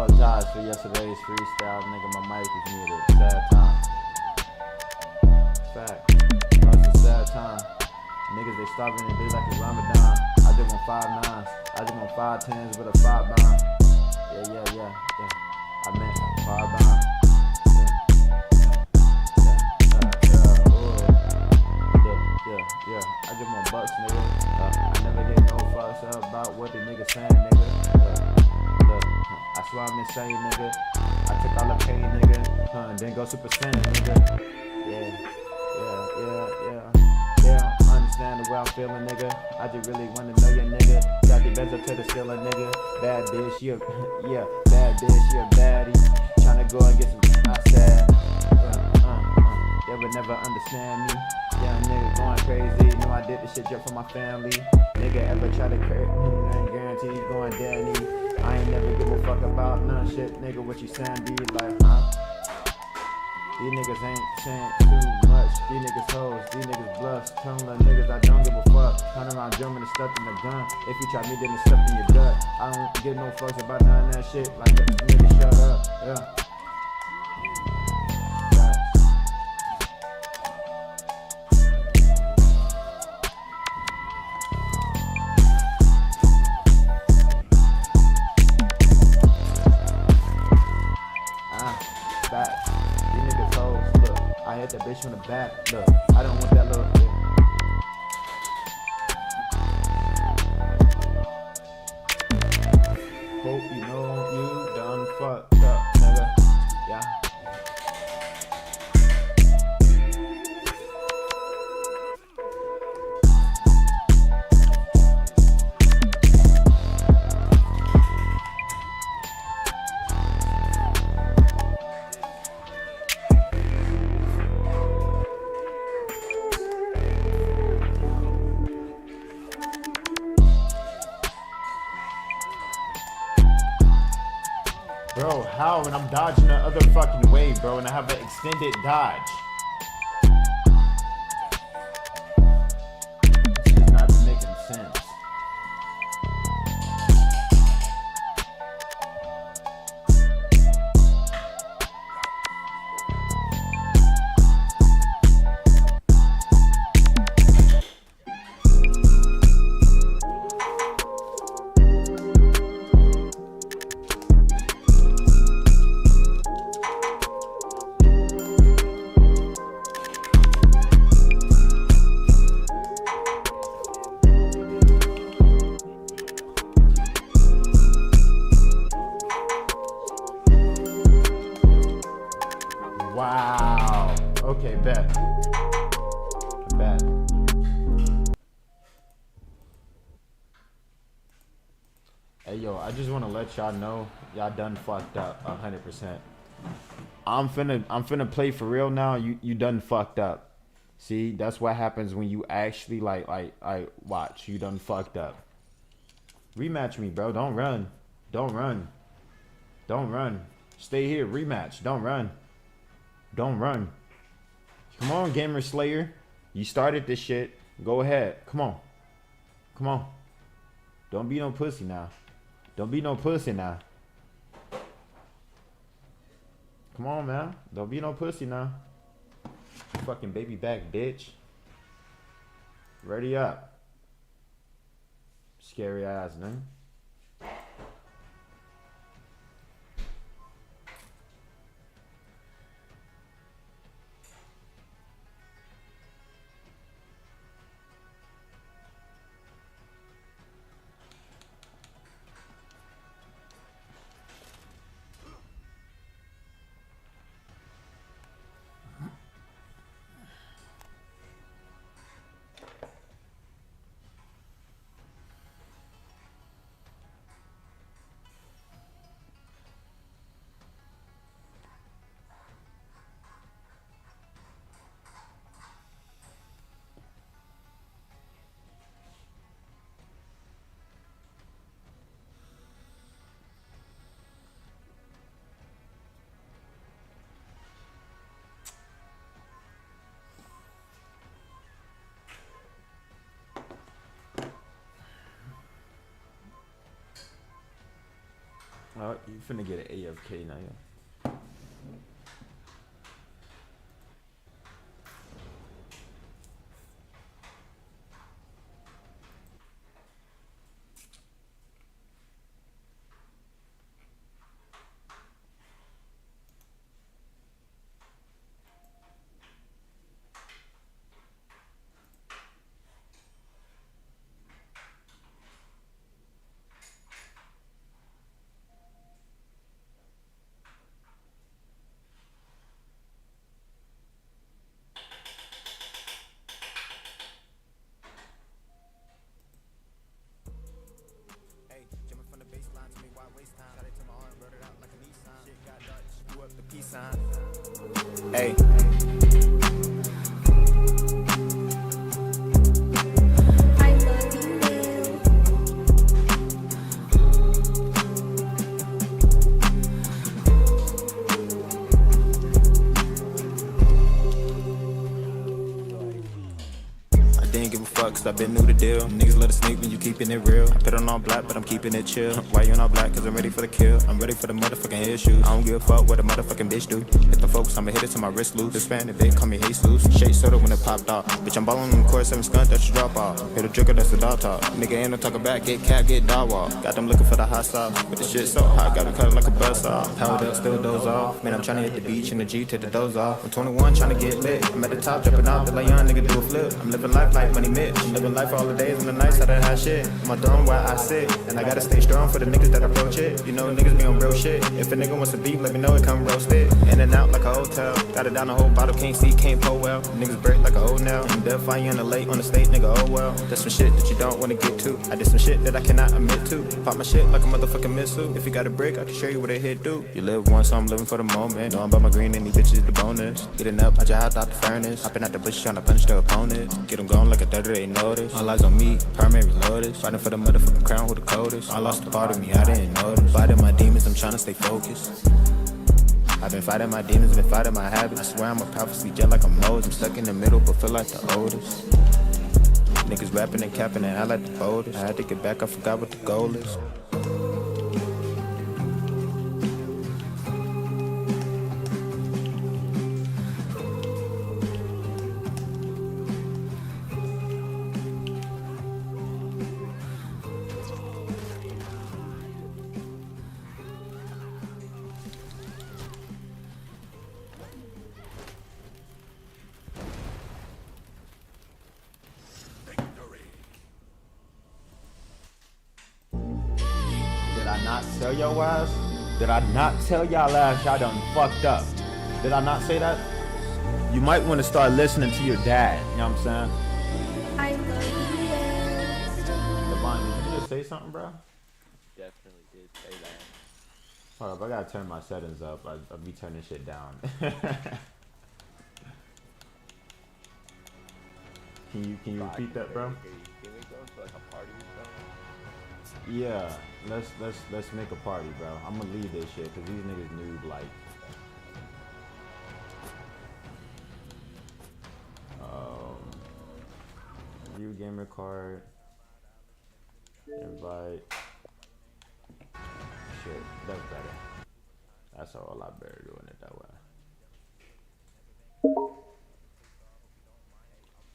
apologize for yesterday's freestyle, nigga. My mic was muted. Sad time. Fact. No, it's a sad time. Niggas, they starving and they like it's Ramadan. I just want 5 9s. I just want 5 10s with a 5 bomb. Yeah. I meant 5 bomb. Yeah. I just want bucks, nigga. I never get no fucks about what the niggas saying, nigga. Look, I swear I'm insane, nigga. I took all the pain, nigga. Then go Super Saiyan, nigga. Yeah. I understand the way I'm feeling, nigga. I just really wanna know your nigga. Got the best up to the ceiling, nigga. Bad bitch, she a baddie. Tryna go and get some. I said, they would never understand me. Yeah, nigga going crazy. Know I did this shit just for my family. Nigga ever try to crazy? Ain't guarantee he's going daddy. I ain't never give a fuck about none shit, nigga. What you saying? Be like, huh? These niggas ain't saying too much. These niggas hoes, these niggas bluffs. Telling the niggas I don't give a fuck. Turn around drumming and stuff in the gun. If you try me, then it's stuff in your gut. I don't give no fucks about none of that shit. Like, nigga, shut up. Yeah. Back. These niggas hoes, look. I hit that bitch from the back, look. I don't want that little shit. Hope you know you done fucked up, nigga. Yeah. Bro, how? And I'm dodging the other fucking way, bro, and I have an extended dodge. This is not making sense. Wow. Okay, bet. Hey, yo, I just want to let y'all know y'all done fucked up 100%. I'm finna play for real now. You done fucked up. See, that's what happens when you actually like watch. You done fucked up. Rematch me, bro. Don't run. Stay here. Rematch. Don't run. Come on, Gamer Slayer. You started this shit. Go ahead. Come on. Don't be no pussy now. Come on, man. Don't be no pussy now. Fucking baby back, bitch. Ready up. Scary ass, man. Oh, you finna get an AFK now, yeah. Hey, jumping from the baseline to me, why waste time? Shot it to my arm, wrote it out like a Nissan. Shit got dark, screw up the peace sign. Hey, I love you. I didn't give a fuck cause I been new the deal. Niggas let it sneak when you keeping it real. I put on all black but I'm keeping it chill. Why you on all black? Cause I'm ready for the kill. I'm ready for the motherfucking issues. I don't give a fuck what a motherfucking bitch do. Hit the focus, I'ma hit it till my wrist loose. Hispanic bitch, call me Jesus. Shake soda when it popped off. Bitch, I'm ballin' on the court, 7 skunk, that's your drop off. Hit a trigger, that's the dog talk. Nigga ain't no talking back, get cap, get dog walk. Got them looking for the hot sauce. But the shit so hot, got me cutting like a buzzsaw. Powered up, still doze off. Man, I'm tryna hit the beach in the G, take the doze off. I'm 21, tryna get lit. I'm at the top, jumping off, feel like young nigga do a flip. I'm living life like money Mitch. I'm living life all the days and the nights I done had shit. My throne where I sit, and I gotta stay strong for the niggas that approach it. You know niggas be on bro shit. If a nigga wants to beef, let me know it, come roast it. In and out like a hotel. Got it down the whole bottle, can't see, can't pull well. Niggas break like a old nail. I'm dead fire in the late on the state, nigga, oh well. That's some shit that you don't wanna get to. I did some shit that I cannot admit to. Pop my shit like a motherfucking missile. If you got a brick, I can show you what a hit do. You live once, so I'm living for the moment. Know I'm about my green and these bitches the bonus. Getting up, I just hopped out the furnace. Hopping out the bush, trying to punch the opponent. Get them going like a 30, they notice. All eyes on me, permanent reloaded. Fighting for the motherfucking crown, who the coldest. I lost a part of me, I didn't notice. Fighting my demons, I'm trying to stay focused. I've been fighting my demons, been fighting my habits. I swear I'm a prophecy, just like a Moses. I'm stuck in the middle, but feel like the oldest. Niggas rapping and capping and I like the boldest. I had to get back, I forgot what the goal is. Did I not tell your ass? Did I not tell y'all ass y'all done fucked up? Did I not say that? You might want to start listening to your dad. You know what I'm saying? I love Devon, did you just say something, bro? Definitely did say that. Hold up, I gotta turn my settings up. I'll be turning shit down. Can you repeat that, bro? Can we go to like a party or Yeah, let's make a party, bro. I'm gonna leave this shit because these niggas noob like. View gamer card. Invite. Shit, that's better. That's a whole lot better doing it that way.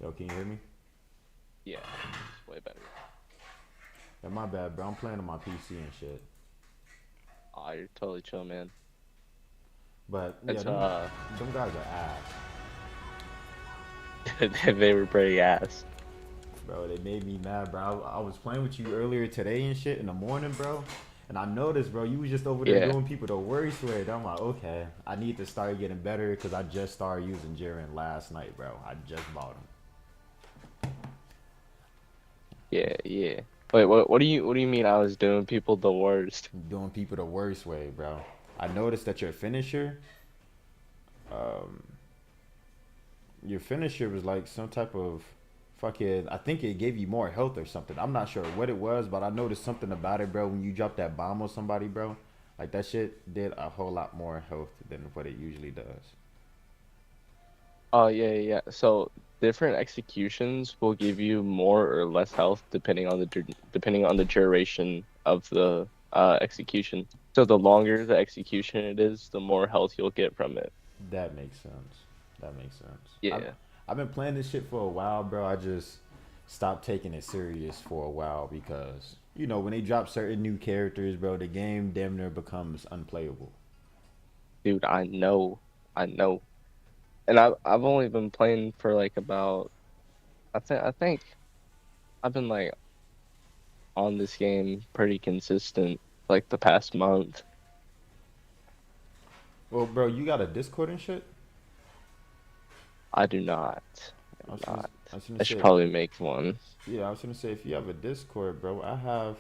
Yo, can you hear me? yeah, it's way better. Yeah, my bad, bro. I'm playing on my PC and shit. Oh, you're totally chill, man. But yeah, It's them guys are ass. they were pretty ass. Bro, they made me mad, bro. I was playing with you earlier today and shit in the morning, bro. And I noticed, bro, you was just over there Yeah. doing people the worst way. I'm like, okay, I need to start getting better because I just started using Jiren last night, bro. I just bought him. Yeah, yeah. Wait, what do you mean I was doing people the worst? Doing people the worst way, bro. I noticed that your finisher was like some type of fucking, I think it gave you more health or something. I'm not sure what it was, but I noticed something about it, bro. When you drop that bomb on somebody, bro, like that shit did a whole lot more health than what it usually does. Oh, yeah, yeah. So different executions will give you more or less health depending on the duration of the execution. So the longer the execution it is, the more health you'll get from it. That makes sense. That makes sense. Yeah. I've been playing this shit for a while, bro. I just stopped taking it serious for a while because you know when they drop certain new characters, bro, the game damn near becomes unplayable. Dude, I know. And I've only been playing for like about I think I've been like on this game pretty consistent like the past month. Well, bro, you got a Discord and shit. I do not. I I do was gonna, not. I was gonna I should say, probably make one. yeah, I was gonna say if you have a Discord, bro, a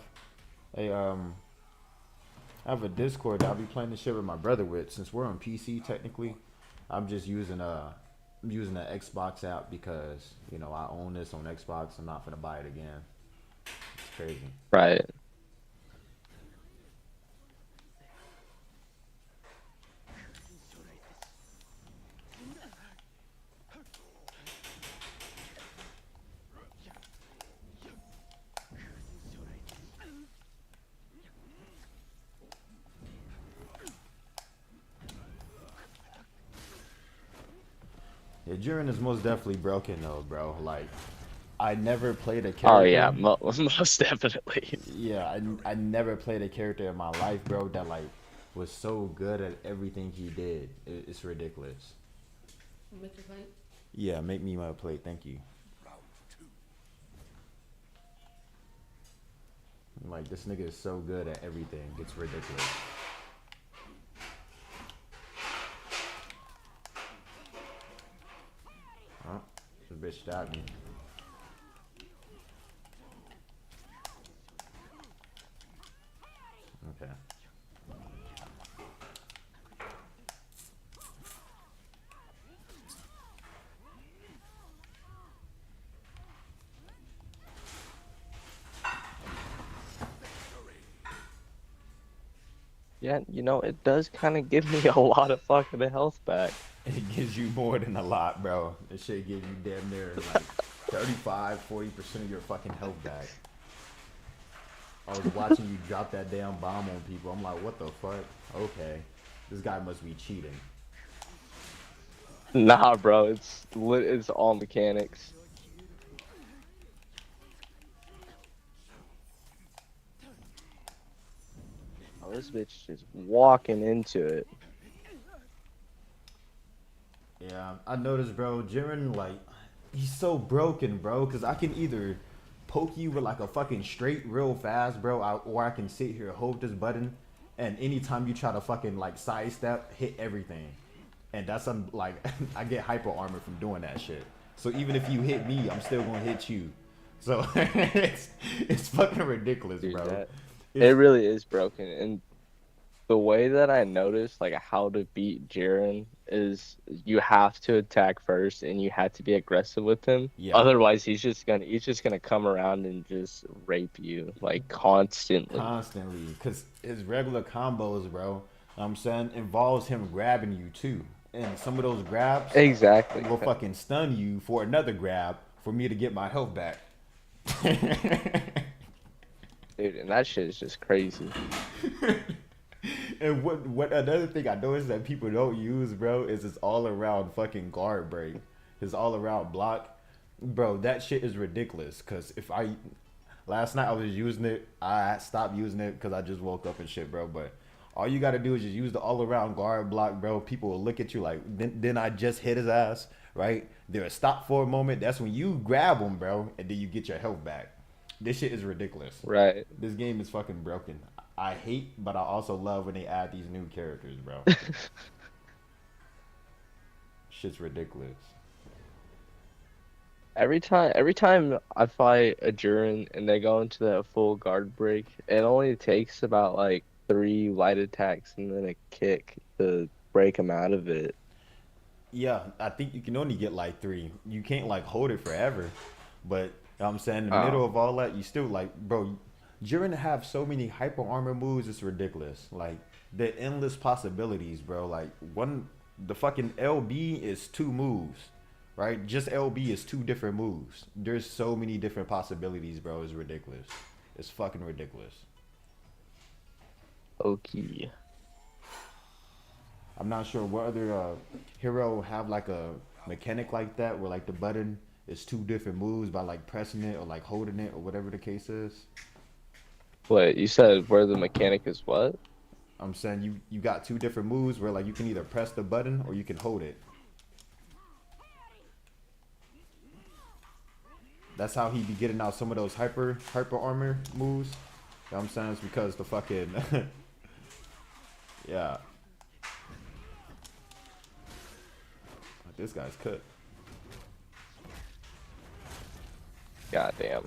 I have a Discord that I'll be playing this shit with my brother with. Since we're on PC technically, I'm just using the Xbox app because you know I own this on Xbox. I'm not gonna buy it again. It's crazy. Right. Yeah, Jiren is most definitely broken though, bro. Like I never played a Oh yeah, character. most definitely. Yeah, I never played a character in my life, bro, that like was so good at everything he did. It's ridiculous. Make your plate. Yeah, make me my plate. Thank you. Like this nigga is so good at everything. It's ridiculous. Huh? This bitch stabbed me. Okay. Yeah, you know, it does kind of give me a lot of fucking health back. It gives you more than a lot, bro. This shit gives you damn near like 35, 40% of your fucking health back. I was watching you drop that damn bomb on people. I'm like, what the fuck? Okay. This guy must be cheating. Nah, bro, it's all mechanics. Oh, this bitch just walking into it. Yeah, I noticed, bro. Jiren, like, he's so broken, bro. Because I can either poke you with like a fucking straight real fast, bro, or I can sit here, hold this button, and anytime you try to fucking like sidestep, hit everything. And that's like I get hyper armor from doing that shit. So even if you hit me, I'm still gonna hit you. So it's fucking ridiculous, Dude, bro. it really is broken. And the way that I noticed like how to beat Jiren is you have to attack first and you have to be aggressive with him. Yeah. Otherwise he's just gonna come around and just rape you like constantly. Constantly, because his regular combos, bro, know what I'm saying, involves him grabbing you too. And some of those grabs Exactly. will fucking stun you for another grab for me to get my health back. Dude, and that shit is just crazy. And what another thing I noticed that people don't use, bro, is his all around fucking guard break. His all around block. Bro, that shit is ridiculous. Cause if I last night I was using it, I stopped using it because I just woke up and shit, bro. But all you gotta do is just use the all around guard block, bro. People will look at you like, then I just hit his ass, right? They'll stop for a moment. That's when you grab him, bro, and then you get your health back. This shit is ridiculous. Right. This game is fucking broken. I hate, but I also love when they add these new characters, bro. Shit's ridiculous. Every time I fight a Jiren and they go into that full guard break, it only takes about like 3 light attacks and then a kick to break him out of it. Yeah, I think you can only get like 3. You can't like hold it forever. But you know what I'm saying, in the middle of all that, you still like, bro, Jiren have so many hyper armor moves, it's ridiculous. Like the endless possibilities, bro. Like the fucking LB is 2 moves, right? Just LB is 2 different moves. There's so many different possibilities, bro. It's ridiculous. It's fucking ridiculous. Okay. I'm not sure what other hero have like a mechanic like that where like the button is two different moves by like pressing it or like holding it or whatever the case is. Wait, you said where the mechanic is what? I'm saying you got two different moves where like you can either press the button or you can hold it. That's how he be getting out some of those hyper armor moves. You know what I'm saying? It's because the fucking yeah. This guy's cooked. Goddamn.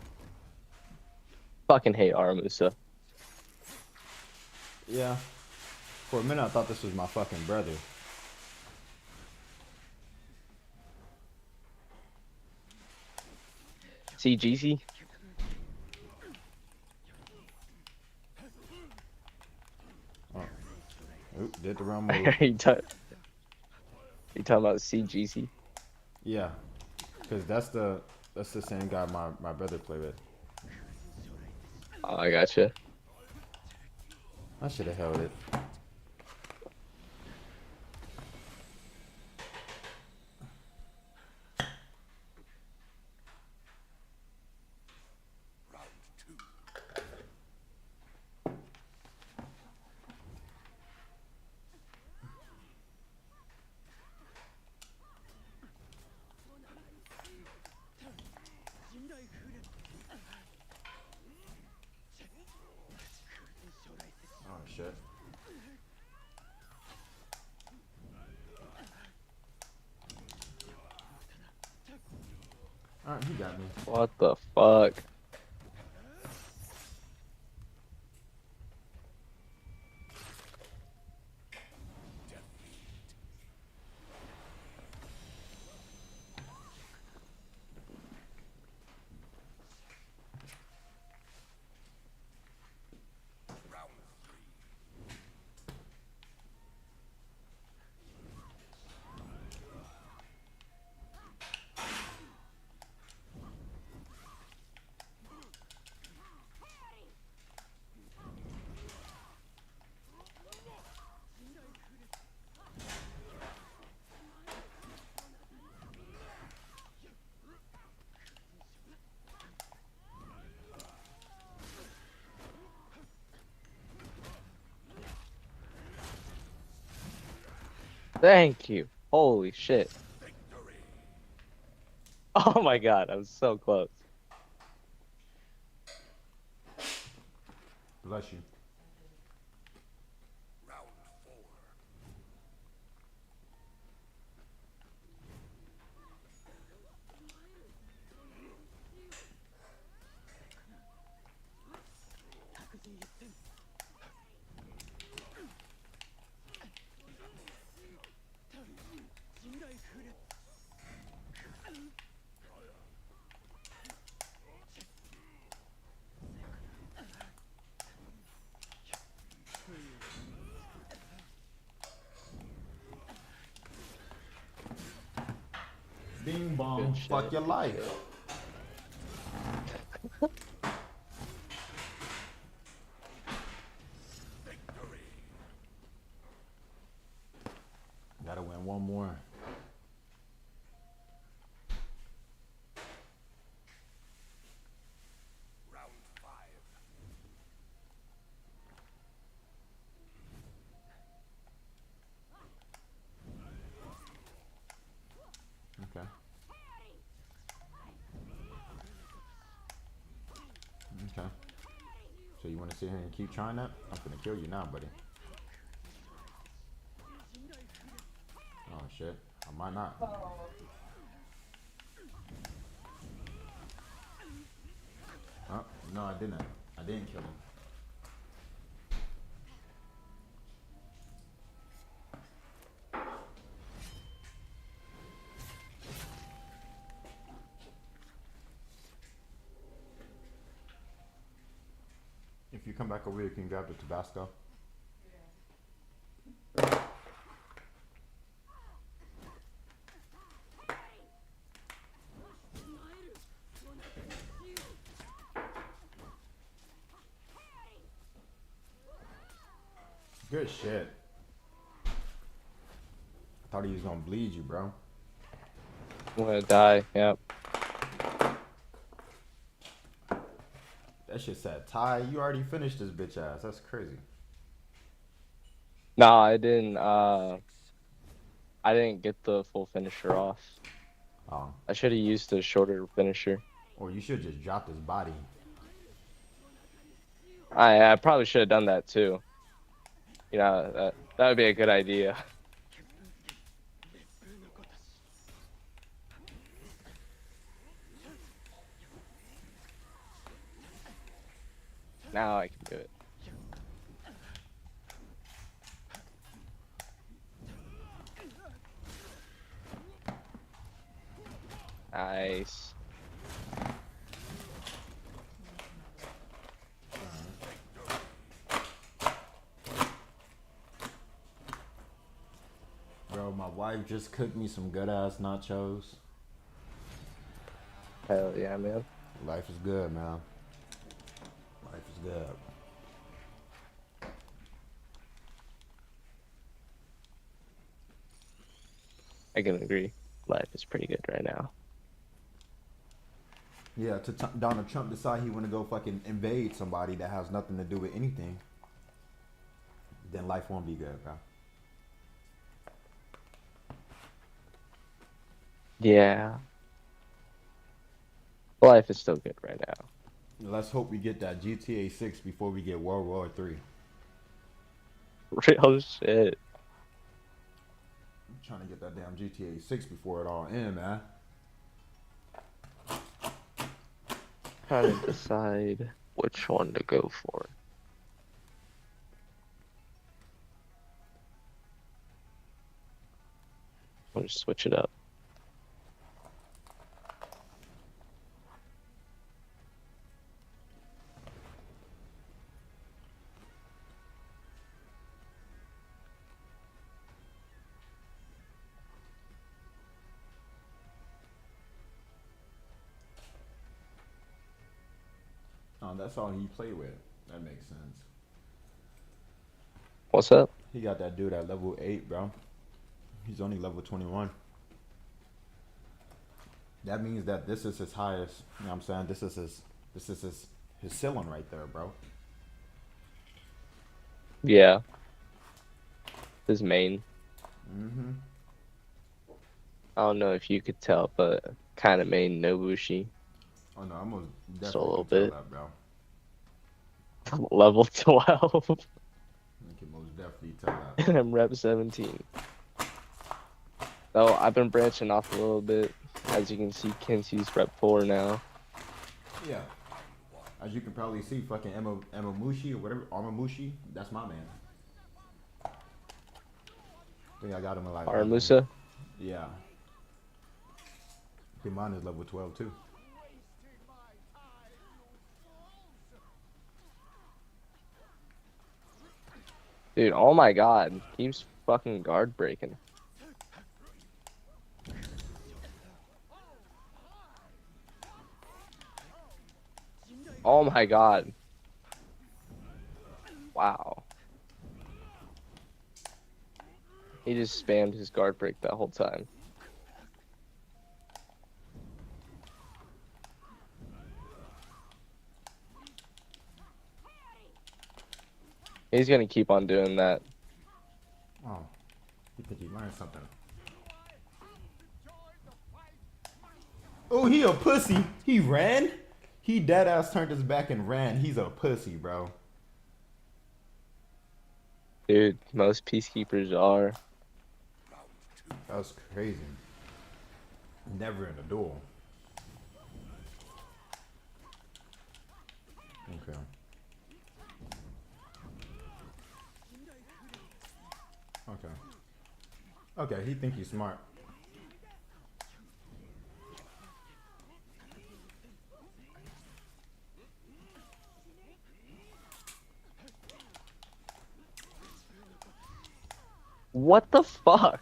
Fucking hate Aramusa. Yeah. For a minute I thought this was my fucking brother. See GC? Oh. Oop, did the wrong move. You talking about CGC? Yeah. Cause that's the same guy my brother played with. Oh, I gotcha. I should have held it. Oh shit. Alright, he got me. What the fuck? Thank you. Holy shit. Oh my god, I was so close. Bless you. Bing bong, Good shit. fuck your Good life. shit. Gotta win one more. Okay. Okay. So you want to sit here and keep trying that? I'm gonna kill you now, buddy. Oh shit. I might not. Oh, no, I didn't. I didn't kill him. If you come back over here, you can grab the Tabasco. Good shit. I thought he was gonna bleed you, bro. I'm gonna die. Yep. That shit said Ty. You already finished this bitch ass. That's crazy. No, I didn't. I didn't get the full finisher off. Oh. I should have used the shorter finisher. Or you should just drop his body. I probably should have done that too. You know, that would be a good idea. Now I can do it. Nice. Bro, my wife just cooked me some good ass nachos. Hell yeah, man. Life is good, man. Life is good. I can agree. Life is pretty good right now. Yeah, Donald Trump decide he want to go fucking invade somebody that has nothing to do with anything, then life won't be good, bro. Yeah. Life is still good right now. Let's hope we get that GTA 6 before we get World War 3. Real shit. I'm trying to get that damn GTA 6 before it all ends, man. Trying to decide which one to go for. I'll just switch it up. Oh, that's all he played with. That makes sense. What's up? He got that dude at level 8, bro. He's only level 21. That means that this is his highest. You know what I'm saying? This is his ceiling right there, bro. Yeah. His main. Mm-hmm. I don't know if you could tell, but kind of main Nobushi. Oh no, I most Just a definitely little can tell bit. that, bro. Level 12. I can most definitely tell that. And I'm rep 17. So I've been branching off a little bit. As you can see, Kenzie's rep 4 now. Yeah. As you can probably see, fucking Emamushi or whatever, Armamushi, that's my man. I think I got him at like Aramusa? Yeah. I think mine is level 12 too. Dude, oh my god. Keeps fucking guard breaking. Oh my god. Wow. He just spammed his guard break that whole time. He's gonna keep on doing that. Oh. You think he learned something. Oh, he a pussy. He ran? He dead ass turned his back and ran. He's a pussy, bro. Dude, most peacekeepers are. That was crazy. Never in a duel. Okay. Okay. Okay, he think he's smart. What the fuck?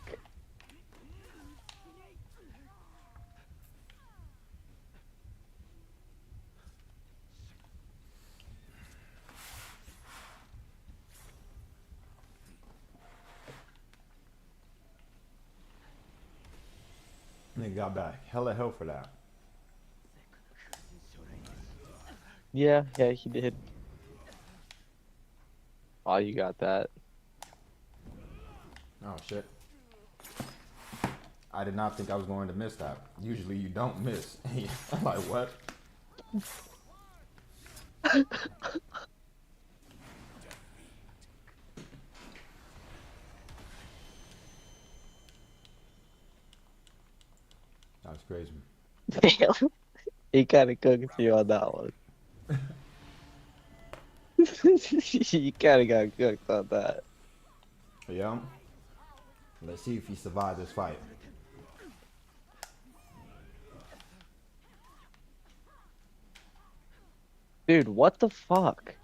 Nigga got back hella hell for that. Yeah, yeah, he did. Oh, you got that. Oh shit. I did not think I was going to miss that. Usually you don't miss. I'm like, what? That's crazy. Damn. He kind of cooked you on that one. You kind of got cooked on that. Yeah. Let's see if he survived this fight. Dude, what the fuck?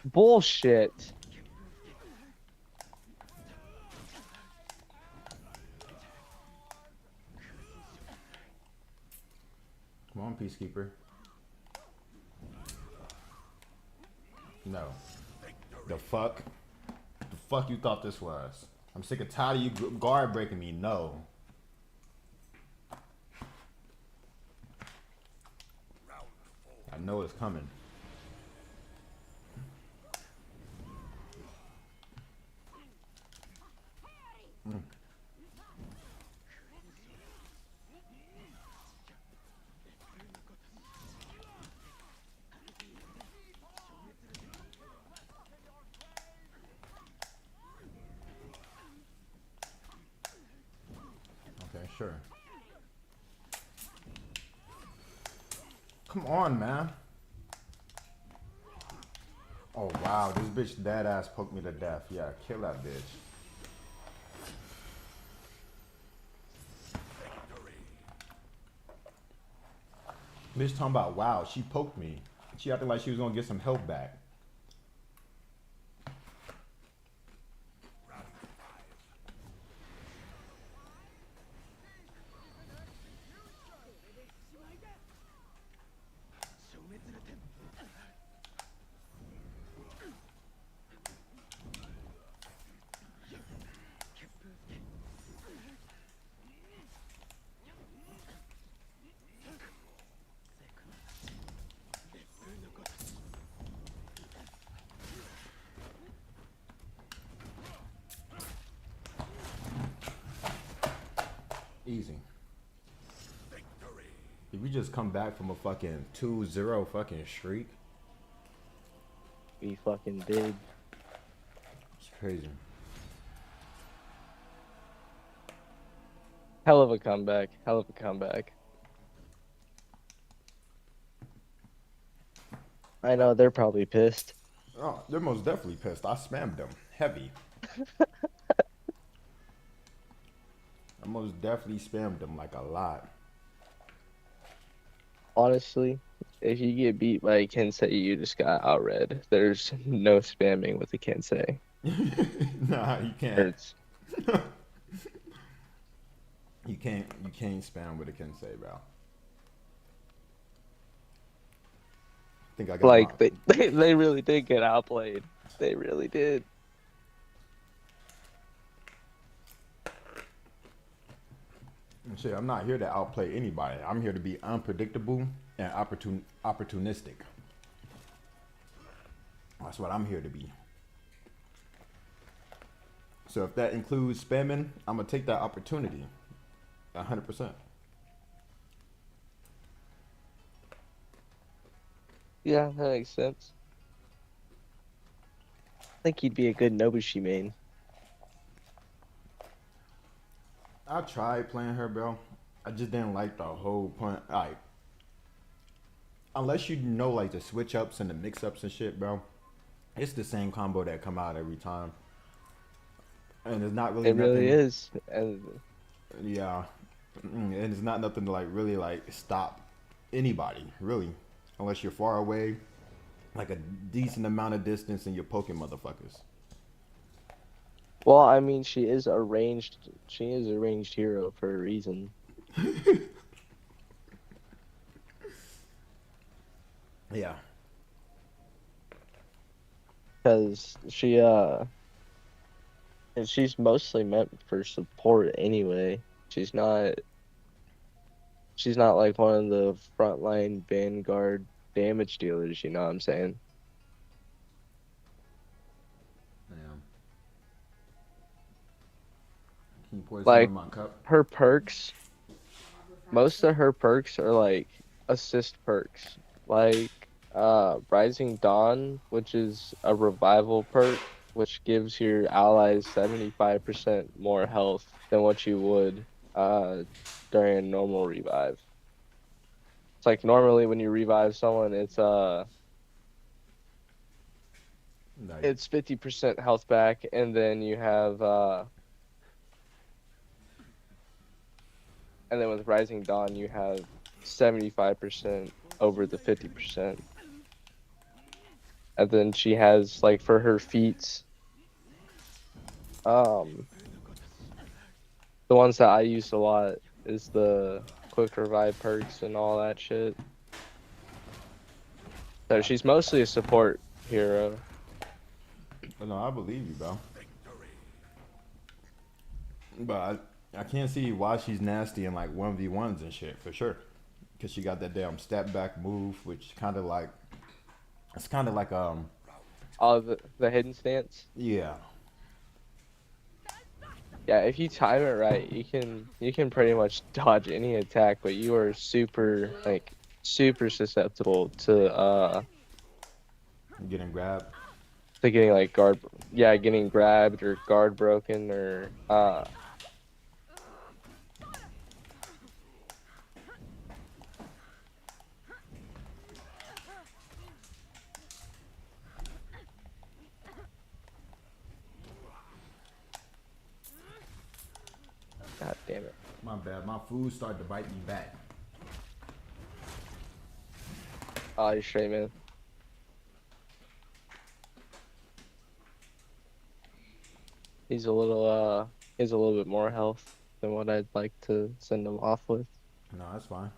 Bullshit. Come on, Peacekeeper. No. The fuck? The fuck you thought this was? I'm sick and tired of you guard breaking me. No. I know it's coming. Okay, sure. Come on, man. Oh wow, this bitch dead ass poked me to death. Yeah, kill that bitch. Bitch talking about wow, she poked me. She acted like she was gonna get some help back. Easy. Did we just come back from a fucking 2-0 fucking streak? We fucking did. It's crazy. Hell of a comeback. Hell of a comeback. I know they're probably pissed. Oh, they're most definitely pissed. I spammed them heavy. I most definitely spammed them like a lot. Honestly, if you get beat by a Kensei, you just got outread. There's no spamming with a Kensei. Nah, you can't. Hurts. You can't spam with a Kensei, bro. I think I got Like my, they really did get outplayed. They really did. shit. I'm not here to outplay anybody. I'm here to be unpredictable and opportunistic. That's what I'm here to be. So if that includes spamming, I'm gonna take that opportunity. 100%. Yeah, that makes sense. I think he'd be a good Nobushi main. I tried playing her, bro. I just didn't like the whole point. Like, unless you know like the switch ups and the mix ups and shit, bro. It's the same combo that come out every time, and it's not really. It really nothing, is. And Yeah, and it's not nothing to like really like stop anybody really, unless you're far away, like a decent amount of distance, and you're poking motherfuckers. well, I mean, she is a ranged hero for a reason. Yeah. Because she And she's mostly meant for support anyway. She's not like one of the frontline Vanguard damage dealers, you know what I'm saying? Damn. Can you pour some in Like my cup? her perks, most of her perks are like assist perks. Like Rising Dawn, which is a revival perk, which gives your allies 75% more health than what you would during a normal revive. It's like normally when you revive someone, Like, it's 50% health back, and then you have and then with Rising Dawn you have 75% over the 50%. And then she has like for her feats, um the ones that I use a lot is the quick revive perks and all that shit. So she's mostly a support hero. no, I believe you, bro. But I can't see why she's nasty in like 1v1s and shit, for sure. Because she got that damn step back move, which kind of like, it's kind of like, All the hidden stance. yeah. Yeah, if you time it right, you can pretty much dodge any attack, but you are super susceptible Getting grabbed. to getting like getting grabbed or guard broken or God damn it. My bad. My food started to bite me back. Oh, you're straight, man. He's a little bit more health than what I'd like to send him off with. No, that's fine.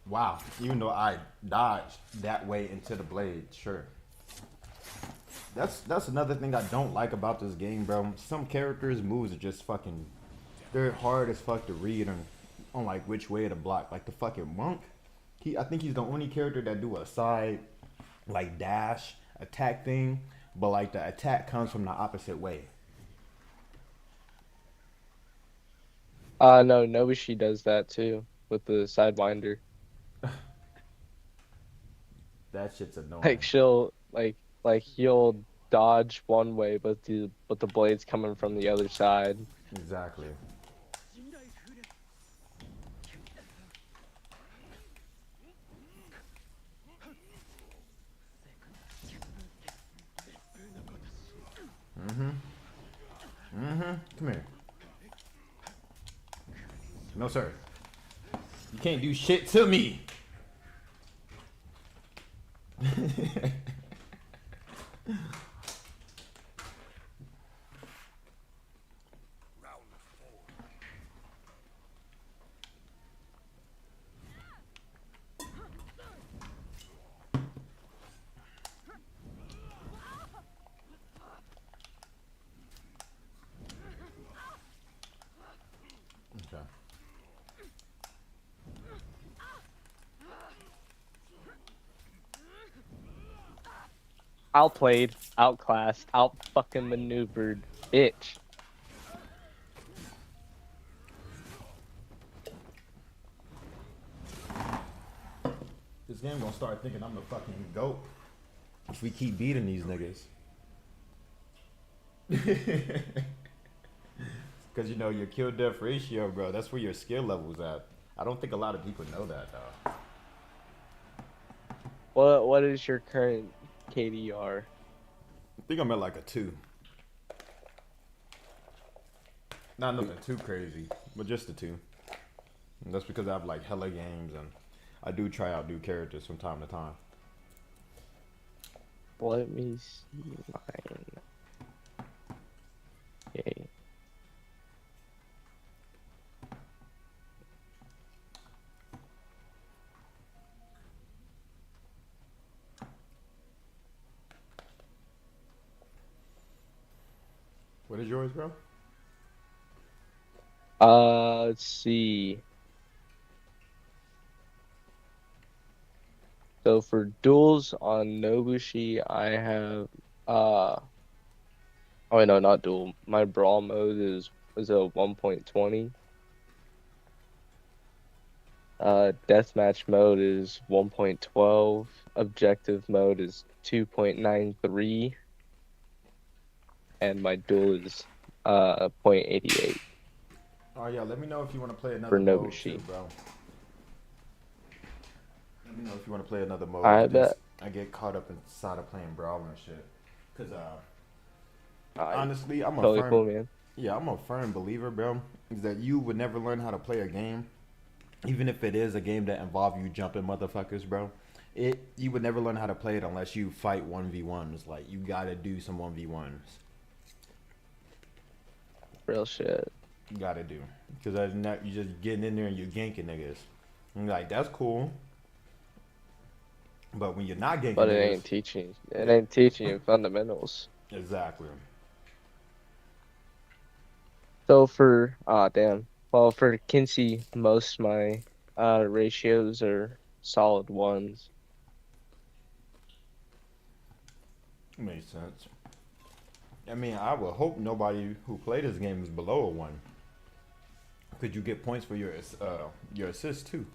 Wow. Even though I dodged that way into the blade, sure. That's another thing I don't like about this game, bro. Some characters' moves are just fucking, they're hard as fuck to read on like which way to block. Like the fucking monk, I think he's the only character that do a side like dash attack thing, but like the attack comes from the opposite way. No, Nobushi does that too with the sidewinder. That shit's annoying. Like she'll he'll dodge one way, but the blade's coming from the other side. Exactly. Come here. No, sir. You can't do shit to me. Okay. Outplayed, outclassed, out fucking maneuvered, bitch. This game gonna start thinking I'm the fucking GOAT if we keep beating these niggas. Because you know your kill death ratio, bro, that's where your skill level's at. I don't think a lot of people know that though. What is your current KDR? I think I'm at like a 2. Not nothing too crazy, but just a 2. And that's because I have like hella games and I do try out new characters from time to time. Let me see mine. Okay. What is yours, bro? Let's see. So for duels on Nobushi, I have oh wait, no, not duel. My brawl mode is a 1.20. Deathmatch mode is 1.12. Objective mode is 2.93, and my duel is 0.88 Oh yeah, let me know if you want to play for another mode too, Nobushi. bro. Let me know if you want to play another mode. I bet. I get caught up inside of playing Brawl and shit. Cause I honestly, totally cool, man. I'm a firm believer, bro, is that you would never learn how to play a game, even if it is a game that involves you jumping motherfuckers, bro. You would never learn how to play it unless you fight 1v1s. Like you gotta do some 1v1s. Real shit. You gotta do. Cause that's not you just getting in there and you're ganking niggas. And you're like, that's cool. But when you're not ganking But niggas, it ain't teaching you fundamentals. exactly. So for damn. Well, for Kinsey, most my ratios are solid ones. Makes sense. I mean, I would hope nobody who played this game is below a 1. Could you get points for your assist too?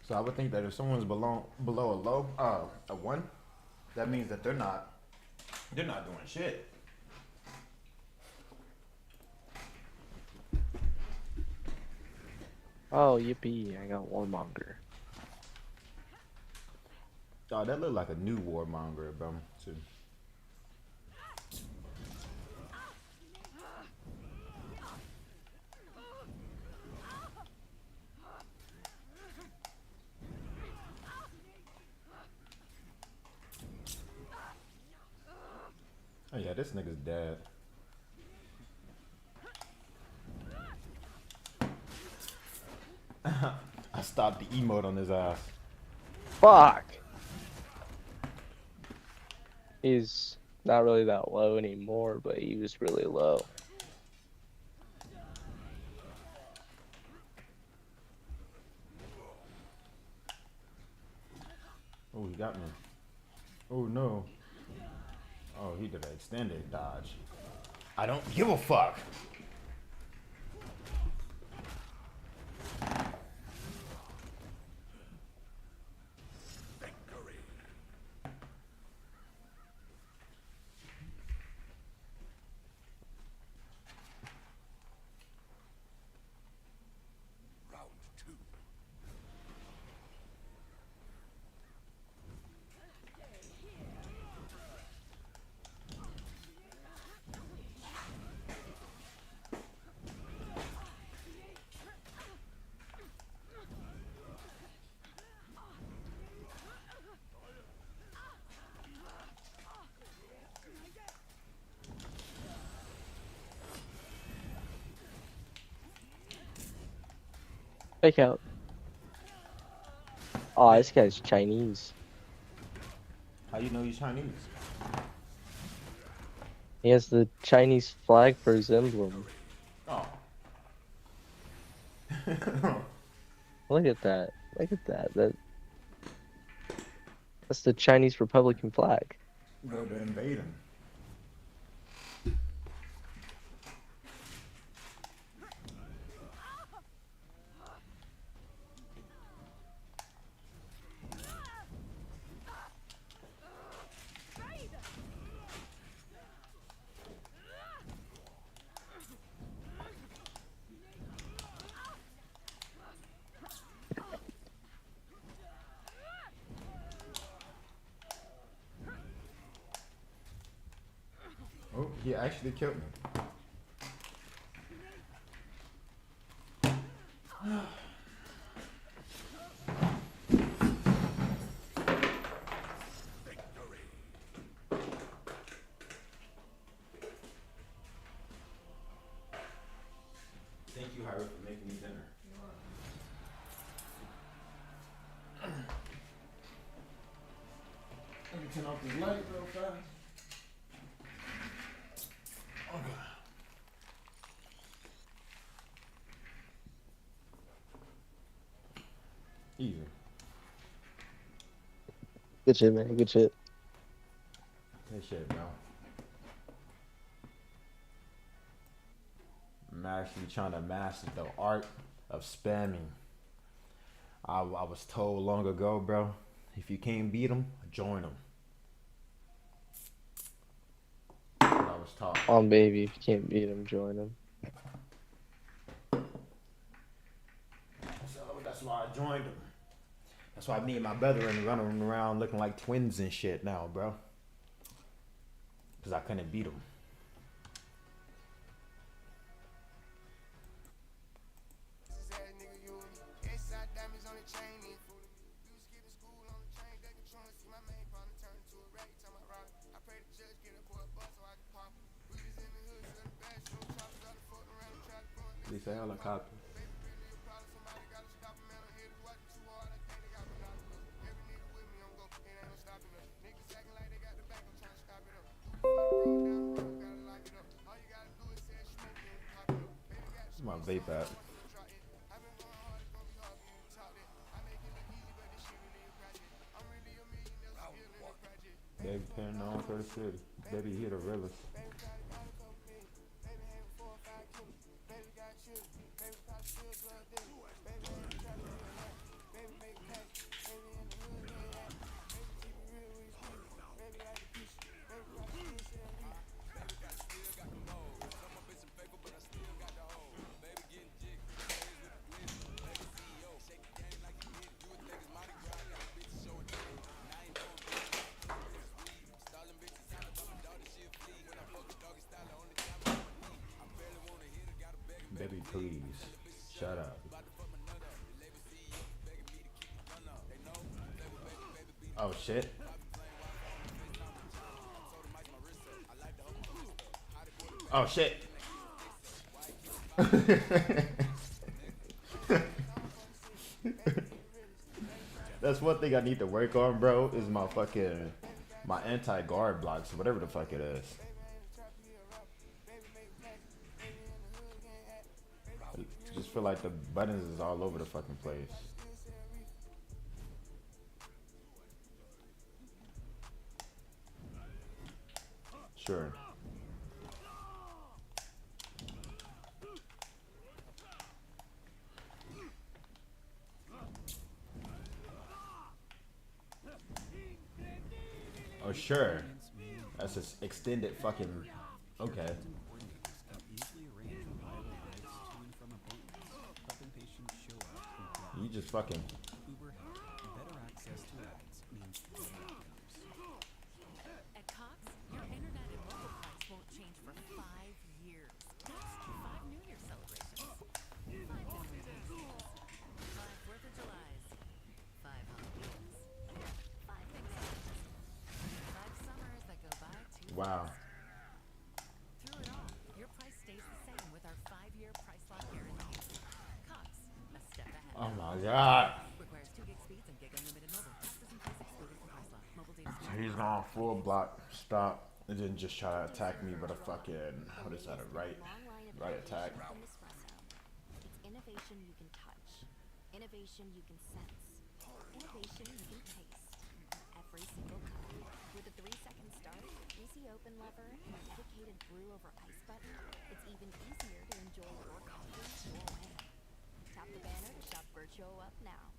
So I would think that if someone's below a 1, that means that they're not doing shit. Oh, yippee! I got Warmonger. Oh, that looked like a new warmonger, bro. Too. Oh yeah, this nigga's dead. I stopped the emote on his ass. Fuck. He's not really that low anymore, but he was really low. Oh, he got me. Oh no. Oh, he did an extended dodge. I don't give a fuck. Fake out. Oh, this guy's Chinese. How you know he's Chinese? He has the Chinese flag for his emblem. Oh. Look at that. Look at that. That's the Chinese Republican flag. Go to invade him. Oh, he actually killed me. Thank you, Howard, for making me dinner. turn off this light real fast. Okay. Easy. Good shit, man. Good shit. Good shit, bro. I'm actually trying to master the art of spamming. I was told long ago, bro, if you can't beat them, join them. I was taught. Baby, if you can't beat him, join him. So that's why I joined them. That's why me and my brethren running around looking like twins and shit now, bro. Because I couldn't beat them. They say helicopter. Where's my vape at? Baby pen on for the city. Baby, he the realest. Baby, please. Shut up. Oh, shit. Oh, shit. That's one thing I need to work on, bro, is my anti-guard blocks, whatever the fuck it is. I just feel like the buttons is all over the fucking place. Sure. Oh, sure. That's an extended fucking... Okay. You just fucking... At Cox, your internet and mobile price won't change for 5 years. That's 5 New Year celebrations. 5 Disney Days. 5 4th of Julys. 5 Halloweens. 5 Thanksgivings. 5 summers that go by too Wow. fast. Through it all, your price stays the same with our 5-year price lock guarantee. Cox, a step ahead. Oh my god. Requires 2 gig speeds and gig unlimited mobile. Taxes and fees excluded from price lock. Mobile data So speed. he's gonna full block, stop, and then just try to attack me with a fucking... What is that, a right attack? From Nespresso. It's innovation you can touch, innovation you can sense, innovation you can taste. Every single cup. With a 3-second start, easy open lever, and a dedicated brew over ice button, it's even easier to enjoy your coffee your way. Tap the banner to shop Virtuo Up now.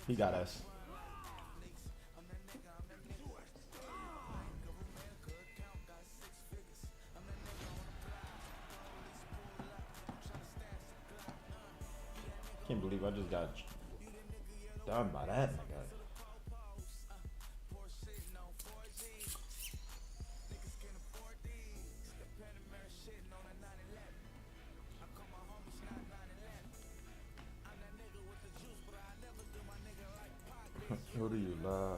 He got us. Can't believe I just got done by that nigga. who do you love?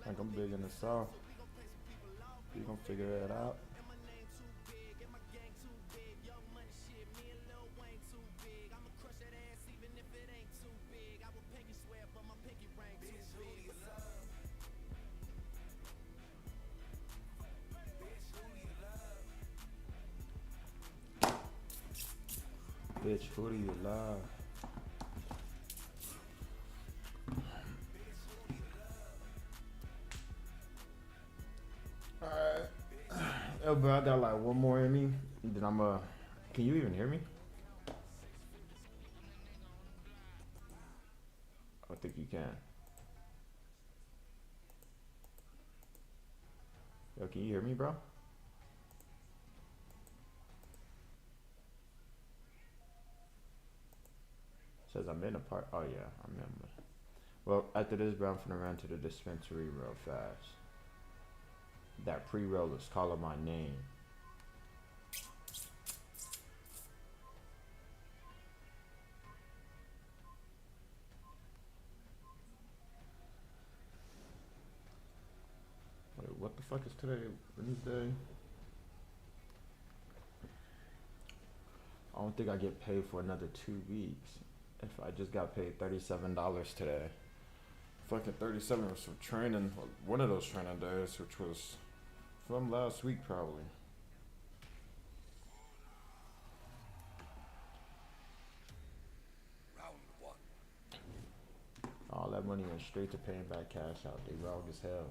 Like I'm big in the South. You gonna figure it out? Bitch, who do you love? Alright. Yo, bro, I got like one more in me. Then I'm can you even hear me? I think you can. Yo, can you hear me, bro? Says I'm in a part. Oh yeah, I'm in. Well, after this, bro, I'm finna run to the dispensary real fast. That pre-roll is calling my name. Wait, what the fuck is today? Wednesday? I don't think I get paid for another 2 weeks. If I just got paid $37 today. Fucking 37 was from training, one of those training days, which was from last week probably. All that money went straight to paying back cash out. They wrong as hell.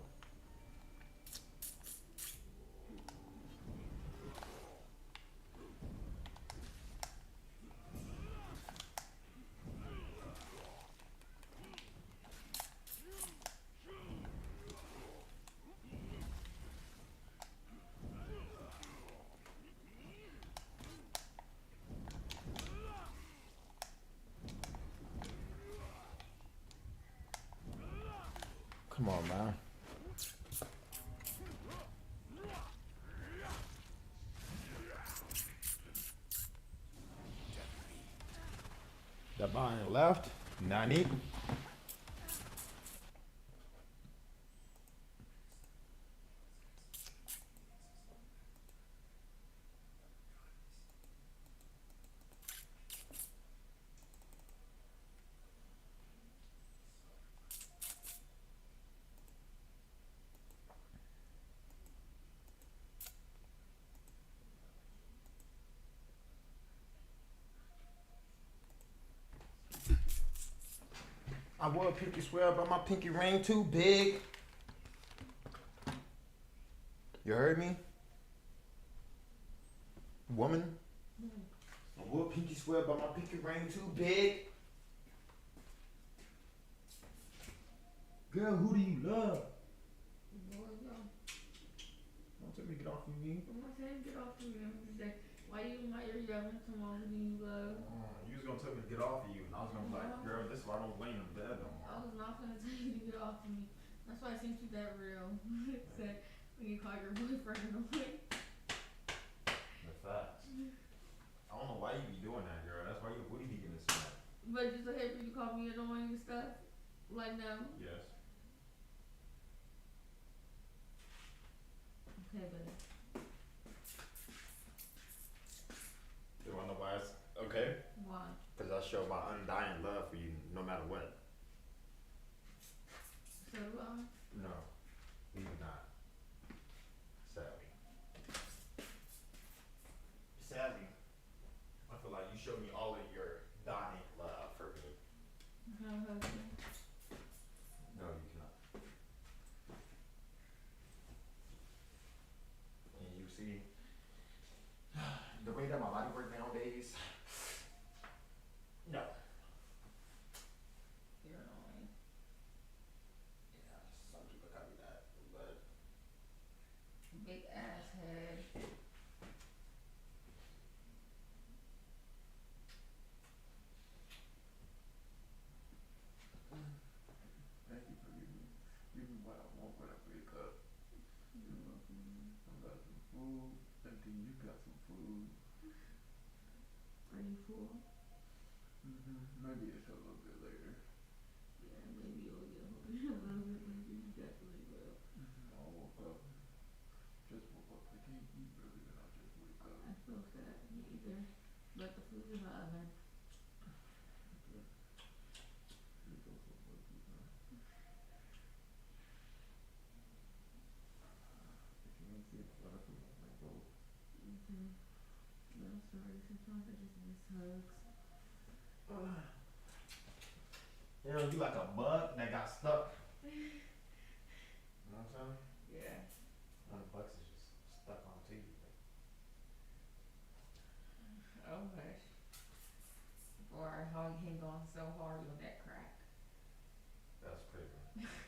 Come on, man. That behind left. Nani. I would pinky swear, but my pinky ring too big. You heard me? Woman? I would pinky swear, but my pinky ring too big. Girl, who do you love? Don't tell me to get off of me. I'm not saying get off of me. I'm just saying, why you in my ear yapping to mom who do you love? You was gonna tell me to get off of you, and I was gonna be like, girl, this is why I don't lay in bed no more. I was not gonna tell you to get off of me. That's why I sent you that reel. It said when you call your boyfriend annoying. The facts. I don't know why you be doing that, girl. That's why your booty be getting smacked. But just okay for you to call me annoying and stuff? Like now? Yes. Okay, buddy. You wanna know why it's okay? Why? Because I show my undying love for you no matter what. So do I? No, we do not. Sadly. Big ass head. Thank you for giving me what I want when I wake up. You're welcome. I got some food. I think you got some food. Are you full? Maybe it's a little bit later. Yeah, maybe you'll get a little bit later. You definitely will. I woke up. Just woke up. I can't eat really when I just wake up. I feel fat. Me either. But the food's in the oven. Okay. You go for what you want. If you ain't see it, let us know. Like, go. Okay. No, sorry. Sometimes I just miss hugs. You know, you like a bug that got stuck. You know what I'm saying? Yeah. One of the bugs is just stuck onto you. Oh gosh. Or how you hang on so hard your neck crack. That's crazy.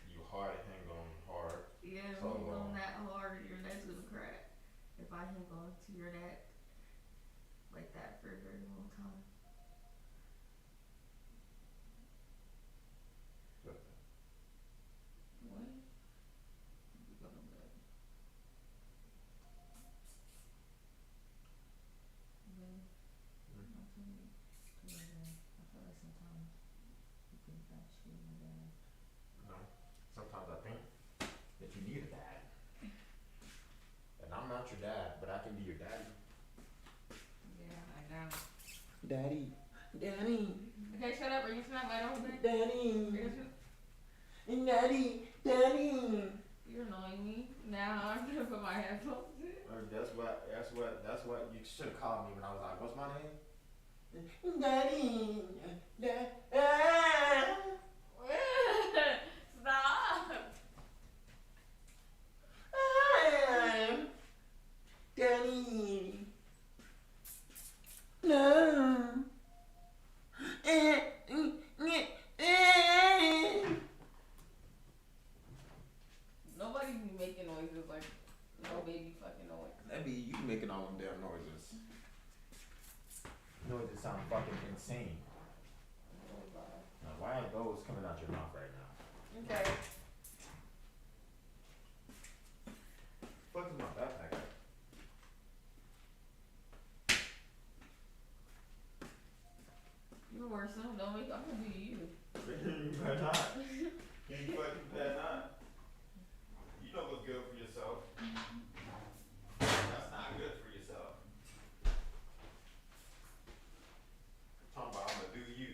You hard hang on hard. Yeah, So hang long. on that hard, your neck's gonna crack. If I hang on to your neck like that for a very long time. But What? We go to bed. Babe, not to me. I feel like sometimes you think that you and my dad. no. Sometimes I think that you need a dad. And I'm not your dad, but I can be your daddy. Yeah, I know. Daddy. Daddy. Okay, shut up. Are you gonna my own thing? Daddy. Daddy. Daddy. You're annoying me. Now I'm gonna put my headphones in. That's what you should have called me when I was like, what's my name? Daddy. Stop. Daddy. No. Nobody's making noises like no baby fucking noise. That be you making all them damn noises. Noises sound fucking insane. Now, why are those coming out your mouth right now? Okay. Fuck is my backpack? You're worse than don't make. I'm gonna do you. You better not. You fucking better not. You know what's good for yourself. That's not good for yourself. Talking about I'm gonna do you.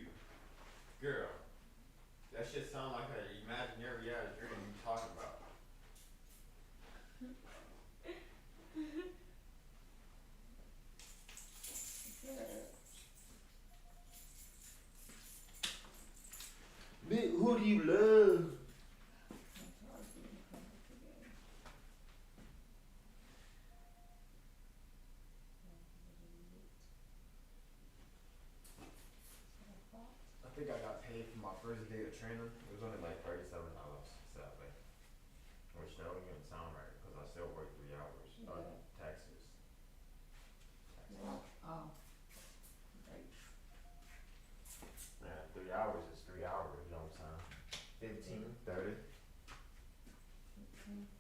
Girl. That shit sound like an imaginary ass dream you talking about. Bitch, who do you love? I think I got paid for my first day of training. It was only like $37, sadly. Which that don't even sound right because I still work 3 hours on taxes. Oh. Right. Yeah, 3 hours is 3 hours, you know what I'm saying? 15, 30,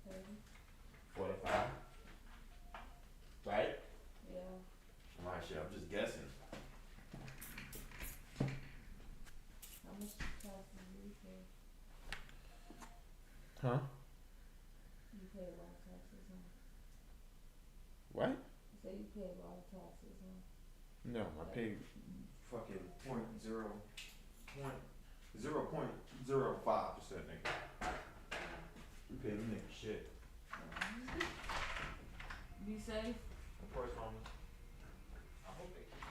30. 45. Right? Yeah. My shit, I'm just guessing. How much taxes do you pay? Huh? You pay a lot of taxes, huh? What? You say you pay a lot of taxes, huh? No, I paid fucking point zero 0.05%, nigga. You pay them niggas shit. Be safe. Of course, mama. I hope they keep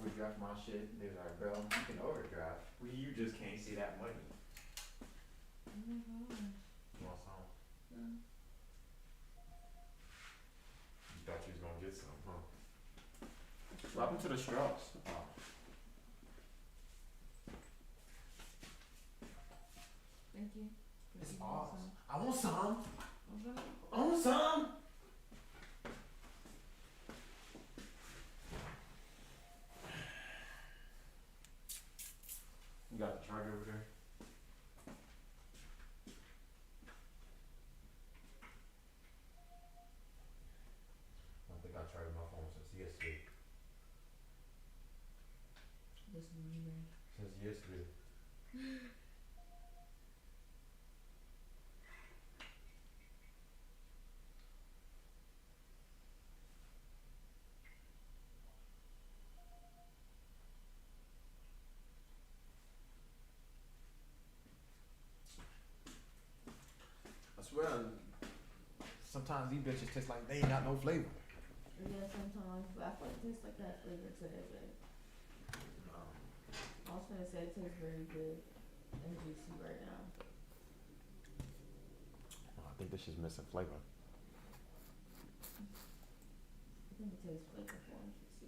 overdraft my shit. They was like, bro, you can overdraft. You just can't see that money. You want some? Yeah. You thought you was gonna get some, huh? What happened to the straws? Oh. Thank you. It's You off. want some? I want some. Okay. I want some. You got the charger over there? I think I charged my phone since yesterday. This Monday. Since yesterday. I swear, sometimes these bitches taste like they ain't got no flavor. Yeah, sometimes, but I feel like it tastes like that flavor today, but I was gonna say it tastes very good and juicy right now. I think this shit's missing flavor. I think it tastes flavorful and juicy.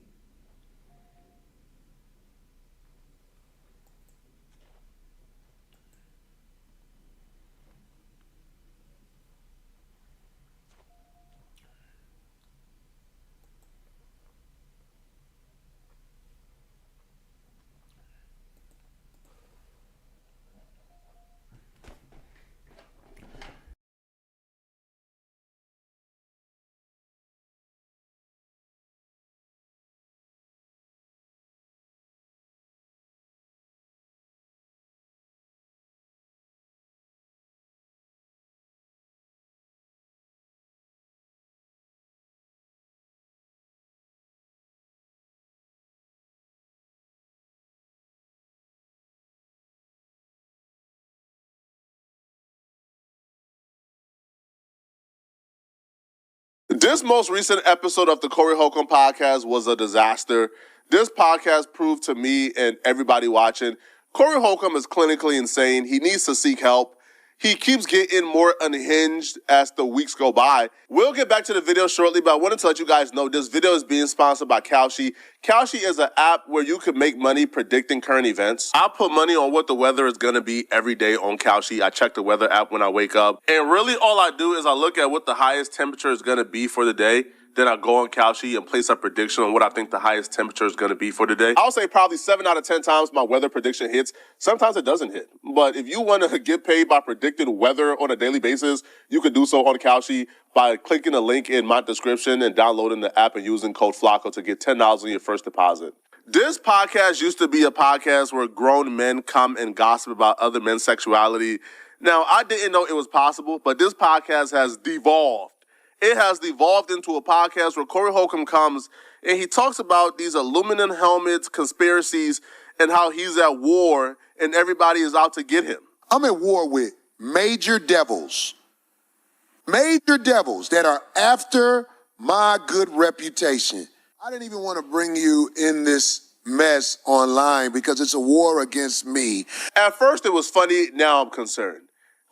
This most recent episode of the Corey Holcomb podcast was a disaster. This podcast proved to me and everybody watching, Corey Holcomb is clinically insane. He needs to seek help. He keeps getting more unhinged as the weeks go by. We'll get back to the video shortly, but I wanted to let you guys know this video is being sponsored by Kalshi. Kalshi is an app where you can make money predicting current events. I put money on what the weather is going to be every day on Kalshi. I check the weather app when I wake up. And really all I do is I look at what the highest temperature is going to be for the day. Then I go on Kalshi and place a prediction on what I think the highest temperature is going to be for the day. I'll say probably 7 out of 10 times my weather prediction hits. Sometimes it doesn't hit. But if you want to get paid by predicting weather on a daily basis, you can do so on Kalshi by clicking the link in my description and downloading the app and using code FLACCO to get $10 on your first deposit. This podcast used to be a podcast where grown men come and gossip about other men's sexuality. Now, I didn't know it was possible, but this podcast has devolved. It has devolved into a podcast where Corey Holcomb comes and he talks about these aluminum helmets, conspiracies, and how he's at war and everybody is out to get him. I'm at war with major devils that are after my good reputation. I didn't even want to bring you in this mess online because it's a war against me. At first it was funny, now I'm concerned.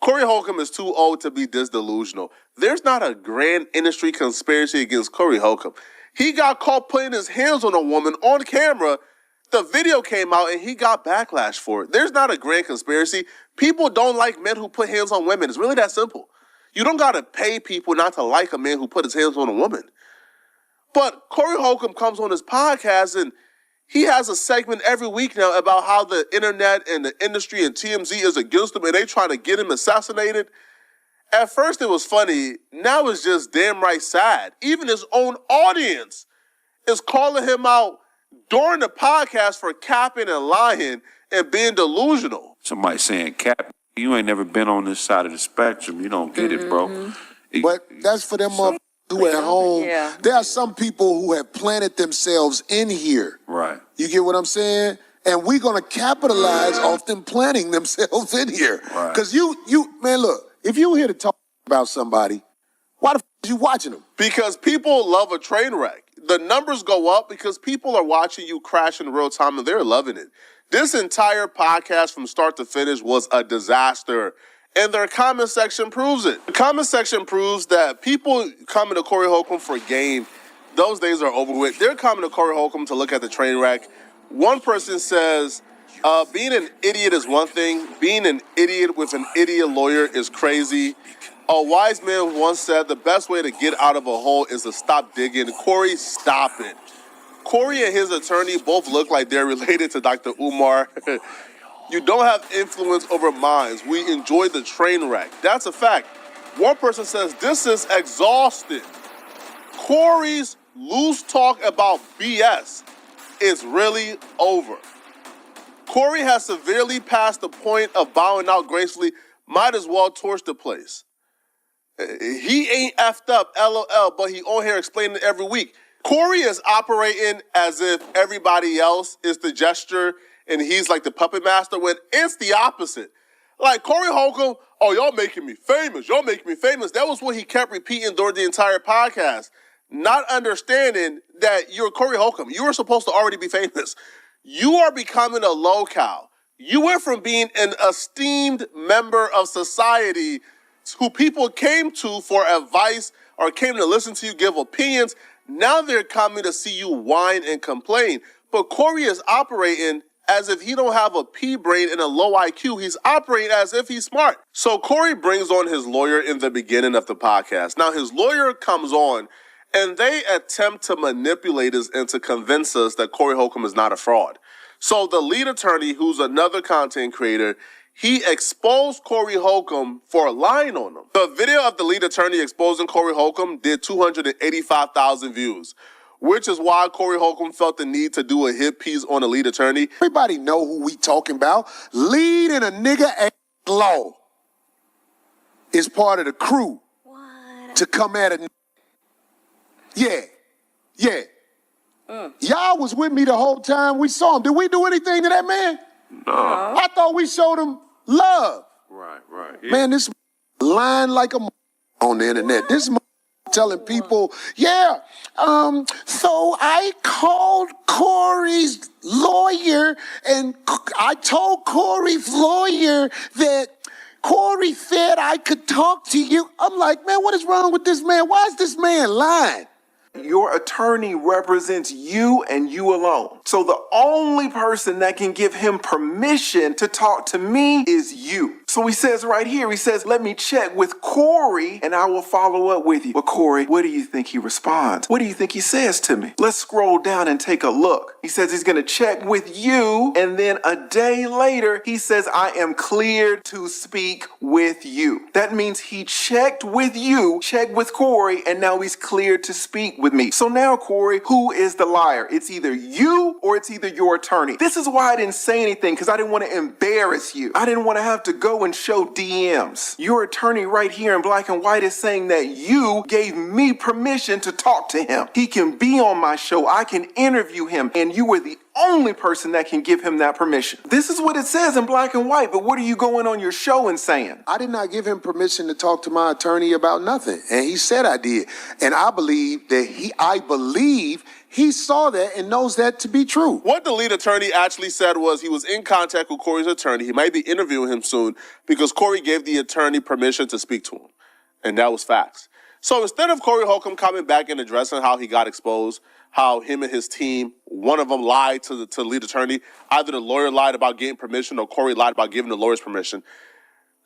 Corey Holcomb is too old to be this delusional. There's not a grand industry conspiracy against Corey Holcomb. He got caught putting his hands on a woman on camera. The video came out and he got backlash for it. There's not a grand conspiracy. People don't like men who put hands on women. It's really that simple. You don't got to pay people not to like a man who put his hands on a woman. But Corey Holcomb comes on his podcast and he has a segment every week now about how the internet and the industry and TMZ is against him and they trying to get him assassinated. At first it was funny. Now it's just damn right sad. Even his own audience is calling him out during the podcast for capping and lying and being delusional. Somebody saying, Cap, you ain't never been on this side of the spectrum. You don't get it, bro. But that's for them who at home. Yeah. There are some people who have planted themselves in here. Right. You get what I'm saying? And we're going to capitalize off them planting themselves in here. Right. Because man, look, if you were here to talk about somebody, why the f*** are you watching them? Because people love a train wreck. the numbers go up because people are watching you crash in real time and they're loving it. This entire podcast from start to finish was a disaster. And their comment section proves it. The comment section proves that people coming to Corey Holcomb for game, those days are over with. They're coming to Corey Holcomb to look at the train wreck. One person says, being an idiot is one thing. Being an idiot with an idiot lawyer is crazy. A wise man once said the best way to get out of a hole is to stop digging. Corey, stop it. Corey and his attorney both look like they're related to Dr. Umar. You don't have influence over minds. We enjoy the train wreck. That's a fact. One person says, this is exhausting. Corey's loose talk about BS is really over. Corey has severely passed the point of bowing out gracefully. Might as well torch the place. He ain't effed up, LOL, but he on here explaining it every week. Corey is operating as if everybody else is the gesture and he's like the puppet master, when it's the opposite. Like Corey Holcomb, oh, y'all making me famous. Y'all making me famous. That was what he kept repeating during the entire podcast. Not understanding that you're Corey Holcomb. You were supposed to already be famous. You are becoming a locale. You went from being an esteemed member of society who people came to for advice or came to listen to you give opinions. Now they're coming to see you whine and complain. But Corey is operating as if he don't have a pea brain and a low IQ. He's operating as if he's smart. So Corey brings on his lawyer in the beginning of the podcast. Now his lawyer comes on and they attempt to manipulate us and to convince us that Corey Holcomb is not a fraud. So the lead attorney, who's another content creator, he exposed Corey Holcomb for lying on him. The video of the lead attorney exposing Corey Holcomb did 285,000 views, which is why Corey Holcomb felt the need to do a hit piece on the lead attorney. Everybody know who we talking about. Lead in a nigga ass law is part of the crew to come at a. Yeah. Y'all was with me the whole time we saw him. Did we do anything to that man? No. I thought we showed him love. Right. Yeah. Man, this lying like a on the internet. This telling people, so I called Corey's lawyer and I told Corey's lawyer that Corey said I could talk to you. I'm like, man, what is wrong with this man? Why is this man lying? Your attorney represents you and you alone. So the only person that can give him permission to talk to me is you. So he says right here, he says, let me check with Corey and I will follow up with you. But Corey, what do you think he responds? What do you think he says to me? Let's scroll down and take a look. He says he's going to check with you. And then a day later, he says, I am cleared to speak with you. That means he checked with you, checked with Corey, and now he's cleared to speak with me. So now, Corey, who is the liar? It's either you or it's either your attorney. This is why I didn't say anything, because I didn't want to embarrass you. I didn't want to have to go and show DMs. Your attorney right here in black and white is saying that you gave me permission to talk to him. He can be on my show. I can interview him. And you were the only person that can give him that permission. This is what it says in black and white, but what are you going on your show and saying? I did not give him permission to talk to my attorney about nothing. And he said I did. And I believe he saw that and knows that to be true. What the lead attorney actually said was he was in contact with Corey's attorney. He might be interviewing him soon because Corey gave the attorney permission to speak to him. And that was facts. So instead of Corey Holcomb coming back and addressing how he got exposed, how him and his team, one of them lied to the lead attorney, either the lawyer lied about getting permission or Corey lied about giving the lawyers permission,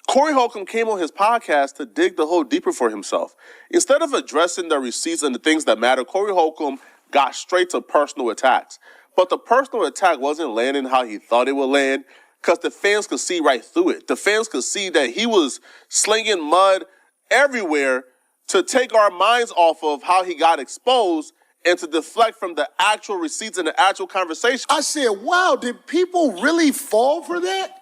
Corey Holcomb came on his podcast to dig the hole deeper for himself. Instead of addressing the receipts and the things that matter, Corey Holcomb got straight to personal attacks. But the personal attack wasn't landing how he thought it would land because the fans could see right through it. The fans could see that he was slinging mud everywhere to take our minds off of how he got exposed and to deflect from the actual receipts and the actual conversation. I said, wow, did people really fall for that?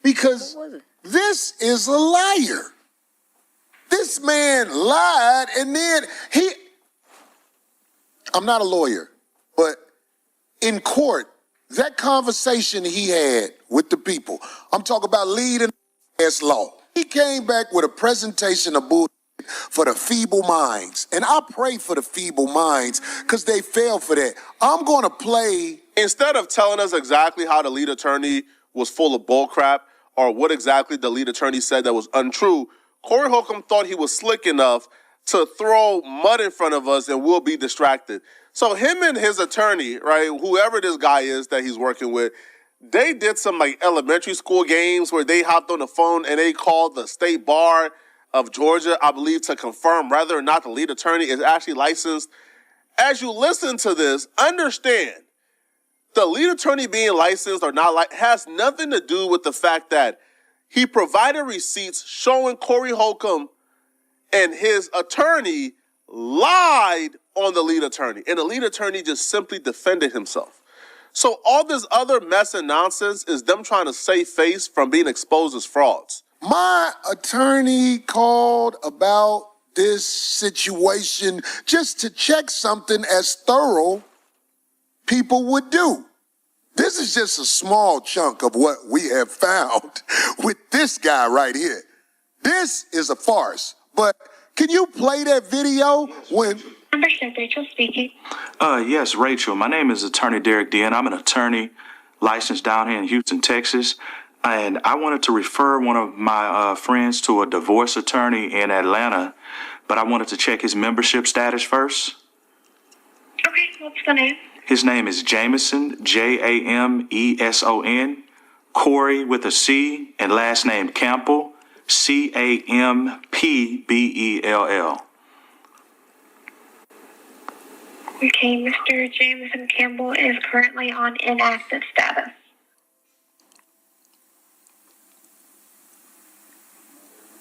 Because this is a liar. This man lied and then I'm not a lawyer, but in court, that conversation he had with the people, I'm talking about leading ass law. He came back with a presentation of bull for the feeble minds. And I pray for the feeble minds because they fail for that. I'm going to play. Instead of telling us exactly how the lead attorney was full of bullcrap or what exactly the lead attorney said that was untrue, Corey Holcomb thought he was slick enough to throw mud in front of us and we'll be distracted. So him and his attorney, right, whoever this guy is that he's working with, they did some like elementary school games where they hopped on the phone and they called the state bar of Georgia, I believe, to confirm whether or not the lead attorney is actually licensed. As you listen to this, understand the lead attorney being licensed or not has nothing to do with the fact that he provided receipts showing Corey Holcomb and his attorney lied on the lead attorney. And the lead attorney just simply defended himself. So all this other mess and nonsense is them trying to save face from being exposed as frauds. My attorney called about this situation just to check something as thorough people would do. This is just a small chunk of what we have found with this guy right here. This is a farce. But can you play that video when... Membership, Rachel speaking. Yes, Rachel. My name is Attorney Derek Dean. I'm an attorney licensed down here in Houston, Texas. And I wanted to refer one of my friends to a divorce attorney in Atlanta, but I wanted to check his membership status first. Okay, what's the name? His name is Jameson, Jameson, Corey with a C, and last name Campbell, Campbell. Okay, Mr. Jameson Campbell is currently on inactive status.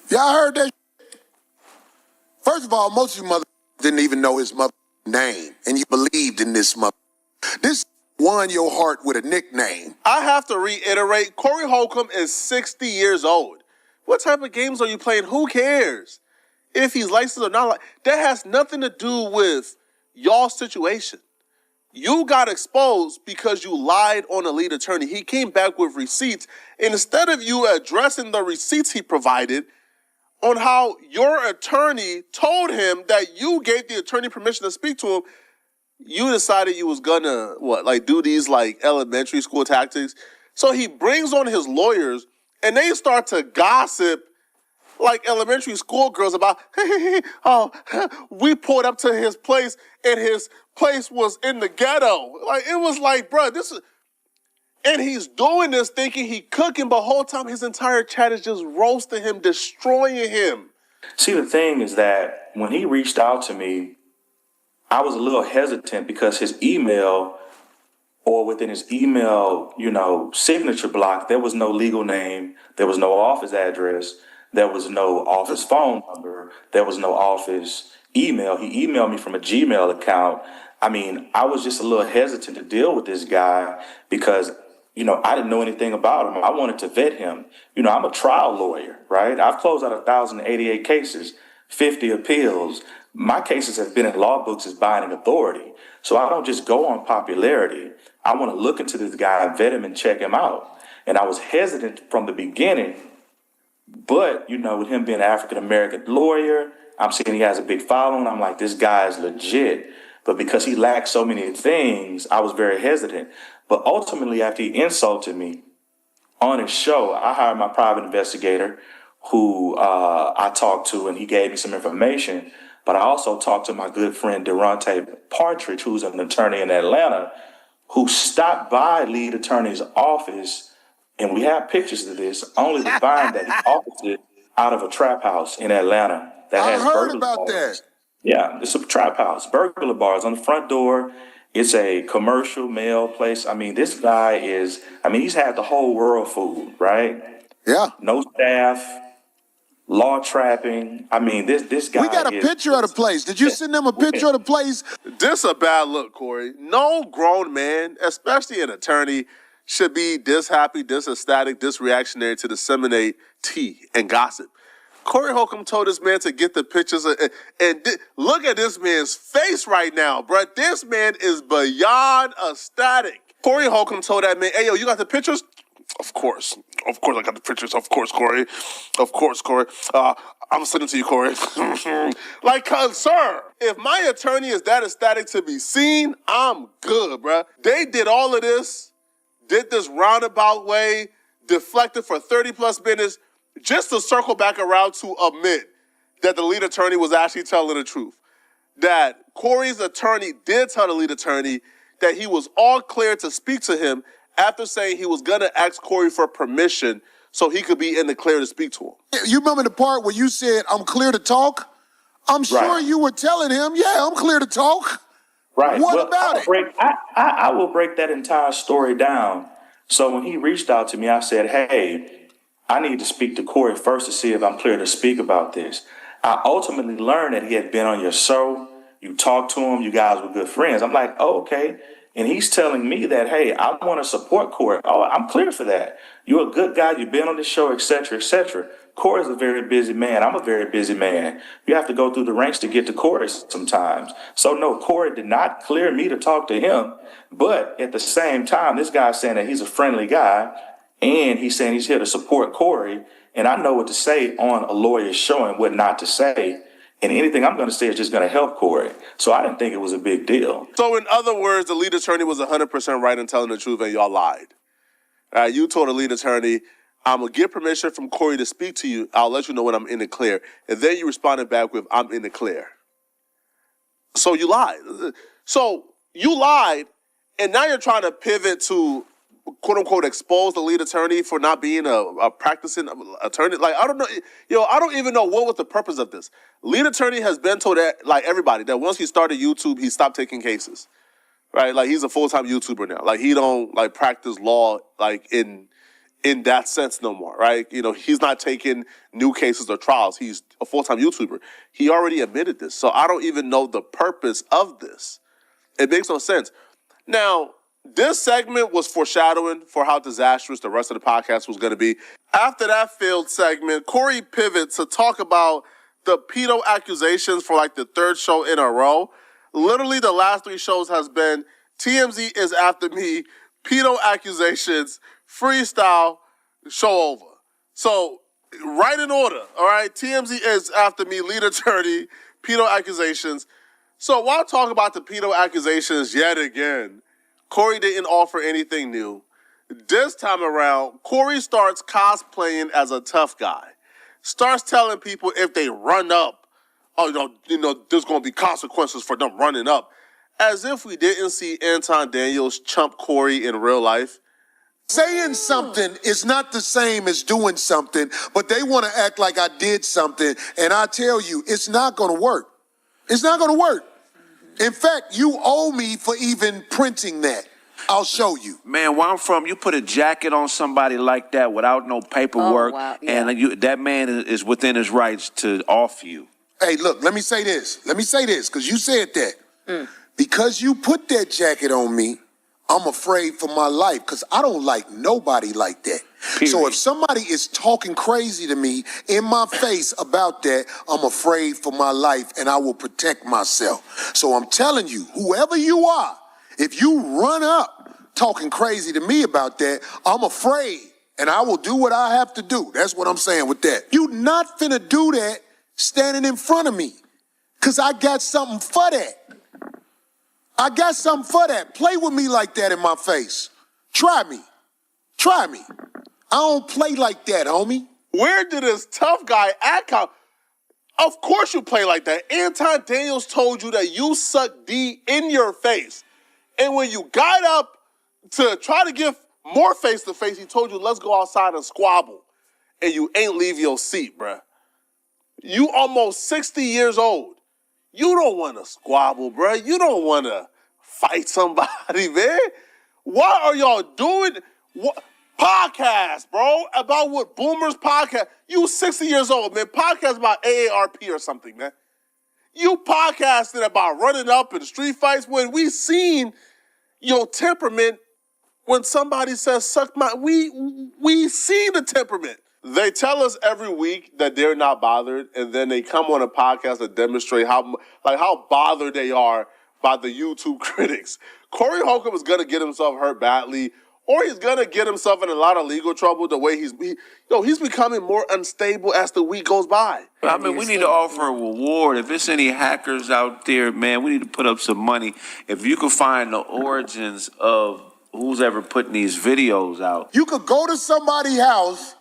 Y'all heard that? First of all, most of you mother didn't even know his mother's name, and you believed in this mother. This won your heart with a nickname. I have to reiterate, Corey Holcomb is 60 years old. What type of games are you playing? Who cares if he's licensed or not? That has nothing to do with y'all's situation. You got exposed because you lied on a lead attorney. He came back with receipts. And instead of you addressing the receipts he provided on how your attorney told him that you gave the attorney permission to speak to him, you decided you was gonna, do these elementary school tactics. So he brings on his lawyers and they start to gossip like elementary school girls about, we pulled up to his place and his place was in the ghetto. It was like, bro, this is, and he's doing this thinking he cooking, but the whole time his entire chat is just roasting him, destroying him. See, the thing is that when he reached out to me, I was a little hesitant because his email, or within his email, signature block, there was no legal name, there was no office address, there was no office phone number, there was no office email. He emailed me from a Gmail account. I mean, I was just a little hesitant to deal with this guy because, I didn't know anything about him. I wanted to vet him. I'm a trial lawyer, right? I've closed out 1,088 cases, 50 appeals. My cases have been in law books as binding authority. So I don't just go on popularity. I want to look into this guy, vet him, and check him out. And I was hesitant from the beginning. But, with him being an African-American lawyer, I'm seeing he has a big following. I'm like, this guy is legit. But because he lacked so many things, I was very hesitant. But ultimately, after he insulted me on his show, I hired my private investigator who I talked to, and he gave me some information. But I also talked to my good friend Durante Partridge, who's an attorney in Atlanta, who stopped by lead attorney's office, and we have pictures of this, only to find that he operated out of a trap house in Atlanta that has heard burglar about bars. that. Yeah, it's a trap house, burglar bars on the front door. It's a commercial mail place. I mean, this guy is, he's had the whole world fooled, right? Yeah. No staff, law trapping. This guy. We got a picture of the place. Did you send them a picture of the place? This a bad look, Corey. No grown man, especially an attorney, should be this happy, this ecstatic, this reactionary to disseminate tea and gossip. Corey Holcomb told this man to get the pictures and look at this man's face right now, bro. This man is beyond ecstatic. Corey Holcomb told that man, hey, yo, you got the pictures? Of course, I got the pictures. Of course, Corey. I'm sending to you, Corey. Like, sir, if my attorney is that ecstatic to be seen, I'm good, bruh. They did all of this, did this roundabout way, deflected for 30 plus minutes, just to circle back around to admit that the lead attorney was actually telling the truth. That Corey's attorney did tell the lead attorney that he was all clear to speak to him after saying he was going to ask Corey for permission so he could be in the clear to speak to him. You remember the part where you said, I'm clear to talk? I'm sure you were telling him, yeah, I'm clear to talk. Right. What about it? I will break that entire story down. So when he reached out to me, I said, hey, I need to speak to Corey first to see if I'm clear to speak about this. I ultimately learned that he had been on your show. You talked to him. You guys were good friends. I'm like, oh, okay. And he's telling me that, hey, I want to support Corey. Oh, I'm clear for that. You're a good guy. You've been on the show, et cetera, et cetera. Corey's a very busy man. I'm a very busy man. You have to go through the ranks to get to Corey sometimes. So, no, Corey did not clear me to talk to him. But at the same time, this guy's saying that he's a friendly guy, and he's saying he's here to support Corey. And I know what to say on a lawyer's show and what not to say. And anything I'm going to say is just going to help Corey. So I didn't think it was a big deal. So in other words, the lead attorney was 100% right in telling the truth and y'all lied. All right, you told the lead attorney, I'm going to get permission from Corey to speak to you. I'll let you know when I'm in the clear. And then you responded back with, I'm in the clear. So you lied. So you lied, and now you're trying to pivot to, quote unquote, expose the lead attorney for not being a practicing attorney. Like, I don't know. I don't even know what was the purpose of this. Lead attorney has been told that, like everybody, that once he started YouTube, he stopped taking cases. Right? Like, he's a full-time YouTuber now. Like, he don't, like, practice law, like, in that sense no more, right? He's not taking new cases or trials. He's a full-time YouTuber. He already admitted this. So I don't even know the purpose of this. It makes no sense. Now, this segment was foreshadowing for how disastrous the rest of the podcast was going to be. After that failed segment, Corey pivots to talk about the pedo accusations for like the third show in a row. Literally, the last 3 shows has been TMZ is after me, pedo accusations, freestyle, show over. So, right in order, all right? TMZ is after me, lead attorney, pedo accusations. So, while talking about the pedo accusations yet again, Corey didn't offer anything new. This time around, Corey starts cosplaying as a tough guy. Starts telling people if they run up, there's going to be consequences for them running up. As if we didn't see Anton Daniels chump Corey in real life. Saying something is not the same as doing something, but they want to act like I did something, and I tell you, it's not going to work. It's not going to work. In fact, you owe me for even printing that. I'll show you. Man, where I'm from, you put a jacket on somebody like that without no paperwork, and that man is within his rights to off you. Hey, look, let me say this, because you said that. Because you put that jacket on me, I'm afraid for my life, because I don't like nobody like that. Period. So if somebody is talking crazy to me in my face about that, I'm afraid for my life, and I will protect myself. So I'm telling you, whoever you are, if you run up talking crazy to me about that, I'm afraid, and I will do what I have to do. That's what I'm saying with that. You not finna do that standing in front of me, because I got something for that. I got something for that. Play with me like that in my face. Try me. I don't play like that, homie. Where did this tough guy act out? Of course you play like that. Anton Daniels told you that you suck D in your face. And when you got up to try to give more face-to-face, he told you, let's go outside and squabble. And you ain't leave your seat, bruh. You almost 60 years old. You don't want to squabble, bruh. You don't want to fight somebody, man. What are y'all doing? What? Podcast, bro, about what boomers podcast. You 60 years old, man. Podcast about AARP or something, man. You podcasting about running up in street fights when we seen your temperament when somebody says, suck my, we see the temperament. They tell us every week that they're not bothered, and then they come on a podcast to demonstrate how bothered they are by the YouTube critics. Corey Holcomb is going to get himself hurt badly, Corey's gonna get himself in a lot of legal trouble the way he's becoming more unstable as the week goes by. I mean, we need to offer a reward. If it's any hackers out there, man, we need to put up some money. If you can find the origins of who's ever putting these videos out. You could go to somebody's house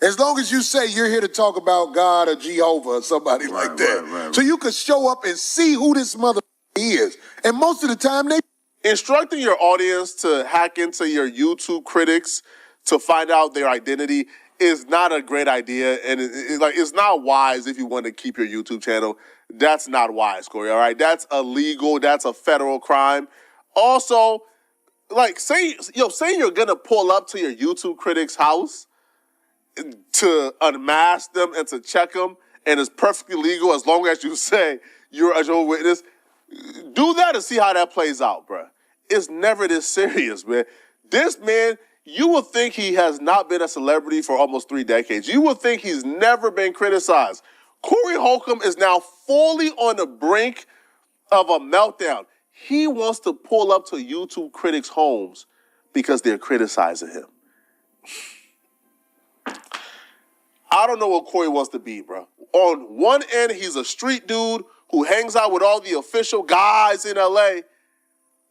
as long as you say you're here to talk about God or Jehovah or somebody like that. Right. So you could show up and see who this mother is. And most of the time they... Instructing your audience to hack into your YouTube critics to find out their identity is not a great idea. And it's not wise if you want to keep your YouTube channel. That's not wise, Corey, all right? That's illegal. That's a federal crime. Also, like, say you're going to pull up to your YouTube critic's house to unmask them and to check them, and it's perfectly legal as long as you say you're a Jehovah's Witness. Do that and see how that plays out, bruh. It's never this serious, man. This man, you would think he has not been a celebrity for almost 3 decades. You would think he's never been criticized. Corey Holcomb is now fully on the brink of a meltdown. He wants to pull up to YouTube critics' homes because they're criticizing him. I don't know what Corey wants to be, bro. On one end, he's a street dude who hangs out with all the official guys in LA.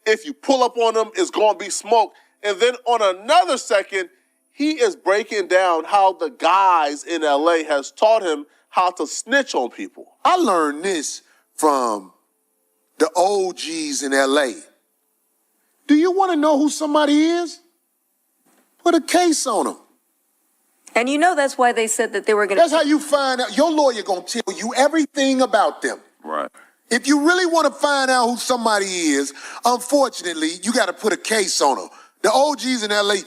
If you pull up on him, it's going to be smoke. And then on another second, he is breaking down how the guys in LA has taught him how to snitch on people. I learned this from the OGs in LA. Do you want to know who somebody is? Put a case on them. And you know that's why they said that they were going to... That's how you find out. Your lawyer going to tell you everything about them. Right. If you really want to find out who somebody is, unfortunately, you got to put a case on them. The OGs in LA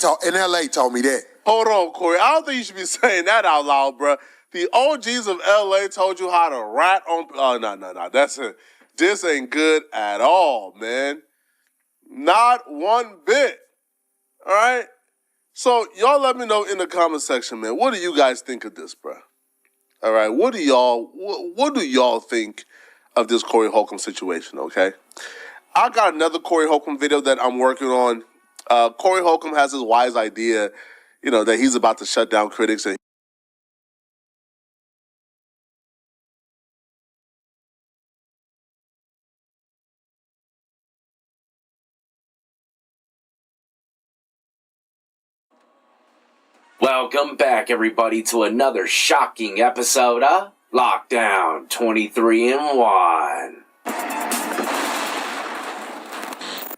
told me that. Hold on, Corey. I don't think you should be saying that out loud, bro. The OGs of LA told you how to rat on... Oh, no. This ain't good at all, man. Not one bit. All right? So, y'all let me know in the comment section, man. What do you guys think of this, bro? All right? What do y'all think of this Corey Holcomb situation, okay? I got another Corey Holcomb video that I'm working on. Corey Holcomb has this wise idea, that he's about to shut down critics. And welcome back, everybody, to another shocking episode of Lockdown 23-in-1.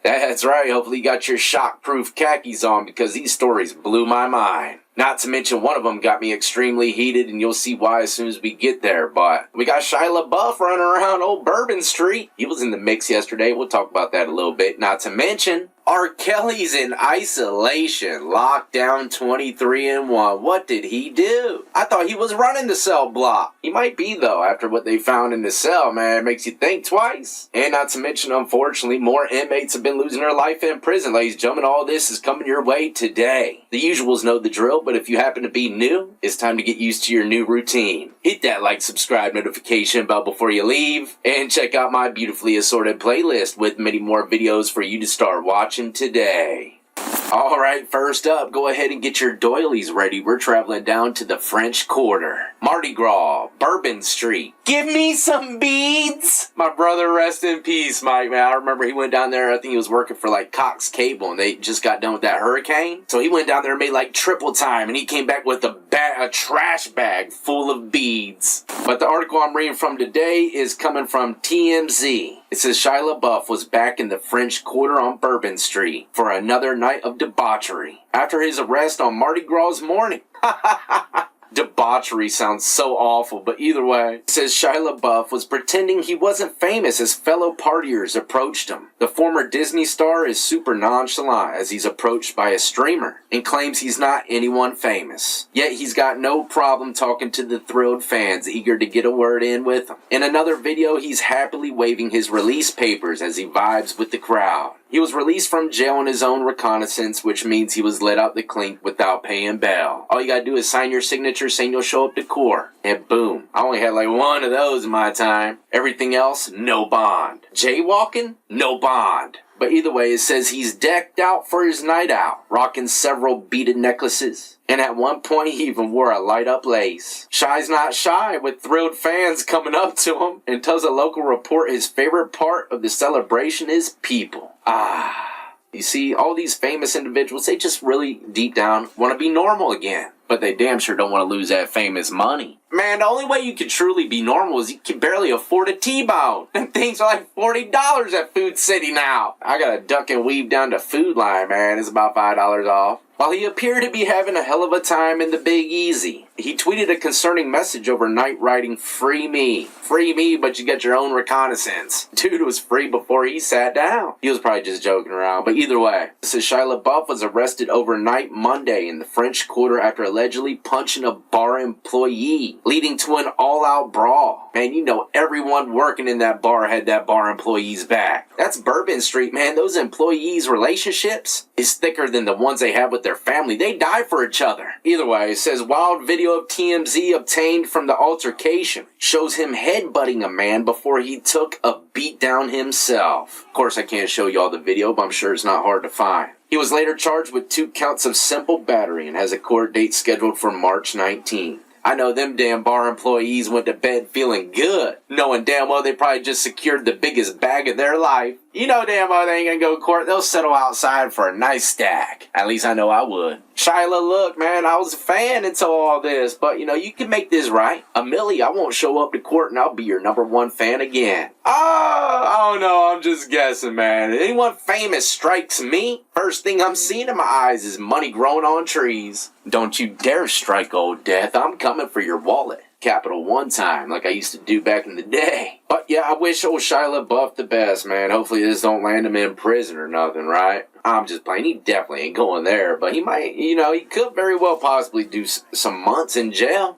That's right, hopefully you got your shock-proof khakis on because these stories blew my mind. Not to mention one of them got me extremely heated, and you'll see why as soon as we get there. But we got Shia LaBeouf running around old Bourbon Street. He was in the mix yesterday. We'll talk about that a little bit. Not to mention R. Kelly's in isolation. Lockdown 23-in-1. What did he do? I thought he was running the cell block. He might be, though, after what they found in the cell, man. It makes you think twice. And not to mention, unfortunately, more inmates have been losing their life in prison. Ladies and gentlemen, all this is coming your way today. The usuals know the drill, but if you happen to be new, it's time to get used to your new routine. Hit that like, subscribe, notification bell before you leave, and check out my beautifully assorted playlist with many more videos for you to start watching today. Alright, first up, go ahead and get your doilies ready. We're traveling down to the French Quarter. Mardi Gras, Bourbon Street. Give me some beads! My brother, rest in peace, Mike, man. I remember he went down there, I think he was working for like Cox Cable, and they just got done with that hurricane. So he went down there and made like triple time, and he came back with a trash bag full of beads. But the article I'm reading from today is coming from TMZ. It says Shia LaBeouf was back in the French Quarter on Bourbon Street for another night of debauchery after his arrest on Mardi Gras morning. Debauchery sounds so awful, but either way, it says Shia LaBeouf was pretending he wasn't famous as fellow partiers approached him. The former Disney star is super nonchalant as he's approached by a streamer and claims he's not anyone famous. Yet he's got no problem talking to the thrilled fans eager to get a word in with him. In another video, he's happily waving his release papers as he vibes with the crowd. He was released from jail on his own recognizance, which means he was let out the clink without paying bail. All you gotta do is sign your signature saying you'll show up to court. And boom. I only had like one of those in my time. Everything else, no bond. Jaywalking? No bond. But But either way, it says he's decked out for his night out, rocking several beaded necklaces. And at one point, he even wore a light-up lace. Shy's not shy, with thrilled fans coming up to him and tells a local report his favorite part of the celebration is people. You see, all these famous individuals, they just really, deep down, want to be normal again. But they damn sure don't want to lose that famous money. Man, the only way you can truly be normal is you can barely afford a T-bone. And things are like $40 at Food City now. I got a duck and weave down to Food Line, man. It's about $5 off. While he appeared to be having a hell of a time in the Big Easy, he tweeted a concerning message overnight writing, "Free me. Free me, but you get your own reconnaissance." Dude was free before he sat down. He was probably just joking around, but either way. It says Shia LaBeouf was arrested overnight Monday in the French Quarter after allegedly punching a bar employee, leading to an all-out brawl. Man, you know everyone working in that bar had that bar employee's back. That's Bourbon Street, man. Those employees' relationships is thicker than the ones they have with their family. They die for each other. Either way, it says wild video of TMZ obtained from the altercation shows him headbutting a man before he took a beat down himself. Of course, I can't show you all the video, but I'm sure it's not hard to find. He was later charged with 2 counts of simple battery and has a court date scheduled for March 19. I know them damn bar employees went to bed feeling good, knowing damn well they probably just secured the biggest bag of their life. You know damn well they ain't gonna go to court. They'll settle outside for a nice stack. At least I know I would. Shyla, look, man, I was a fan until all this, but you know, you can make this right. A milli, I won't show up to court and I'll be your #1 fan again. I don't know, I'm just guessing, man. Anyone famous strikes me, first thing I'm seeing in my eyes is money growing on trees. Don't you dare strike old death. I'm coming for your wallet. Capital One time, like I used to do back in the day. But yeah, I wish old Shia LaBeouf the best, man. Hopefully this don't land him in prison or nothing, right? I'm just playing. He definitely ain't going there, but he might, you know, he could very well possibly do some months in jail.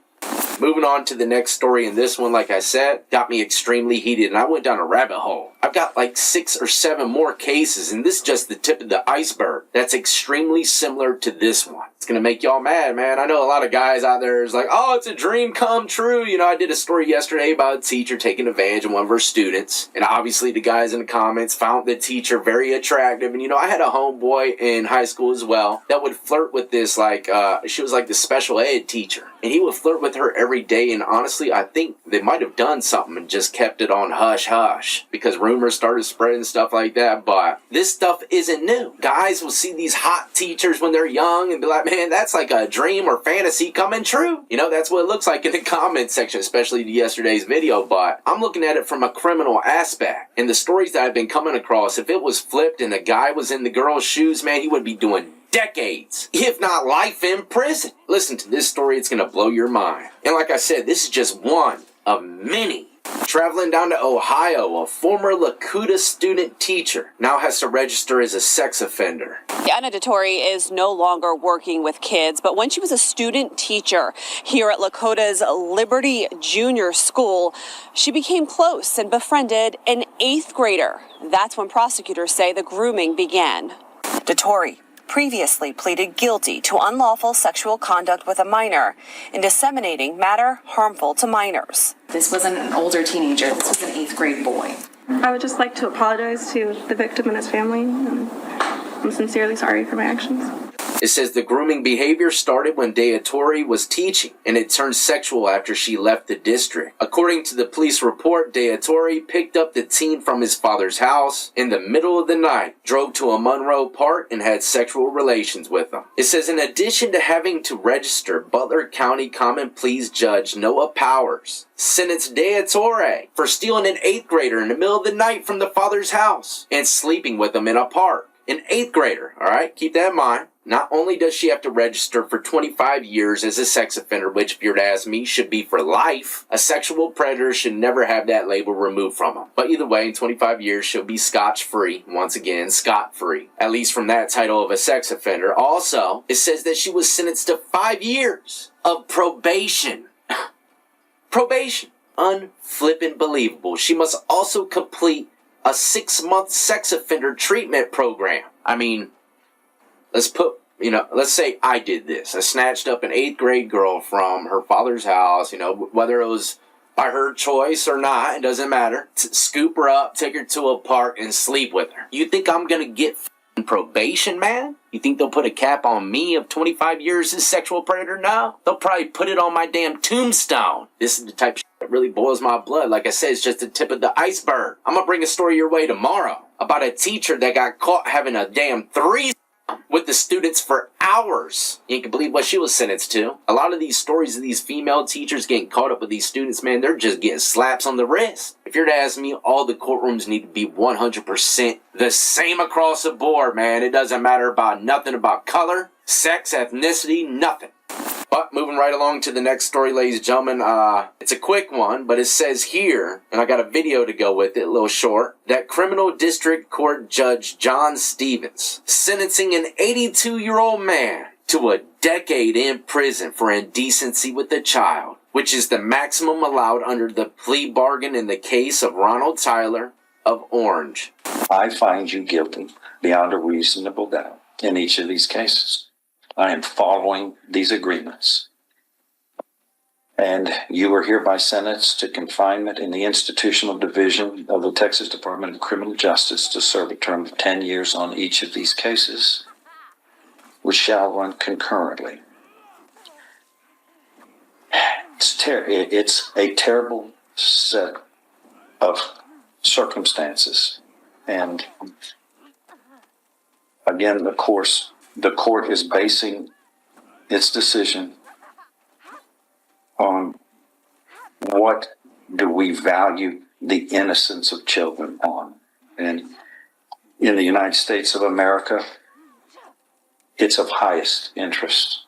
Moving on to the next story, and this one, like I said, got me extremely heated, and I went down a rabbit hole. I've got like 6 or 7 more cases, and this is just the tip of the iceberg that's extremely similar to this one. It's gonna make y'all mad, man. I know a lot of guys out there is like, oh, it's a dream come true. You know, I did a story yesterday about a teacher taking advantage of one of her students, and obviously the guys in the comments found the teacher very attractive, and you know, I had a homeboy in high school as well that would flirt with this, like, she was like the special ed teacher, and he would flirt with her every day, and honestly, I think they might have done something and just kept it on hush-hush, because rumors started spreading, stuff like that, but this stuff isn't new. Guys will see these hot teachers when they're young and be like, man, that's like a dream or fantasy coming true. You know, that's what it looks like in the comment section, especially yesterday's video, but I'm looking at it from a criminal aspect. And the stories that I've been coming across, if it was flipped and the guy was in the girl's shoes, man, he would be doing decades, if not life in prison. Listen to this story, it's gonna blow your mind. And like I said, this is just one of many. Traveling down to Ohio, a former Lakota student teacher now has to register as a sex offender. Anna DeTore is no longer working with kids, but when she was a student teacher here at Lakota's Liberty Junior School, she became close and befriended an 8th grader. That's when prosecutors say the grooming began. DeTore previously pleaded guilty to unlawful sexual conduct with a minor and disseminating matter harmful to minors. This wasn't an older teenager, this was an 8th grade boy. I would just like to apologize to the victim and his family, and I'm sincerely sorry for my actions. It says the grooming behavior started when DeTore was teaching, and it turned sexual after she left the district. According to the police report, DeTore picked up the teen from his father's house in the middle of the night, drove to a Monroe Park, and had sexual relations with him. It says in addition to having to register, Butler County Common Pleas Judge Noah Powers sentenced DeTore for stealing an 8th grader in the middle of the night from the father's house and sleeping with him in a park. An 8th grader, all right? Keep that in mind. Not only does she have to register for 25 years as a sex offender, which, if you're to ask me, should be for life, a sexual predator should never have that label removed from them. But either way, in 25 years, she'll be scotch-free. Once again, scot-free. At least from that title of a sex offender. Also, it says that she was sentenced to 5 years of probation. Probation. Unflippin' believable. She must also complete a 6-month sex offender treatment program. I mean, let's say I did this. I snatched up an 8th grade girl from her father's house, you know, whether it was by her choice or not, it doesn't matter. Scoop her up, take her to a park, and sleep with her. You think I'm gonna get probation, man? You think they'll put a cap on me of 25 years as sexual predator? No. They'll probably put it on my damn tombstone. This is the type of shit that really boils my blood. Like I said, it's just the tip of the iceberg. I'm gonna bring a story your way tomorrow about a teacher that got caught having a damn threesome with the students for hours. You can believe what she was sentenced to. A lot of these stories of these female teachers getting caught up with these students, man, they're just getting slaps on the wrist. If you're to ask me, all the courtrooms need to be 100% the same across the board, man. It doesn't matter about nothing about color, sex, ethnicity, nothing. But moving right along to the next story, ladies and gentlemen, it's a quick one, but it says here, and I got a video to go with it, a little short, that Criminal District Court Judge John Stevens sentencing an 82-year-old man to a decade in prison for indecency with a child, which is the maximum allowed under the plea bargain in the case of Ronald Tyler of Orange. I find you guilty beyond a reasonable doubt in each of these cases. I am following these agreements. And you are hereby sentenced to confinement in the institutional division of the Texas Department of Criminal Justice to serve a term of 10 years on each of these cases, which shall run concurrently. It's a terrible set of circumstances. And again, of course, the court is basing its decision on what do we value the innocence of children on. And in the United States of America, it's of highest interest.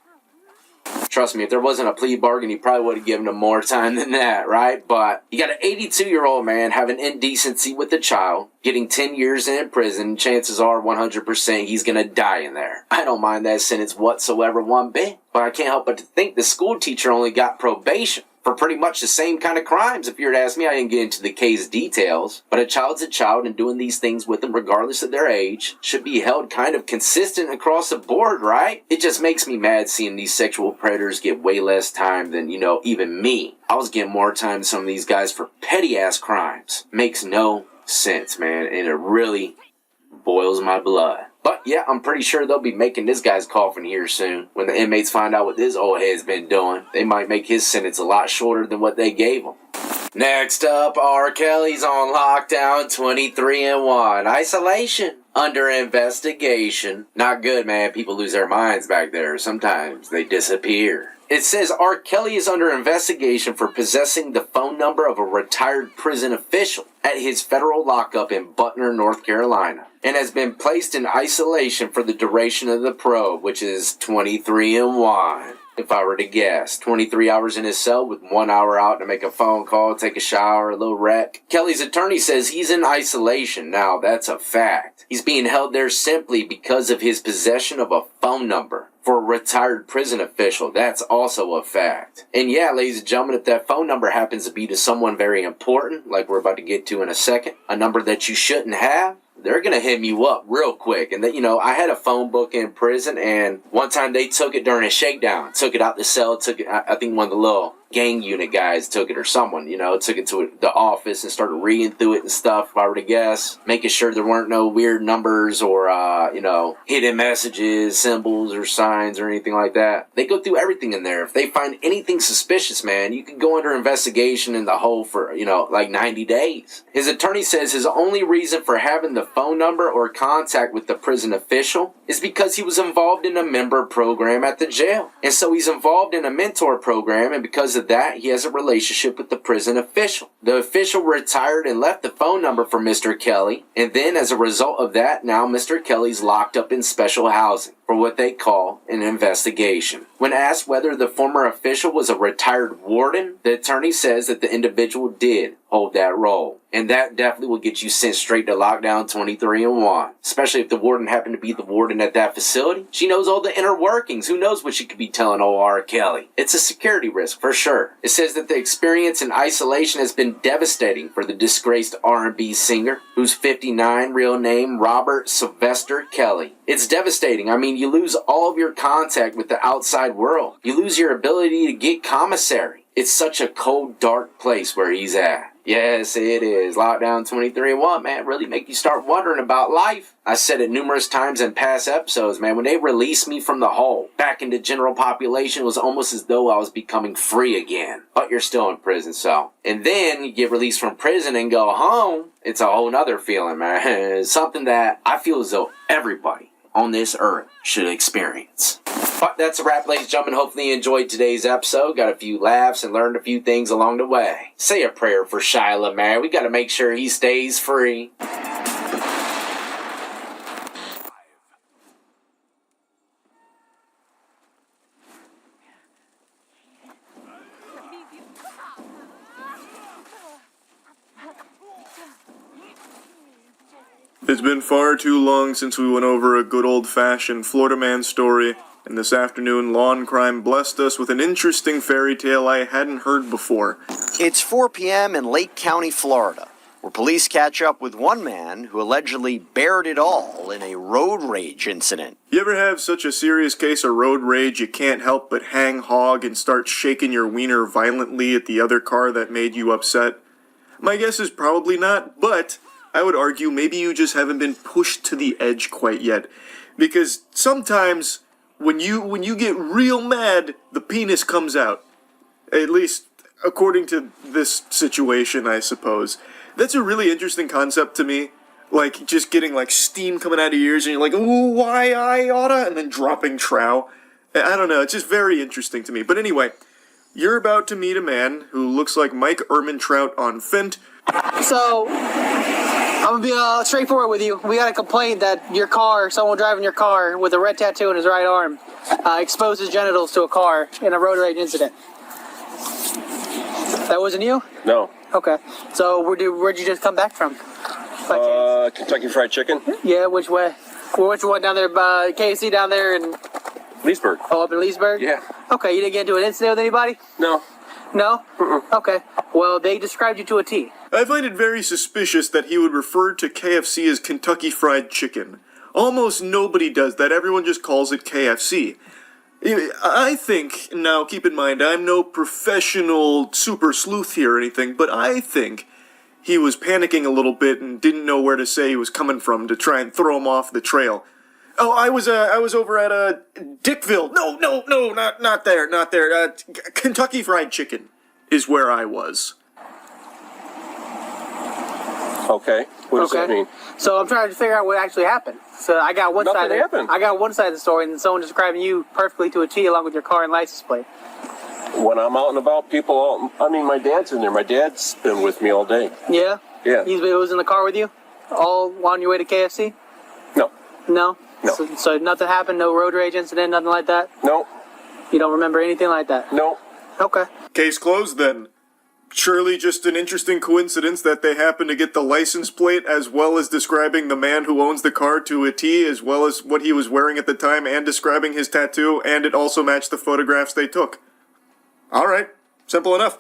Trust me, if there wasn't a plea bargain, he probably would have given him more time than that, right? But you got an 82-year-old man having indecency with a child, getting 10 years in prison. Chances are 100% he's going to die in there. I don't mind that sentence whatsoever one bit. But I can't help but to think the school teacher only got probation for pretty much the same kind of crimes. If you were to ask me, I didn't get into the case details, but a child's a child, and doing these things with them regardless of their age should be held kind of consistent across the board, right? It just makes me mad seeing these sexual predators get way less time than, even me. I was getting more time than some of these guys for petty ass crimes. Makes no sense, man, and it really boils my blood. But yeah, I'm pretty sure they'll be making this guy's coffin here soon. When the inmates find out what this old head's been doing, they might make his sentence a lot shorter than what they gave him. Next up, R. Kelly's on lockdown 23-1. Isolation. Under investigation. Not good, man. People lose their minds back there. Sometimes they disappear. It says R. Kelly is under investigation for possessing the phone number of a retired prison official at his federal lockup in Butner, North Carolina, and has been placed in isolation for the duration of the probe, which is 23-1. If I were to guess, 23 hours in his cell with 1 hour out to make a phone call, take a shower, a little rec. Kelly's attorney says he's in isolation. Now, that's a fact. He's being held there simply because of his possession of a phone number for a retired prison official. That's also a fact. And yeah, ladies and gentlemen, if that phone number happens to be to someone very important, like we're about to get to in a second, a number that you shouldn't have, they're going to hit you up real quick. And, I had a phone book in prison, and one time they took it during a shakedown. Took it out the cell, took it, I think one of the little gang unit guys took it, or someone, took it to the office and started reading through it and stuff, if I were to guess. Making sure there weren't no weird numbers or, hidden messages, symbols, or signs or anything like that. They go through everything in there. If they find anything suspicious, man, you can go under investigation in the hole for, 90 days. His attorney says his only reason for having the phone number or contact with the prison official is because he was involved in a member program at the jail. And so he's involved in a mentor program, and because of that, he has a relationship with the prison official. The official retired and left the phone number for Mr. Kelly, and then as a result of that, now Mr. Kelly's locked up in special housing for what they call an investigation. When asked whether the former official was a retired warden, the attorney says that the individual did hold that role. And that definitely will get you sent straight to lockdown 23-1. Especially if the warden happened to be the warden at that facility. She knows all the inner workings. Who knows what she could be telling old R. Kelly? It's a security risk for sure. It says that the experience in isolation has been devastating for the disgraced R&B singer, who's 59, real name Robert Sylvester Kelly. It's devastating. You lose all of your contact with the outside world. You lose your ability to get commissary. It's such a cold, dark place where he's at. Yes, it is. Lockdown 23 and what, man, really make you start wondering about life. I said it numerous times in past episodes, man. When they released me from the hole, back into general population, it was almost as though I was becoming free again. But you're still in prison, so. And then you get released from prison and go home. It's a whole nother feeling, man. It's something that I feel as though everybody on this earth should experience. But that's a wrap, ladies and gentlemen. Hopefully you enjoyed today's episode. Got a few laughs and learned a few things along the way. Say a prayer for Shyla, man. We got to make sure he stays free. It's been far too long since we went over a good old-fashioned Florida man story, and this afternoon Lawn Crime blessed us with an interesting fairy tale I hadn't heard before. It's 4 p.m. in Lake County, Florida, where police catch up with one man who allegedly bared it all in a road rage incident. You ever have such a serious case of road rage you can't help but hang hog and start shaking your wiener violently at the other car that made you upset? My guess is probably not, but I would argue maybe you just haven't been pushed to the edge quite yet. Because sometimes when you get real mad, the penis comes out. At least according to this situation, I suppose. That's a really interesting concept to me. Like just getting like steam coming out of your ears and you're like, ooh, why I oughta, and then dropping trow. I don't know, it's just very interesting to me. But anyway, you're about to meet a man who looks like Mike Ehrmantraut on Fent. So, I'm gonna be straightforward with you. We got a complaint that your car, someone driving your car with a red tattoo on his right arm, exposed his genitals to a car in a road rage incident. That wasn't you? No. Okay. So where'd you just come back from? Kentucky Fried Chicken. Yeah, which way? Well, which one down there by KFC down there in Leesburg. Oh, up in Leesburg? Yeah. Okay, you didn't get into an incident with anybody? No. No? Okay. Well, they described you to a T. I find it very suspicious that he would refer to KFC as Kentucky Fried Chicken. Almost nobody does that. Everyone just calls it KFC. I think, now keep in mind, I'm no professional super sleuth here or anything, but I think he was panicking a little bit and didn't know where to say he was coming from to try and throw him off the trail. Oh, I was over at Dickville. No, not there. Kentucky Fried Chicken is where I was. Okay. What does that mean? So I'm trying to figure out what actually happened. So I got one Nothing side. happened. I got one side of the story, and someone describing you perfectly to a T, along with your car and license plate. When I'm out and about, my dad's in there. My dad's been with me all day. Yeah. Yeah. He was in the car with you, all on your way to KFC. No. No. No. So nothing happened. No road rage incident. Nothing like that. No. You don't remember anything like that. No. Okay. Case closed then. Surely just an interesting coincidence that they happened to get the license plate as well as describing the man who owns the car to a T, as well as what he was wearing at the time and describing his tattoo, and it also matched the photographs they took. Alright, simple enough.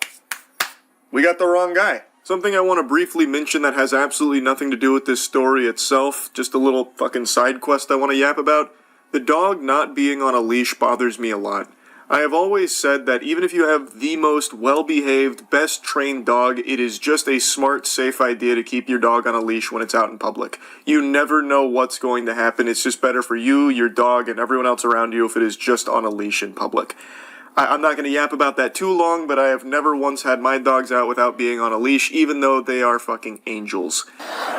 We got the wrong guy. Something I want to briefly mention that has absolutely nothing to do with this story itself, just a little fucking side quest I want to yap about. The dog not being on a leash bothers me a lot. I have always said that even if you have the most well-behaved, best-trained dog, it is just a smart, safe idea to keep your dog on a leash when it's out in public. You never know what's going to happen. It's just better for you, your dog, and everyone else around you if it is just on a leash in public. I'm not going to yap about that too long, but I have never once had my dogs out without being on a leash, even though they are fucking angels.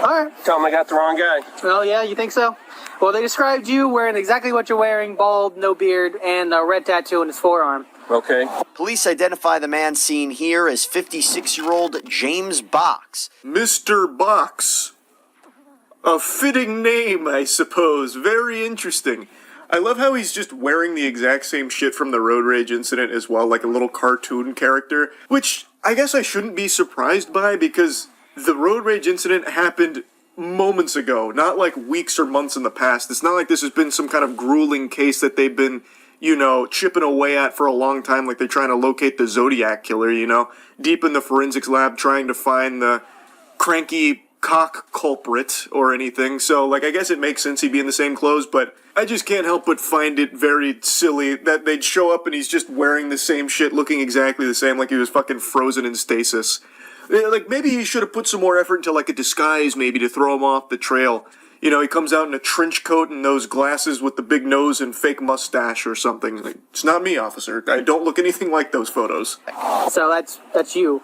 Alright. Tell them I got the wrong guy. Oh, yeah? You think so? Well, they described you wearing exactly what you're wearing, bald, no beard, and a red tattoo on his forearm. Okay. Police identify the man seen here as 56-year-old James Box. Mr. Box. A fitting name, I suppose. Very interesting. I love how he's just wearing the exact same shit from the road rage incident as well, like a little cartoon character, which I guess I shouldn't be surprised by because the road rage incident happened moments ago, not like weeks or months in the past. It's not like this has been some kind of grueling case that they've been, chipping away at for a long time, like they're trying to locate the Zodiac killer, deep in the forensics lab trying to find the cranky cock culprit or anything, so, like, I guess it makes sense he'd be in the same clothes, but I just can't help but find it very silly that they'd show up and he's just wearing the same shit, looking exactly the same, like he was fucking frozen in stasis. Like, maybe he should have put some more effort into, like, a disguise, maybe, to throw him off the trail. You know, he comes out in a trench coat and those glasses with the big nose and fake mustache or something. Like, it's not me, officer. I don't look anything like those photos. So that's you.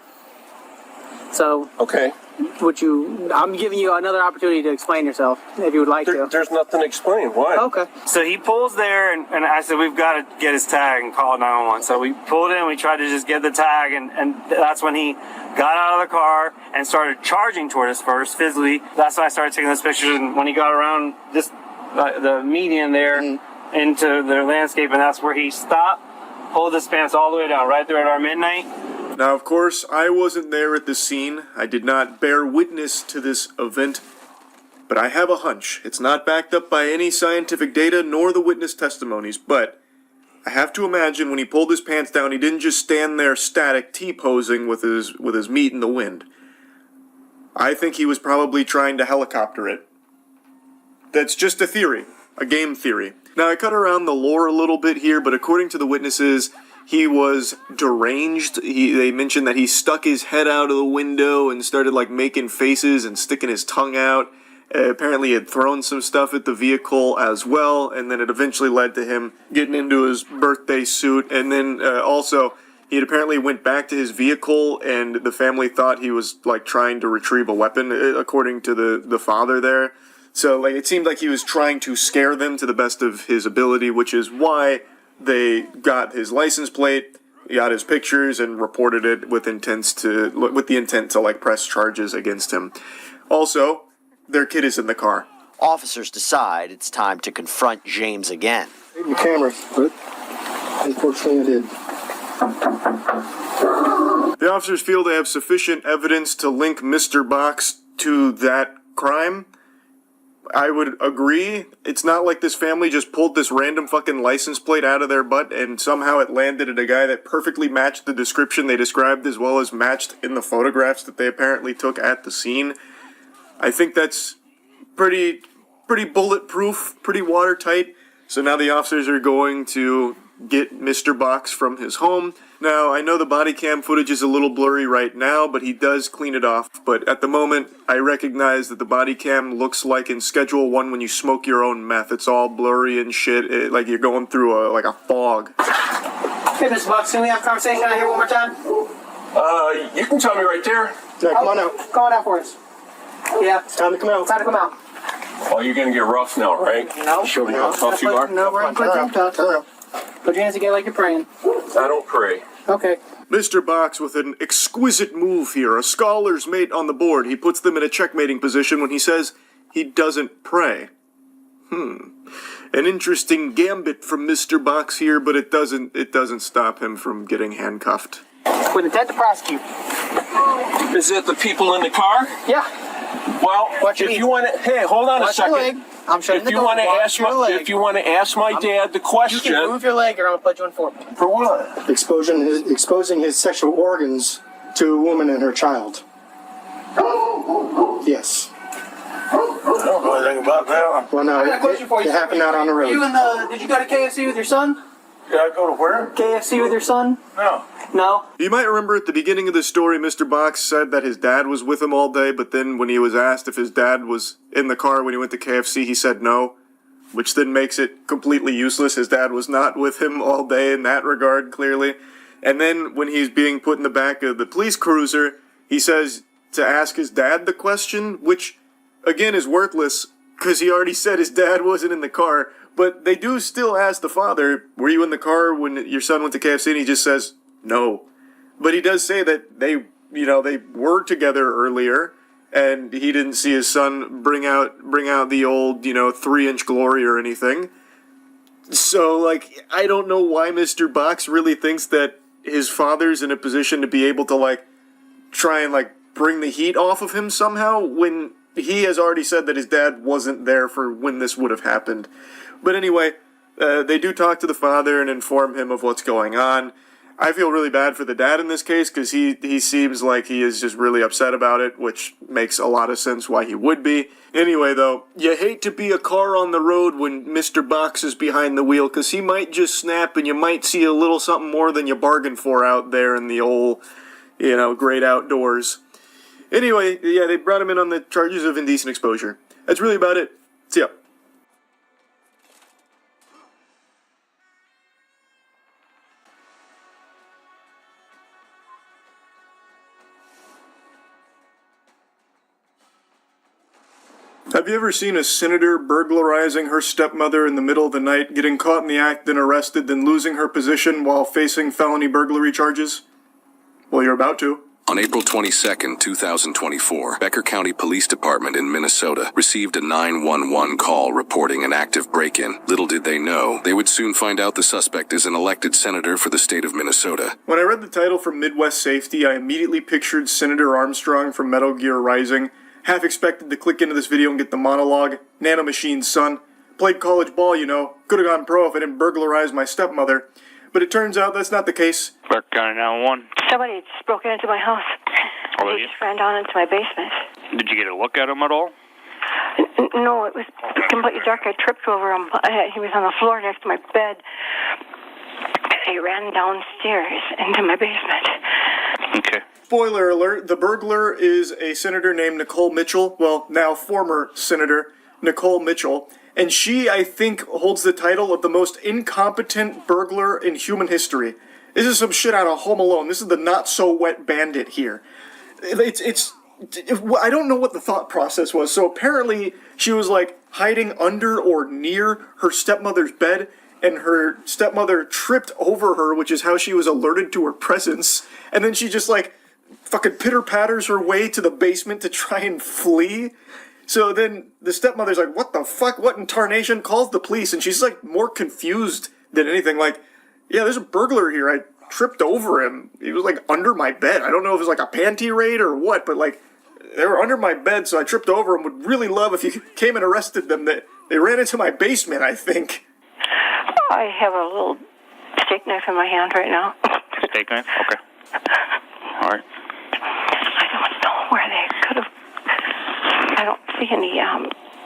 So Okay. I'm giving you another opportunity to explain yourself, if you would like to. There's nothing to explain. Why? Okay. So he pulls there, and I said, we've got to get his tag and call 911. So we pulled in, we tried to just get the tag, and that's when he got out of the car and started charging toward us first, physically. That's when I started taking those pictures, and when he got around this the median there into their landscape, and that's where he stopped, pulled his pants all the way down, right there at our midnight. Now, of course, I wasn't there at the scene. I did not bear witness to this event. But I have a hunch. It's not backed up by any scientific data nor the witness testimonies, but I have to imagine when he pulled his pants down, he didn't just stand there static T-posing with his meat in the wind. I think he was probably trying to helicopter it. That's just a theory, a game theory. Now, I cut around the lore a little bit here, but according to the witnesses, he was deranged. They mentioned that he stuck his head out of the window and started, like, making faces and sticking his tongue out. Apparently he had thrown some stuff at the vehicle as well, and then it eventually led to him getting into his birthday suit. And then also, he had apparently went back to his vehicle, and the family thought he was, like, trying to retrieve a weapon, according to the father there. So, like, it seemed like he was trying to scare them to the best of his ability, which is why they got his license plate, got his pictures, and reported it with the intent to like press charges against him. Also, their kid is in the car. Officers decide it's time to confront James again. The cameras, but unfortunately I did. The officers feel they have sufficient evidence to link Mr. Box to that crime. I would agree. It's not like this family just pulled this random fucking license plate out of their butt and somehow it landed at a guy that perfectly matched the description they described as well as matched in the photographs that they apparently took at the scene. I think that's pretty bulletproof, pretty watertight. So now the officers are going to get Mr. Box from his home. Now, I know the body cam footage is a little blurry right now, but he does clean it off. But at the moment, I recognize that the body cam looks like in Schedule 1 when you smoke your own meth. It's all blurry and shit, like you're going through a fog. Hey, Mr. Box, can we have a conversation out here one more time? You can tell me right there. Yeah, come on out. Come on out for us. Yeah. It's time to come out. Time to come out. Oh, you're gonna get rough now, right? No. Show me how tough you are. No, we're going to put tank tops. Put your hands together like you're praying. I don't pray. Okay. Mr. Box with an exquisite move here, a scholar's mate on the board. He puts them in a checkmating position when he says he doesn't pray. An interesting gambit from Mr. Box here, but it doesn't stop him from getting handcuffed. With intent to prosecute. Is it the people in the car? Yeah. Well, if you want to, hey, hold on a Watch your leg. second. I'm shutting the door. If you want to ask my dad the question, you can move your leg, or I'm gonna put you in for. For what? Exposing his sexual organs to a woman and her child. Yes. I don't know anything about that. Well, no, I got a question for you. it happened out on the road. Did you go to KFC with your son? Did I go to where? KFC with your son? No. No? You might remember at the beginning of the story, Mr. Box said that his dad was with him all day, but then when he was asked if his dad was in the car when he went to KFC, he said no, which then makes it completely useless. His dad was not with him all day in that regard, clearly. And then when he's being put in the back of the police cruiser, he says to ask his dad the question, which, again, is worthless, because he already said his dad wasn't in the car. But they do still ask the father, were you in the car when your son went to KFC? And he just says, no. But he does say that they were together earlier, and he didn't see his son bring out the old, 3-inch glory or anything. So, like, I don't know why Mr. Box really thinks that his father's in a position to be able to, try and, bring the heat off of him somehow, when he has already said that his dad wasn't there for when this would have happened. But anyway, they do talk to the father and inform him of what's going on. I feel really bad for the dad in this case because he seems like he is just really upset about it, which makes a lot of sense why he would be. Anyway, though, you hate to be a car on the road when Mr. Box is behind the wheel because he might just snap and you might see a little something more than you bargained for out there in the old, great outdoors. Anyway, yeah, they brought him in on the charges of indecent exposure. That's really about it. See ya. Have you ever seen a senator burglarizing her stepmother in the middle of the night, getting caught in the act, then arrested, then losing her position while facing felony burglary charges? Well, you're about to. On April 22, 2024, Becker County Police Department in Minnesota received a 911 call reporting an active break-in. Little did they know, they would soon find out the suspect is an elected senator for the state of Minnesota. When I read the title from Midwest Safety, I immediately pictured Senator Armstrong from Metal Gear Rising. Half expected to click into this video and get the monologue, Nanomachine's son. Played college ball, Could have gone pro if I didn't burglarize my stepmother. But it turns out that's not the case. Becker County 911. Somebody just broke into my house. Oh, They just ran down into my basement. Did you get a look at him at all? No, it was completely dark. I tripped over him. He was on the floor next to my bed. He ran downstairs into my basement. Okay. Spoiler alert, the burglar is a senator named Nicole Mitchell. Well, now former Senator Nicole Mitchell. And she, I think, holds the title of the most incompetent burglar in human history. This is some shit out of Home Alone. This is the not-so-wet bandit here. I don't know what the thought process was. So apparently she was, hiding under or near her stepmother's bed, and her stepmother tripped over her, which is how she was alerted to her presence. And then she just, fucking pitter-patters her way to the basement to try and flee. So then the stepmother's like, what the fuck? What in tarnation? Calls the police, and she's more confused than anything. Yeah, there's a burglar here. I tripped over him. He was under my bed. I don't know if it was a panty raid or what, but they were under my bed, so I tripped over him. Would really love if you came and arrested them. They ran into my basement, I think. I have a little steak knife in my hand right now. Steak knife? Okay. All right. I don't know where they could have. I don't see any.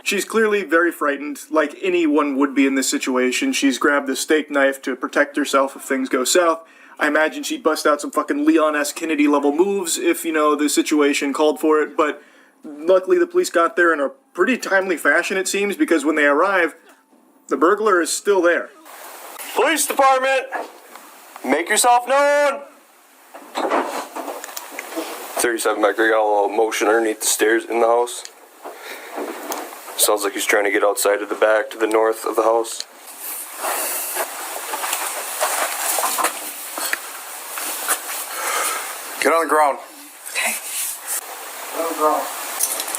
She's clearly very frightened, like anyone would be in this situation. She's grabbed a steak knife to protect herself if things go south. I imagine she'd bust out some fucking Leon S. Kennedy level moves if, the situation called for it. But luckily the police got there in a pretty timely fashion, it seems, because when they arrive, the burglar is still there. Police department, make yourself known. 37 Becker got a little motion underneath the stairs in the house. Sounds like he's trying to get outside of the back to the north of the house. Get on the ground. Okay. Get on the ground.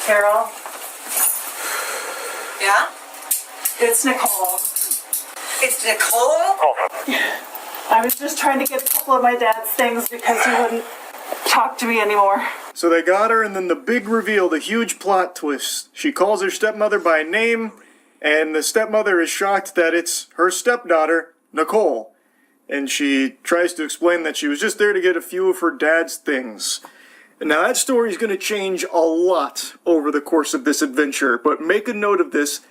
Carol? Yeah? It's Nicole. It's Nicole? I was just trying to get a couple of my dad's things because he wouldn't talk to me anymore. So they got her, and then the big reveal, the huge plot twist. She calls her stepmother by name, and the stepmother is shocked that it's her stepdaughter, Nicole. And she tries to explain that she was just there to get a few of her dad's things. And now that story is going to change a lot over the course of this adventure, but make a note of this.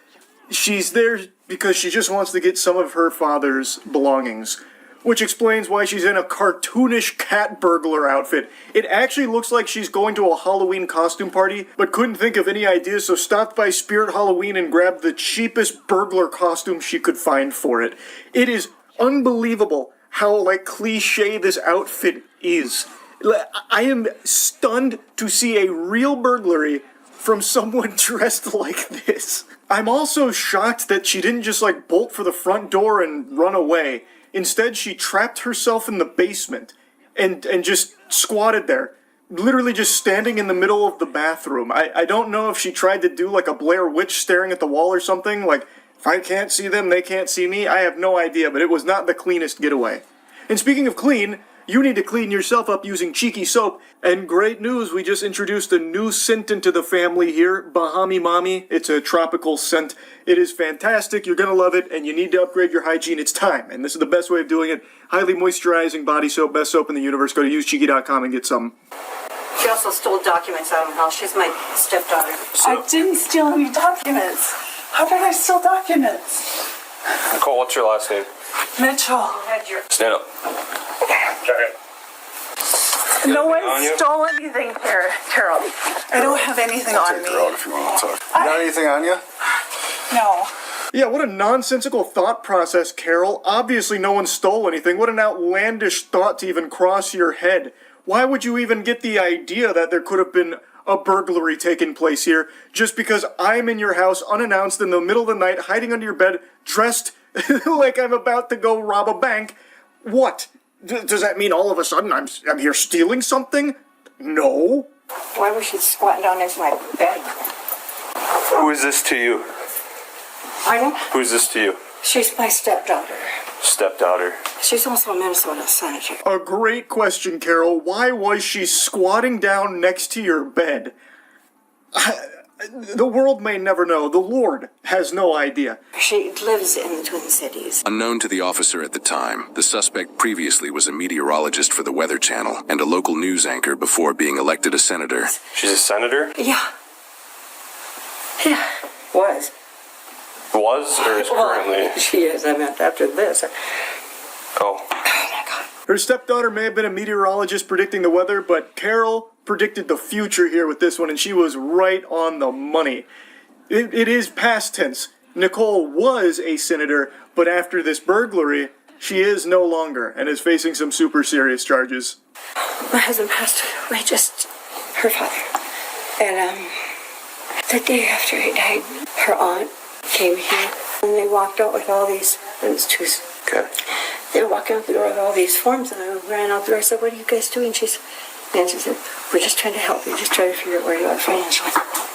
She's there because she just wants to get some of her father's belongings, which explains why she's in a cartoonish cat burglar outfit. It actually looks like she's going to a Halloween costume party, but couldn't think of any ideas, so stopped by Spirit Halloween and grabbed the cheapest burglar costume she could find for it. It is unbelievable how, cliche this outfit is. I am stunned to see a real burglary from someone dressed like this. I'm also shocked that she didn't just, bolt for the front door and run away. Instead, she trapped herself in the basement and just squatted there, literally just standing in the middle of the bathroom. I don't know if she tried to do a Blair Witch staring at the wall or something, if I can't see them, they can't see me. I have no idea, but it was not the cleanest getaway. And speaking of clean, You need to clean yourself up using Cheeky soap. And great news, we just introduced a new scent into the family here, Bahami Mami. It's a tropical scent. It is fantastic. You're gonna love it, and you need to upgrade your hygiene. It's time, and this is the best way of doing it. Highly moisturizing body soap, best soap in the universe. Go to usecheeky.com and get some. She also stole documents out of the house. She's my stepdaughter. I didn't steal any documents. How did I steal documents? Nicole, what's your last name? Mitchell. Stand up. No one stole anything, Carol. I don't have anything on me. If you want to talk. You got anything on you? No. Yeah, what a nonsensical thought process, Carol. Obviously no one stole anything. What an outlandish thought to even cross your head. Why would you even get the idea that there could have been a burglary taking place here just because I'm in your house unannounced in the middle of the night, hiding under your bed, dressed like I'm about to go rob a bank? What? Does that mean all of a sudden I'm here stealing something? No. Why was she squatting down next to my bed? Who is this to you? Pardon? Who's this to you? She's my stepdaughter. Stepdaughter. She's also a Minnesota senator. A great question, Carol. Why was she squatting down next to your bed? The world may never know. The Lord has no idea. She lives in the Twin Cities. Unknown to the officer at the time, the suspect previously was a meteorologist for the Weather Channel and a local news anchor before being elected a senator. She's a senator? Yeah. Yeah. Was. Was or is currently? She is. I meant after this. Oh. Her stepdaughter may have been a meteorologist predicting the weather, but Carol predicted the future here with this one, and she was right on the money. It is past tense. Nicole was a senator, but after this burglary, she is no longer and is facing some super serious charges. My husband passed away, just her father. And the day after he died, her aunt came here, and they walked out with all these, it was two. Okay. They were walking out the door with all these forms, and I ran out the door. I said, "What are you guys doing?" Nancy said, "We're just trying to help you, just trying to figure out where you are financially."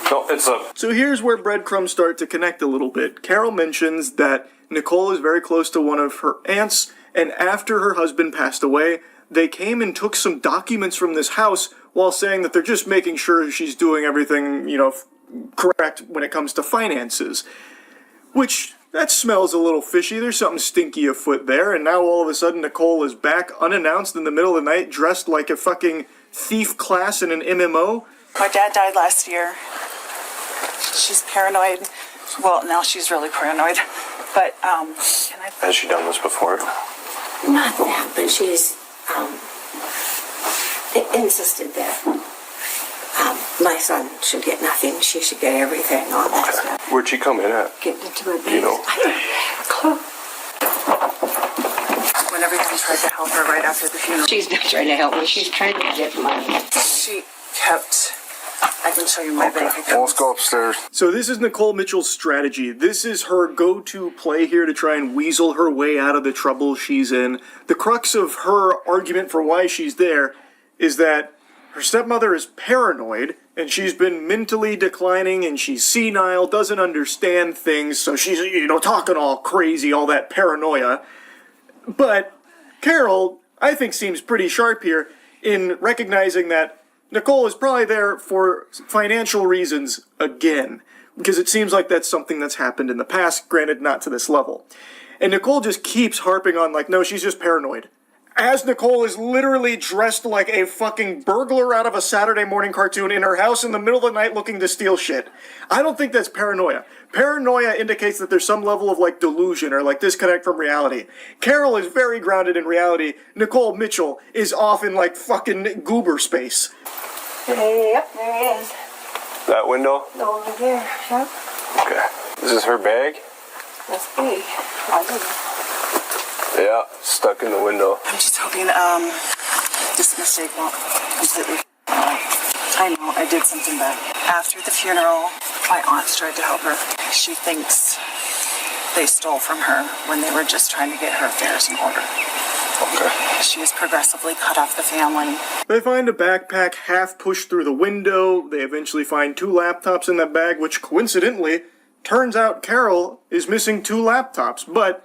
No, it's a... So here's where breadcrumbs start to connect a little bit. Carol mentions that Nicole is very close to one of her aunts, and after her husband passed away, they came and took some documents from this house while saying that they're just making sure she's doing everything, correct when it comes to finances. Which, that smells a little fishy. There's something stinky afoot there. And now all of a sudden Nicole is back unannounced in the middle of the night dressed like a fucking thief class in an MMO. My dad died last year. She's paranoid. Well, now she's really paranoid. But, Has she done this before? Not that, but she's insisted that my son should get nothing. She should get everything, all that stuff. Where'd she come in at? Get into my bed. You know. I don't have a clue. when everyone tried to help her right after the funeral. She's not trying to help me. She's trying to get money. She kept... I can show you my bank account. Let's go upstairs. So this is Nicole Mitchell's strategy. This is her go-to play here to try and weasel her way out of the trouble she's in. The crux of her argument for why she's there is that her stepmother is paranoid, and she's been mentally declining, and she's senile, doesn't understand things, so she's, talking all crazy, all that paranoia. But Carol, I think, seems pretty sharp here in recognizing that Nicole is probably there for financial reasons again, because it seems like that's something that's happened in the past, granted not to this level. And Nicole just keeps harping on no, she's just paranoid. As Nicole is literally dressed like a fucking burglar out of a Saturday morning cartoon in her house in the middle of the night looking to steal shit. I don't think that's paranoia. Paranoia indicates that there's some level of delusion or disconnect from reality. Carol is very grounded in reality. Nicole Mitchell is off in fucking goober space. Yep, there he is. That window? Over there, yep. Okay. This is her bag? Must be. I don't know. Yeah, stuck in the window. I'm just hoping this mistake won't completely... I know, I did something bad. After the funeral, my aunt tried to help her. She thinks they stole from her when they were just trying to get her affairs in order. Okay. She has progressively cut off the family. They find a backpack half pushed through the window. They eventually find 2 laptops in that bag, which coincidentally turns out Carol is missing 2 laptops. But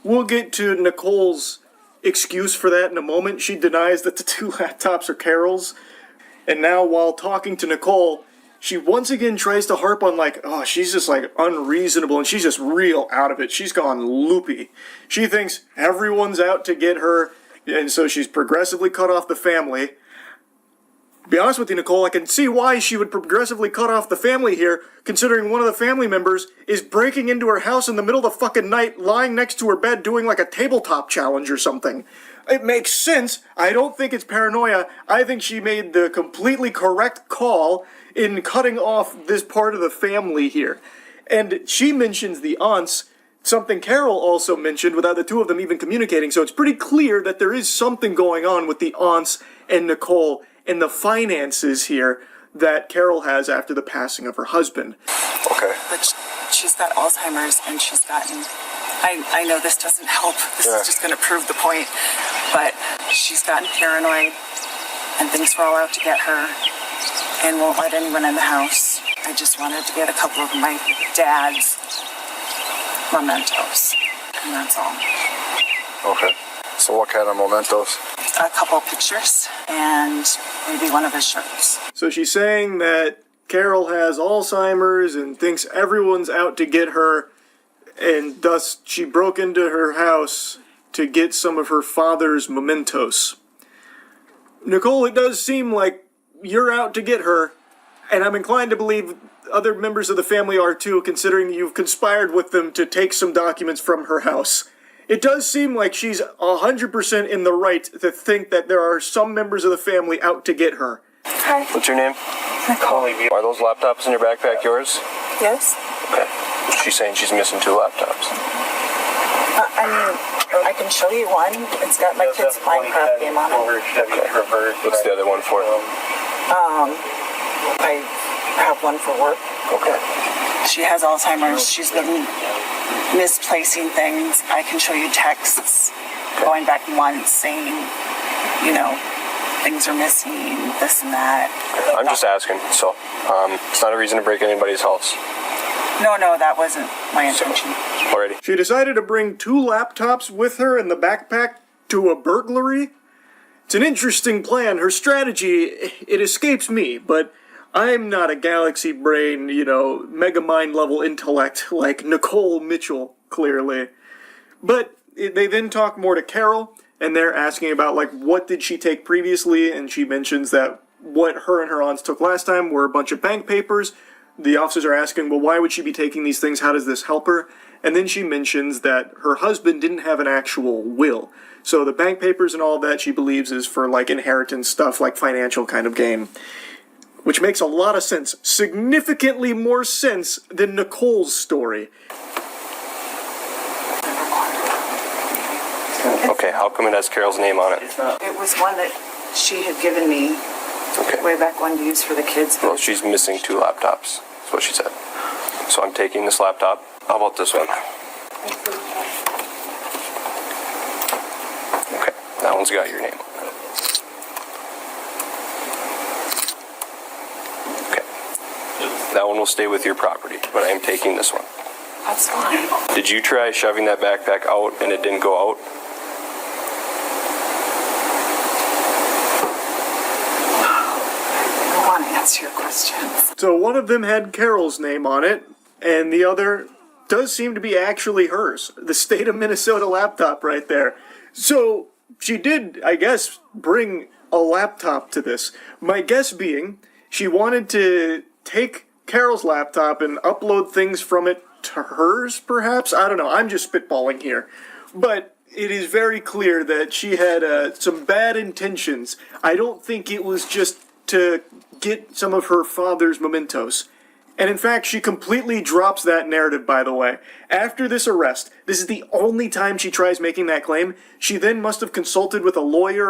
we'll get to Nicole's excuse for that in a moment. She denies that the 2 laptops are Carol's. And now, while talking to Nicole, she once again tries to harp on, like, oh, she's just, like, unreasonable, and she's just real out of it. She's gone loopy. She thinks everyone's out to get her, and so she's progressively cut off the family. To be honest with you, Nicole, I can see why she would progressively cut off the family here, considering one of the family members is breaking into her house in the middle of the fucking night, lying next to her bed doing like a tabletop challenge or something. It makes sense. I don't think it's paranoia. I think she made the completely correct call in cutting off this part of the family here. And she mentions the aunts, something Carol also mentioned without the two of them even communicating, so it's pretty clear that there is something going on with the aunts and Nicole and the finances here that Carol has after the passing of her husband. Okay. But she's got Alzheimer's, and she's gotten... I know this doesn't help. This is just going to prove the point. But she's gotten paranoid and thinks we're all out to get her and won't let anyone in the house. I just wanted to get a couple of my dad's mementos. And that's all. Okay. So what kind of mementos? A couple of pictures and maybe one of his shirts. So she's saying that Carol has Alzheimer's and thinks everyone's out to get her, and thus she broke into her house to get some of her father's mementos. Nicole, it does seem like you're out to get her, and I'm inclined to believe other members of the family are too, considering you've conspired with them to take some documents from her house. It does seem like she's 100% in the right to think that there are some members of the family out to get her. Hi. What's your name? Nicole. Are those laptops in your backpack yours? Yes? Okay. She's saying she's missing 2 laptops. I mean, I can show you one. It's got my kid's Minecraft game on it. Okay. What's the other one for? I have one for work. Okay. She has Alzheimer's. She's been misplacing things. I can show you texts going back months saying, you know, things are missing, this and that. I'm just asking, so it's not a reason to break anybody's house. No, that wasn't my intention. Already. She decided to bring 2 laptops with her in the backpack to a burglary? It's an interesting plan. Her strategy, it escapes me, but I'm not a galaxy brain, mega mind level intellect like Nicole Mitchell, clearly. But they then talk more to Carol, and they're asking about, what did she take previously, and she mentions that what her and her aunts took last time were a bunch of bank papers. The officers are asking, well, why would she be taking these things? How does this help her? And then she mentions that her husband didn't have an actual will. So the bank papers and all that she believes is for, inheritance stuff, financial kind of gain. Which makes a lot of sense. Significantly more sense than Nicole's story. Okay, how come it has Carol's name on it? It was one that she had given me way back when to use for the kids. Well, she's missing 2 laptops. That's what she said. So I'm taking this laptop. How about this one? Okay, that one's got your name. Okay, that one will stay with your property, but I am taking this one. That's fine. Did you try shoving that backpack out and it didn't go out? I want to answer your questions. So one of them had Carol's name on it, and the other does seem to be actually hers. The state of Minnesota laptop right there. So she did, I guess, bring a laptop to this. My guess being she wanted to take Carol's laptop and upload things from it to hers, perhaps? I don't know. I'm just spitballing here. But it is very clear that she had some bad intentions. I don't think it was just to get some of her father's mementos. And in fact, she completely drops that narrative, by the way. After this arrest, this is the only time she tries making that claim. She then must have consulted with a lawyer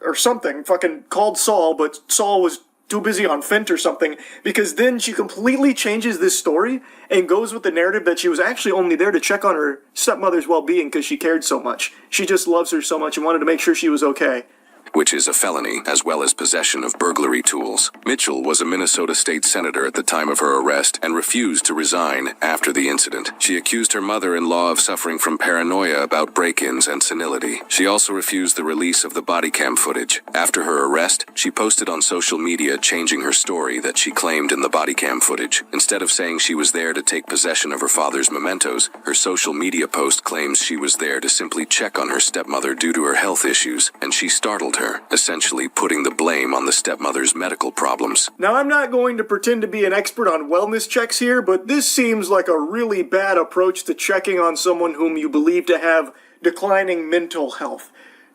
or something, fucking called Saul, but Saul was too busy on Fent or something, because then she completely changes this story and goes with the narrative that she was actually only there to check on her stepmother's well-being because she cared so much. She just loves her so much and wanted to make sure she was okay. which is a felony, as well as possession of burglary tools. Mitchell was a Minnesota state senator at the time of her arrest and refused to resign after the incident. She accused her mother-in-law of suffering from paranoia about break-ins and senility. She also refused the release of the body cam footage. After her arrest, she posted on social media changing her story that she claimed in the body cam footage. Instead of saying she was there to take possession of her father's mementos, her social media post claims she was there to simply check on her stepmother due to her health issues, and she startled her, essentially putting the blame on the stepmother's medical problems. Now, I'm not going to pretend to be an expert on wellness checks here, but this seems like a really bad approach to checking on someone whom you believe to have declining mental health.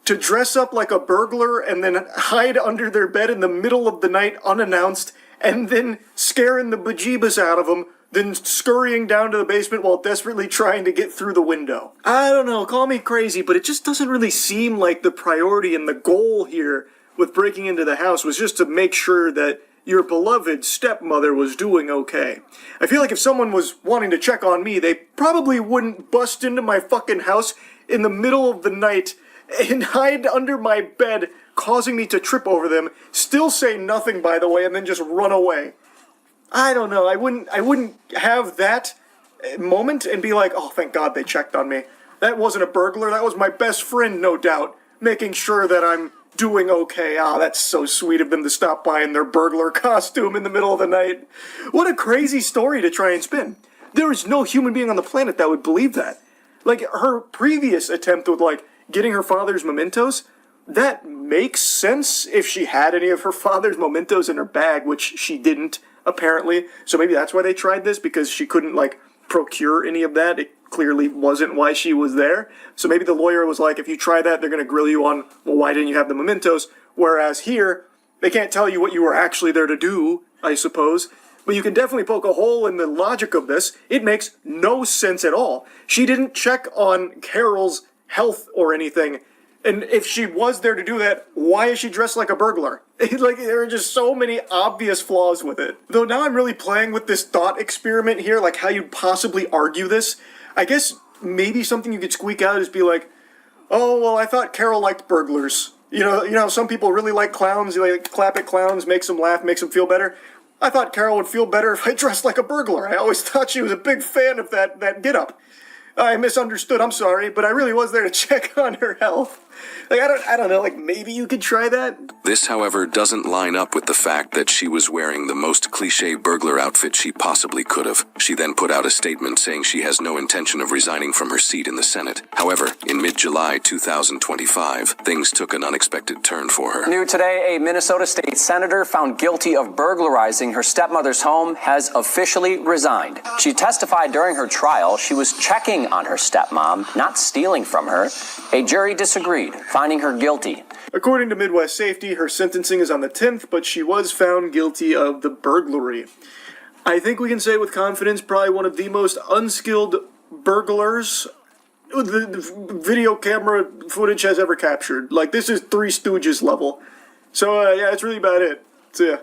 To dress up like a burglar and then hide under their bed in the middle of the night unannounced, and then scaring the bejeebus out of them, then scurrying down to the basement while desperately trying to get through the window. I don't know, call me crazy, but it just doesn't really seem like the priority and the goal here with breaking into the house was just to make sure that your beloved stepmother was doing okay. I feel like if someone was wanting to check on me, they probably wouldn't bust into my fucking house in the middle of the night and hide under my bed, causing me to trip over them, still say nothing, by the way, and then just run away. I don't know, I wouldn't have that moment and be like, oh, thank God they checked on me. That wasn't a burglar, that was my best friend, no doubt, making sure that I'm doing okay. Ah, that's so sweet of them to stop by in their burglar costume in the middle of the night. What a crazy story to try and spin. There is no human being on the planet that would believe that. Like, her previous attempt with, like, getting her father's mementos, that makes sense if she had any of her father's mementos in her bag, which she didn't, apparently. So maybe that's why they tried this, because she couldn't, like, procure any of that. It clearly wasn't why she was there. So maybe the lawyer was like, if you try that, they're going to grill you on, well, why didn't you have the mementos? Whereas here, they can't tell you what you were actually there to do, I suppose. But you can definitely poke a hole in the logic of this. It makes no sense at all. She didn't check on Carol's health or anything. And if she was there to do that, why is she dressed like a burglar? Like, there are just so many obvious flaws with it. Though now I'm really playing with this thought experiment here, like how you'd possibly argue this. I guess maybe something you could squeak out is be like, oh, well, I thought Carol liked burglars. You know, some people really like clowns. You like clap at clowns, makes them laugh, makes them feel better. I thought Carol would feel better if I dressed like a burglar. I always thought she was a big fan of that get-up. I misunderstood, I'm sorry, but I really was there to check on her health. Like, I don't know, like, maybe you could try that? This, however, doesn't line up with the fact that she was wearing the most cliché burglar outfit she possibly could have. She then put out a statement saying she has no intention of resigning from her seat in the Senate. However, in mid-July 2025, things took an unexpected turn for her. New today, a Minnesota state senator found guilty of burglarizing her stepmother's home has officially resigned. She testified during her trial she was checking on her stepmom, not stealing from her. A jury disagreed, finding her guilty. According to Midwest Safety, her sentencing is on the 10th, but she was found guilty of the burglary. I think we can say with confidence, probably one of the most unskilled burglars the video camera footage has ever captured. Like, this is Three Stooges level. So, yeah, that's really about it. So, yeah.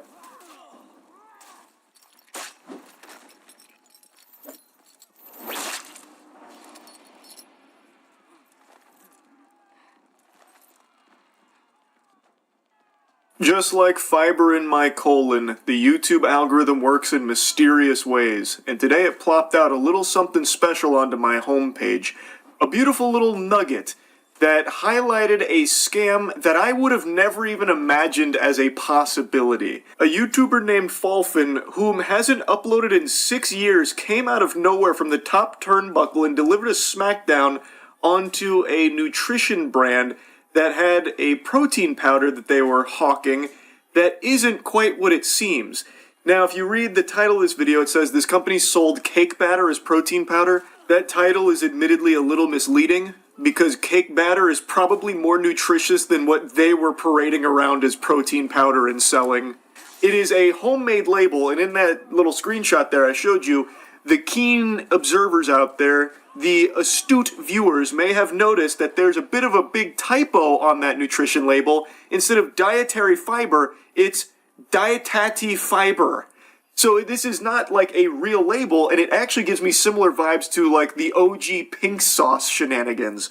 Just like fiber in my colon, the YouTube algorithm works in mysterious ways, and today it plopped out a little something special onto my homepage. A beautiful little nugget that highlighted a scam that I would have never even imagined as a possibility. A YouTuber named Falfin, whom hasn't uploaded in 6 years, came out of nowhere from the top turnbuckle and delivered a smackdown onto a nutrition brand that had a protein powder that they were hawking that isn't quite what it seems. Now, if you read the title of this video, it says this company sold cake batter as protein powder. That title is admittedly a little misleading, because cake batter is probably more nutritious than what they were parading around as protein powder and selling. It is a homemade label, and in that little screenshot there I showed you, the keen observers out there, the astute viewers, may have noticed that there's a bit of a big typo on that nutrition label. Instead of dietary fiber, it's dietati fiber. So this is not like a real label, and it actually gives me similar vibes to like the OG pink sauce shenanigans.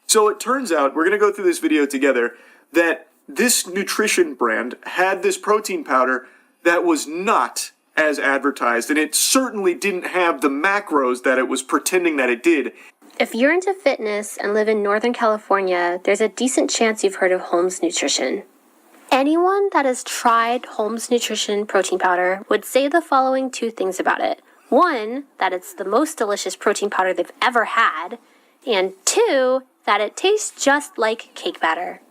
So it turns out, we're going to go through this video together, that this nutrition brand had this protein powder that was not as advertised, and it certainly didn't have the macros that it was pretending that it did. If you're into fitness and live in Northern California, there's a decent chance you've heard of Holmes Nutrition. Anyone that has tried Holmes Nutrition protein powder would say the following two things about it. One, that it's the most delicious protein powder they've ever had, and two, that it tastes just like cake batter.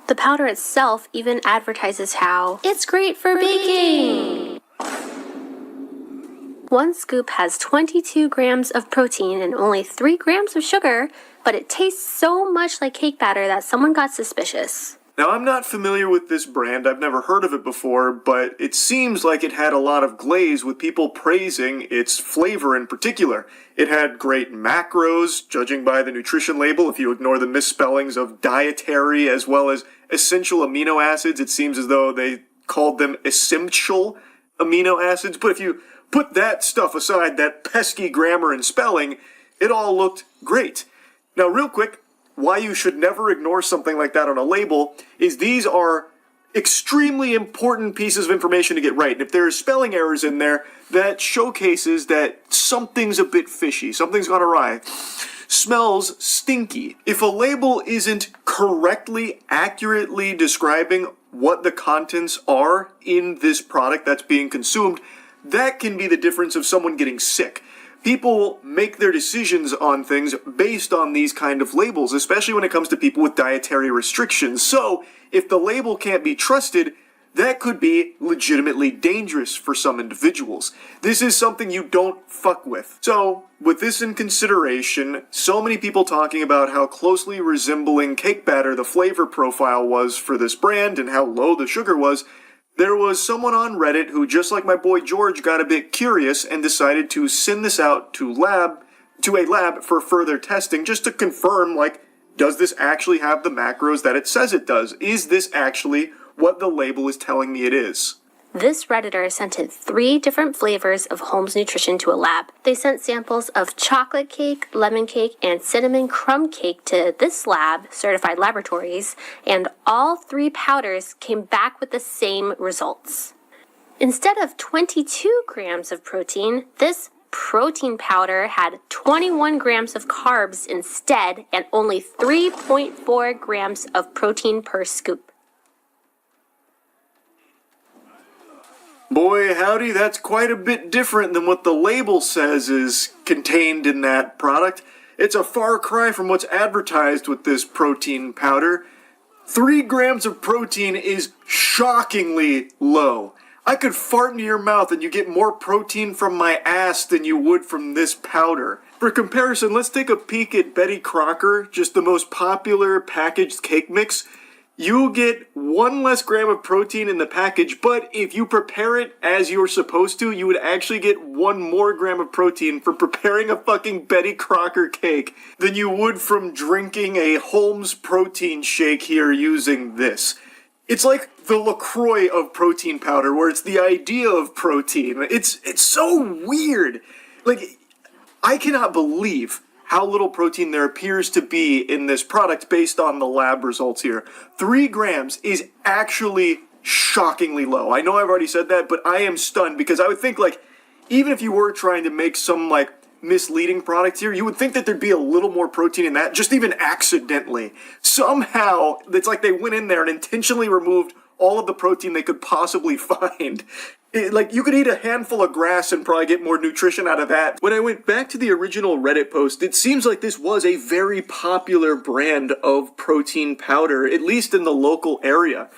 The powder itself even advertises how it's great for baking. One scoop has 22 grams of protein and only 3 grams of sugar, but it tastes so much like cake batter that someone got suspicious. Now, I'm not familiar with this brand, I've never heard of it before, but it seems like it had a lot of glaze with people praising its flavor in particular. It had great macros, judging by the nutrition label. If you ignore the misspellings of dietary as well as essential amino acids, it seems as though they called them essential amino acids. But if you put that stuff aside, that pesky grammar and spelling, it all looked great. Now, real quick, why you should never ignore something like that on a label is these are extremely important pieces of information to get right. And if there are spelling errors in there, that showcases that something's a bit fishy, something's gone awry. Smells stinky. If a label isn't correctly, accurately describing what the contents are in this product that's being consumed, that can be the difference of someone getting sick. People make their decisions on things based on these kind of labels, especially when it comes to people with dietary restrictions. So, if the label can't be trusted, that could be legitimately dangerous for some individuals. This is something you don't fuck with. So, with this in consideration, so many people talking about how closely resembling cake batter the flavor profile was for this brand and how low the sugar was, there was someone on Reddit who, just like my boy George, got a bit curious and decided to send this out to a lab for further testing just to confirm, does this actually have the macros that it says it does? Is this actually what the label is telling me it is? This Redditor sent in 3 different flavors of Holmes Nutrition to a lab. They sent samples of chocolate cake, lemon cake, and cinnamon crumb cake to this lab, Certified Laboratories, and all 3 powders came back with the same results. Instead of 22 grams of protein, this protein powder had 21 grams of carbs instead and only 3.4 grams of protein per scoop. Boy, howdy, that's quite a bit different than what the label says is contained in that product. It's a far cry from what's advertised with this protein powder. 3 grams of protein is shockingly low. I could fart into your mouth and you get more protein from my ass than you would from this powder. For comparison, let's take a peek at Betty Crocker, just the most popular packaged cake mix. You get 1 less gram of protein in the package, but if you prepare it as you're supposed to, you would actually get 1 more gram of protein for preparing a fucking Betty Crocker cake than you would from drinking a Holmes protein shake here using this. It's like the LaCroix of protein powder, where it's the idea of protein. It's so weird. I cannot believe how little protein there appears to be in this product based on the lab results here. 3 grams is actually shockingly low. I know I've already said that, but I am stunned because I would think, even if you were trying to make some, misleading product here, you would think that there'd be a little more protein in that, just even accidentally. Somehow, it's like they went in there and intentionally removed all of the protein they could possibly find. You could eat a handful of grass and probably get more nutrition out of that. When I went back to the original Reddit post, it seems like this was a very popular brand of protein powder, at least in the local area.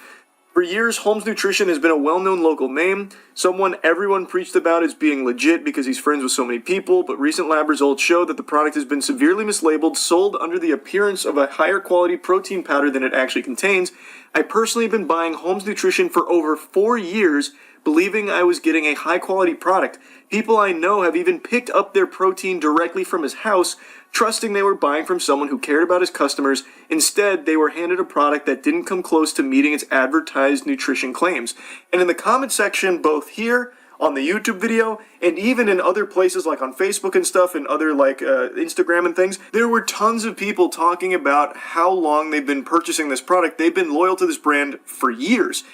For years, Holmes Nutrition has been a well-known local name, someone everyone preached about as being legit because he's friends with so many people, but recent lab results show that the product has been severely mislabeled, sold under the appearance of a higher quality protein powder than it actually contains. I personally have been buying Holmes Nutrition for over 4 years, believing I was getting a high-quality product. People I know have even picked up their protein directly from his house, trusting they were buying from someone who cared about his customers. Instead, they were handed a product that didn't come close to meeting its advertised nutrition claims. And in the comment section, both here on the YouTube video, and even in other places like on Facebook and stuff, and other like Instagram and things, there were tons of people talking about how long they've been purchasing this product. They've been loyal to this brand for years.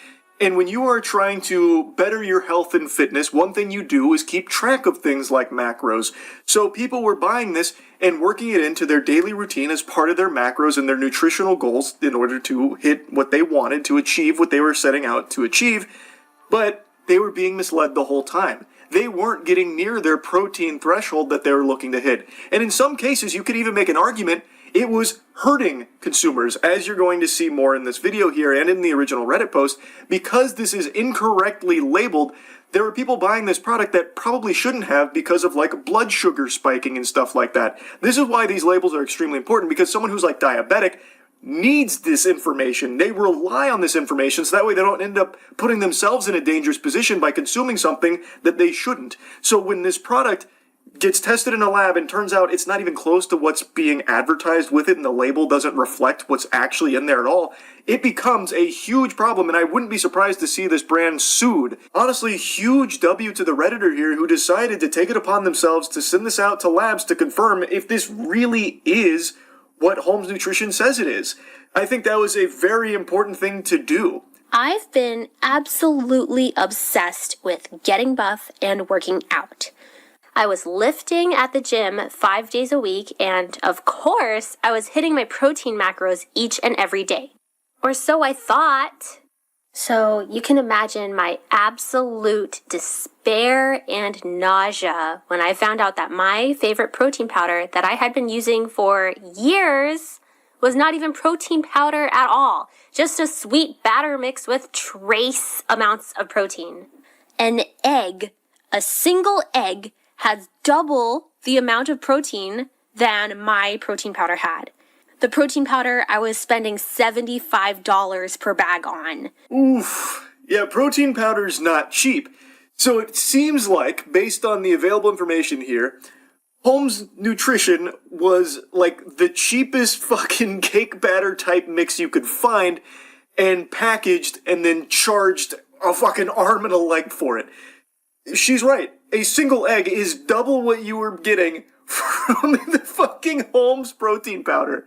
And when you are trying to better your health and fitness, one thing you do is keep track of things like macros. So people were buying this and working it into their daily routine as part of their macros and their nutritional goals in order to hit what they wanted, to achieve what they were setting out to achieve. But they were being misled the whole time. They weren't getting near their protein threshold that they were looking to hit. And in some cases, you could even make an argument it was hurting consumers, as you're going to see more in this video here and in the original Reddit post. Because this is incorrectly labeled, there were people buying this product that probably shouldn't have because of like blood sugar spiking and stuff like that. This is why these labels are extremely important, because someone who's like diabetic needs this information. They rely on this information so that way they don't end up putting themselves in a dangerous position by consuming something that they shouldn't. So when this product gets tested in a lab and turns out it's not even close to what's being advertised with it and the label doesn't reflect what's actually in there at all, it becomes a huge problem, and I wouldn't be surprised to see this brand sued. Honestly, huge W to the Redditor here who decided to take it upon themselves to send this out to labs to confirm if this really is what Holmes Nutrition says it is. I think that was a very important thing to do. I've been absolutely obsessed with getting buff and working out. I was lifting at the gym 5 days a week, and of course, I was hitting my protein macros each and every day. Or so I thought. So you can imagine my absolute despair and nausea when I found out that my favorite protein powder that I had been using for years was not even protein powder at all. Just a sweet batter mix with trace amounts of protein. An egg, a single egg, has double the amount of protein than my protein powder had. The protein powder I was spending $75 per bag on. Oof. Yeah, protein powder's not cheap. So it seems like, based on the available information here, Holmes Nutrition was like the cheapest fucking cake batter type mix you could find, and packaged and then charged a fucking arm and a leg for it. She's right. A single egg is double what you were getting from the fucking Holmes protein powder.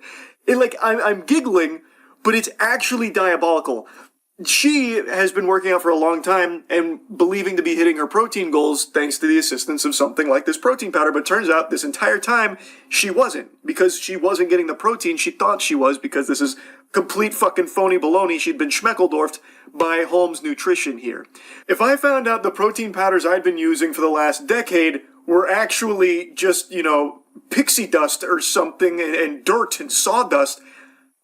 I'm giggling, but it's actually diabolical. She has been working out for a long time and believing to be hitting her protein goals thanks to the assistance of something like this protein powder, but turns out this entire time she wasn't, because she wasn't getting the protein she thought she was, because this is complete fucking phony baloney. She'd been schmeckeldorfed by Holmes Nutrition here. If I found out the protein powders I'd been using for the last decade were actually just, pixie dust or something and dirt and sawdust,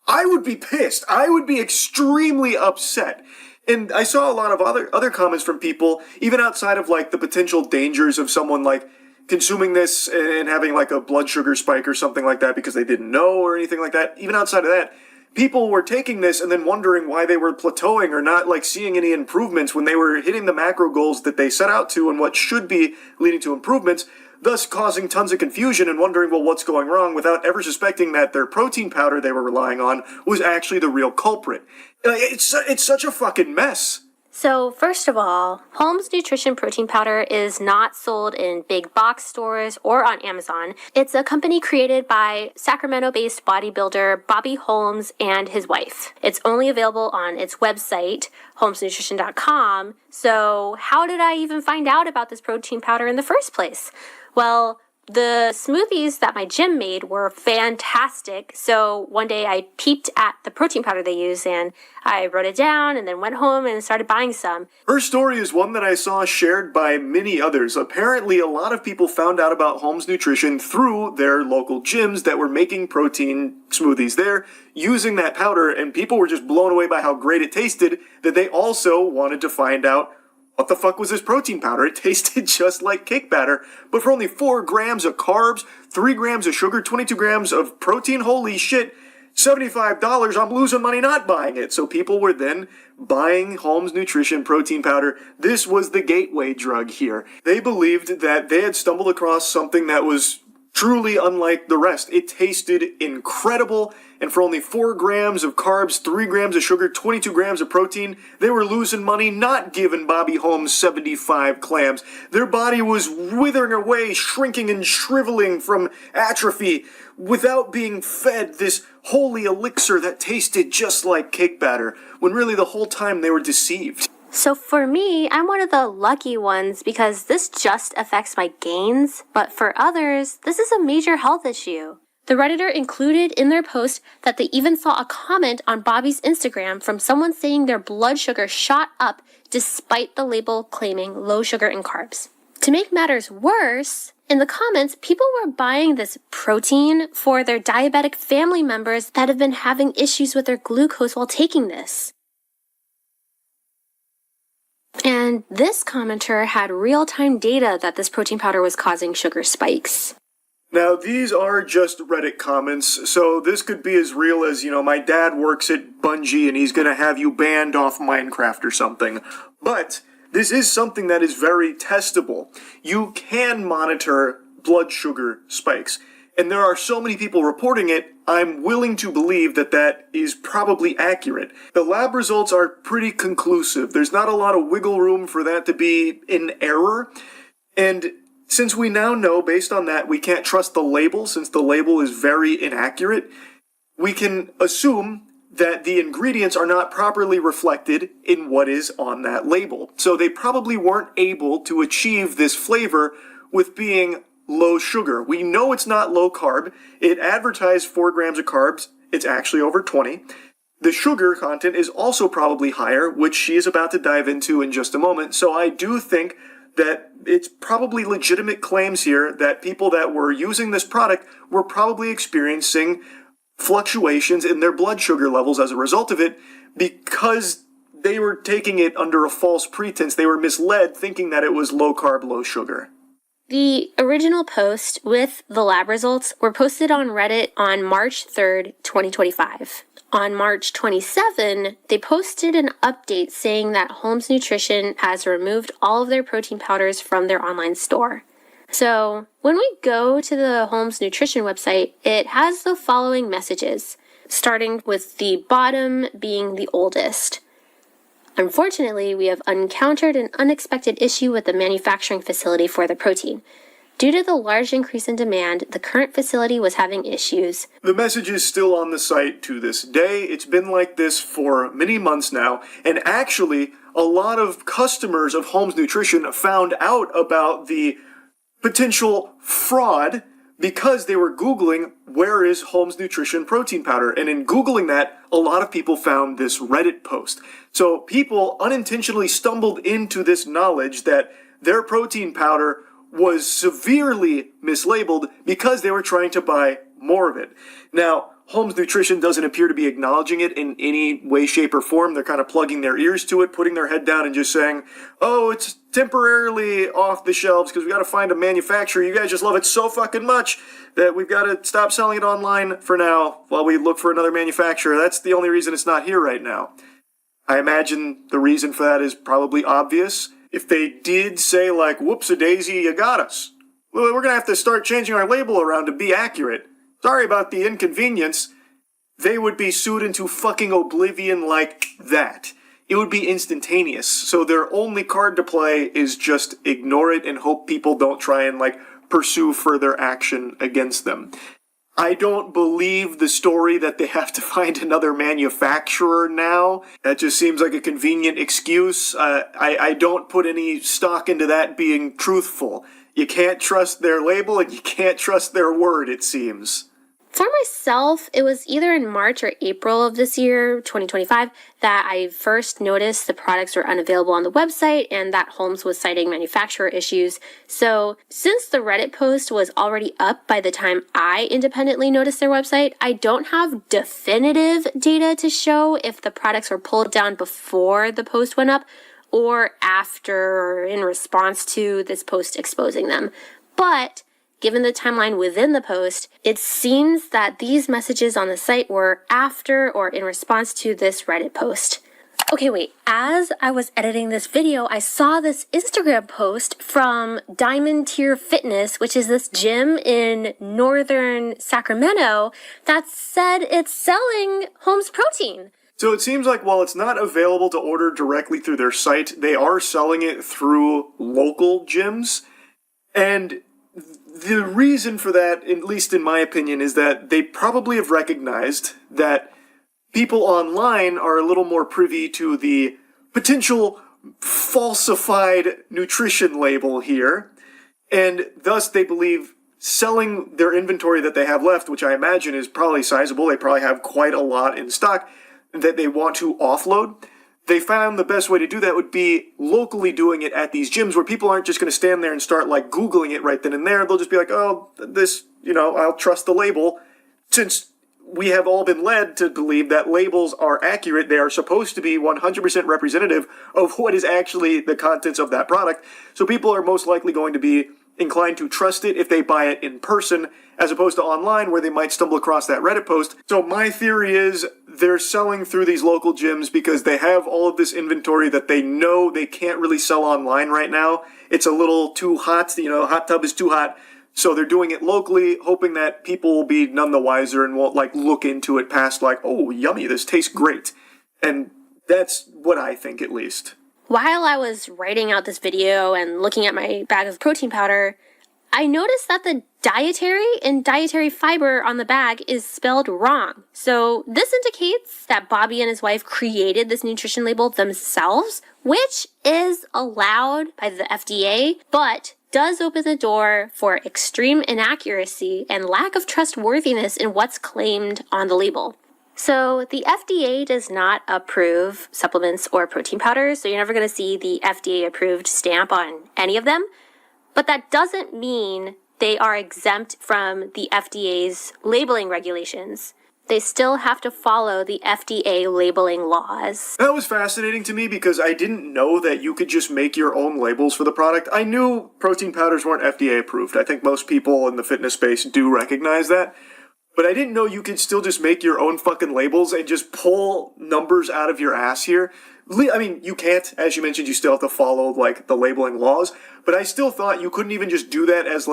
I would be pissed. I would be extremely upset. And I saw a lot of other comments from people, even outside of like the potential dangers of someone like consuming this and having like a blood sugar spike or something like that because they didn't know or anything like that. Even outside of that, people were taking this and then wondering why they were plateauing or not like seeing any improvements when they were hitting the macro goals that they set out to and what should be leading to improvements, thus causing tons of confusion and wondering, well, what's going wrong, without ever suspecting that their protein powder they were relying on was actually the real culprit. It's such a fucking mess. So first of all, Holmes Nutrition Protein Powder is not sold in big box stores or on Amazon. It's a company created by Sacramento-based bodybuilder Bobby Holmes and his wife. It's only available on its website, holmesnutrition.com. So how did I even find out about this protein powder in the first place? Well, the smoothies that my gym made were fantastic. So one day I peeped at the protein powder they use and I wrote it down and then went home and started buying some. Her story is one that I saw shared by many others. Apparently, a lot of people found out about Holmes Nutrition through their local gyms that were making protein smoothies there using that powder, and people were just blown away by how great it tasted that they also wanted to find out what the fuck was this protein powder? It tasted just like cake batter, but for only 4 grams of carbs, 3 grams of sugar, 22 grams of protein. Holy shit, $75, I'm losing money not buying it. So people were then buying Holmes Nutrition protein powder. This was the gateway drug here. They believed that they had stumbled across something that was truly unlike the rest. It tasted incredible, and for only 4 grams of carbs, 3 grams of sugar, 22 grams of protein, they were losing money not giving Bobby Holmes 75 clams. Their body was withering away, shrinking and shriveling from atrophy without being fed this holy elixir that tasted just like cake batter, when really the whole time they were deceived. So for me, I'm one of the lucky ones because this just affects my gains, but for others, this is a major health issue. The Redditor included in their post that they even saw a comment on Bobby's Instagram from someone saying their blood sugar shot up despite the label claiming low sugar and carbs. To make matters worse, in the comments, people were buying this protein for their diabetic family members that have been having issues with their glucose while taking this. And this commenter had real-time data that this protein powder was causing sugar spikes. Now, these are just Reddit comments, so this could be as real as, my dad works at Bungie and he's gonna have you banned off Minecraft or something. But this is something that is very testable. You can monitor blood sugar spikes. And there are so many people reporting it, I'm willing to believe that that is probably accurate. The lab results are pretty conclusive. There's not a lot of wiggle room for that to be in error. And since we now know, based on that, we can't trust the label, since the label is very inaccurate, we can assume that the ingredients are not properly reflected in what is on that label. So they probably weren't able to achieve this flavor with being low sugar. We know it's not low carb. It advertised 4 grams of carbs. It's actually over 20. The sugar content is also probably higher, which she is about to dive into in just a moment. So I do think that it's probably legitimate claims here that people that were using this product were probably experiencing fluctuations in their blood sugar levels as a result of it, because they were taking it under a false pretense. They were misled thinking that it was low carb, low sugar. The original post with the lab results were posted on Reddit on March 3rd, 2025. On March 27, they posted an update saying that Holmes Nutrition has removed all of their protein powders from their online store. So when we go to the Holmes Nutrition website, it has the following messages, starting with the bottom being the oldest. Unfortunately, we have encountered an unexpected issue with the manufacturing facility for the protein. Due to the large increase in demand, the current facility was having issues. The message is still on the site to this day. It's been like this for many months now, and actually, a lot of customers of Holmes Nutrition found out about the potential fraud because they were Googling, where is Holmes Nutrition protein powder? And in Googling that, a lot of people found this Reddit post. So people unintentionally stumbled into this knowledge that their protein powder was severely mislabeled because they were trying to buy more of it. Now, Holmes Nutrition doesn't appear to be acknowledging it in any way, shape, or form. They're kind of plugging their ears to it, putting their head down and just saying, oh, it's temporarily off the shelves because we got to find a manufacturer. You guys just love it so fucking much that we've got to stop selling it online for now while we look for another manufacturer. That's the only reason it's not here right now. I imagine the reason for that is probably obvious. If they did say, like, whoops-a-daisy, you got us, well, we're going to have to start changing our label around to be accurate. Sorry about the inconvenience. They would be sued into fucking oblivion like that. It would be instantaneous. So their only card to play is just ignore it and hope people don't try and, pursue further action against them. I don't believe the story that they have to find another manufacturer now. That just seems like a convenient excuse. I don't put any stock into that being truthful. You can't trust their label and you can't trust their word, it seems. For myself, it was either in March or April of this year, 2025, that I first noticed the products were unavailable on the website and that Holmes was citing manufacturer issues. So since the Reddit post was already up by the time I independently noticed their website, I don't have definitive data to show if the products were pulled down before the post went up or after or in response to this post exposing them. But given the timeline within the post, it seems that these messages on the site were after or in response to this Reddit post. Okay, wait. As I was editing this video, I saw this Instagram post from Diamond Tier Fitness, which is this gym in northern Sacramento, that said it's selling Holmes protein. So it seems like while it's not available to order directly through their site, they are selling it through local gyms. And the reason for that, at least in my opinion, is that they probably have recognized that people online are a little more privy to the potential falsified nutrition label here, and thus they believe selling their inventory that they have left, which I imagine is probably sizable, they probably have quite a lot in stock that they want to offload. They found the best way to do that would be locally doing it at these gyms where people aren't just going to stand there and start like Googling it right then and there. They'll just be like, oh, this, I'll trust the label. Since we have all been led to believe that labels are accurate, they are supposed to be 100% representative of what is actually the contents of that product. So people are most likely going to be inclined to trust it if they buy it in person, as opposed to online where they might stumble across that Reddit post. So my theory is they're selling through these local gyms because they have all of this inventory that they know they can't really sell online right now. It's a little too hot, hot tub is too hot. So they're doing it locally, hoping that people will be none the wiser and won't look into it past oh, yummy, this tastes great. And that's what I think, at least. While I was writing out this video and looking at my bag of protein powder, I noticed that the dietary and dietary fiber on the bag is spelled wrong. So this indicates that Bobby and his wife created this nutrition label themselves, which is allowed by the FDA, but does open the door for extreme inaccuracy and lack of trustworthiness in what's claimed on the label. So the FDA does not approve supplements or protein powders, so you're never going to see the FDA approved stamp on any of them. But that doesn't mean they are exempt from the FDA's labeling regulations. They still have to follow the FDA labeling laws. That was fascinating to me because I didn't know that you could just make your own labels for the product. I knew protein powders weren't FDA approved. I think most people in the fitness space do recognize that. But I didn't know you could still just make your own fucking labels and just pull numbers out of your ass here. I mean, you can't. As you mentioned, you still have to follow, the labeling laws. But I still thought you couldn't even just do that as,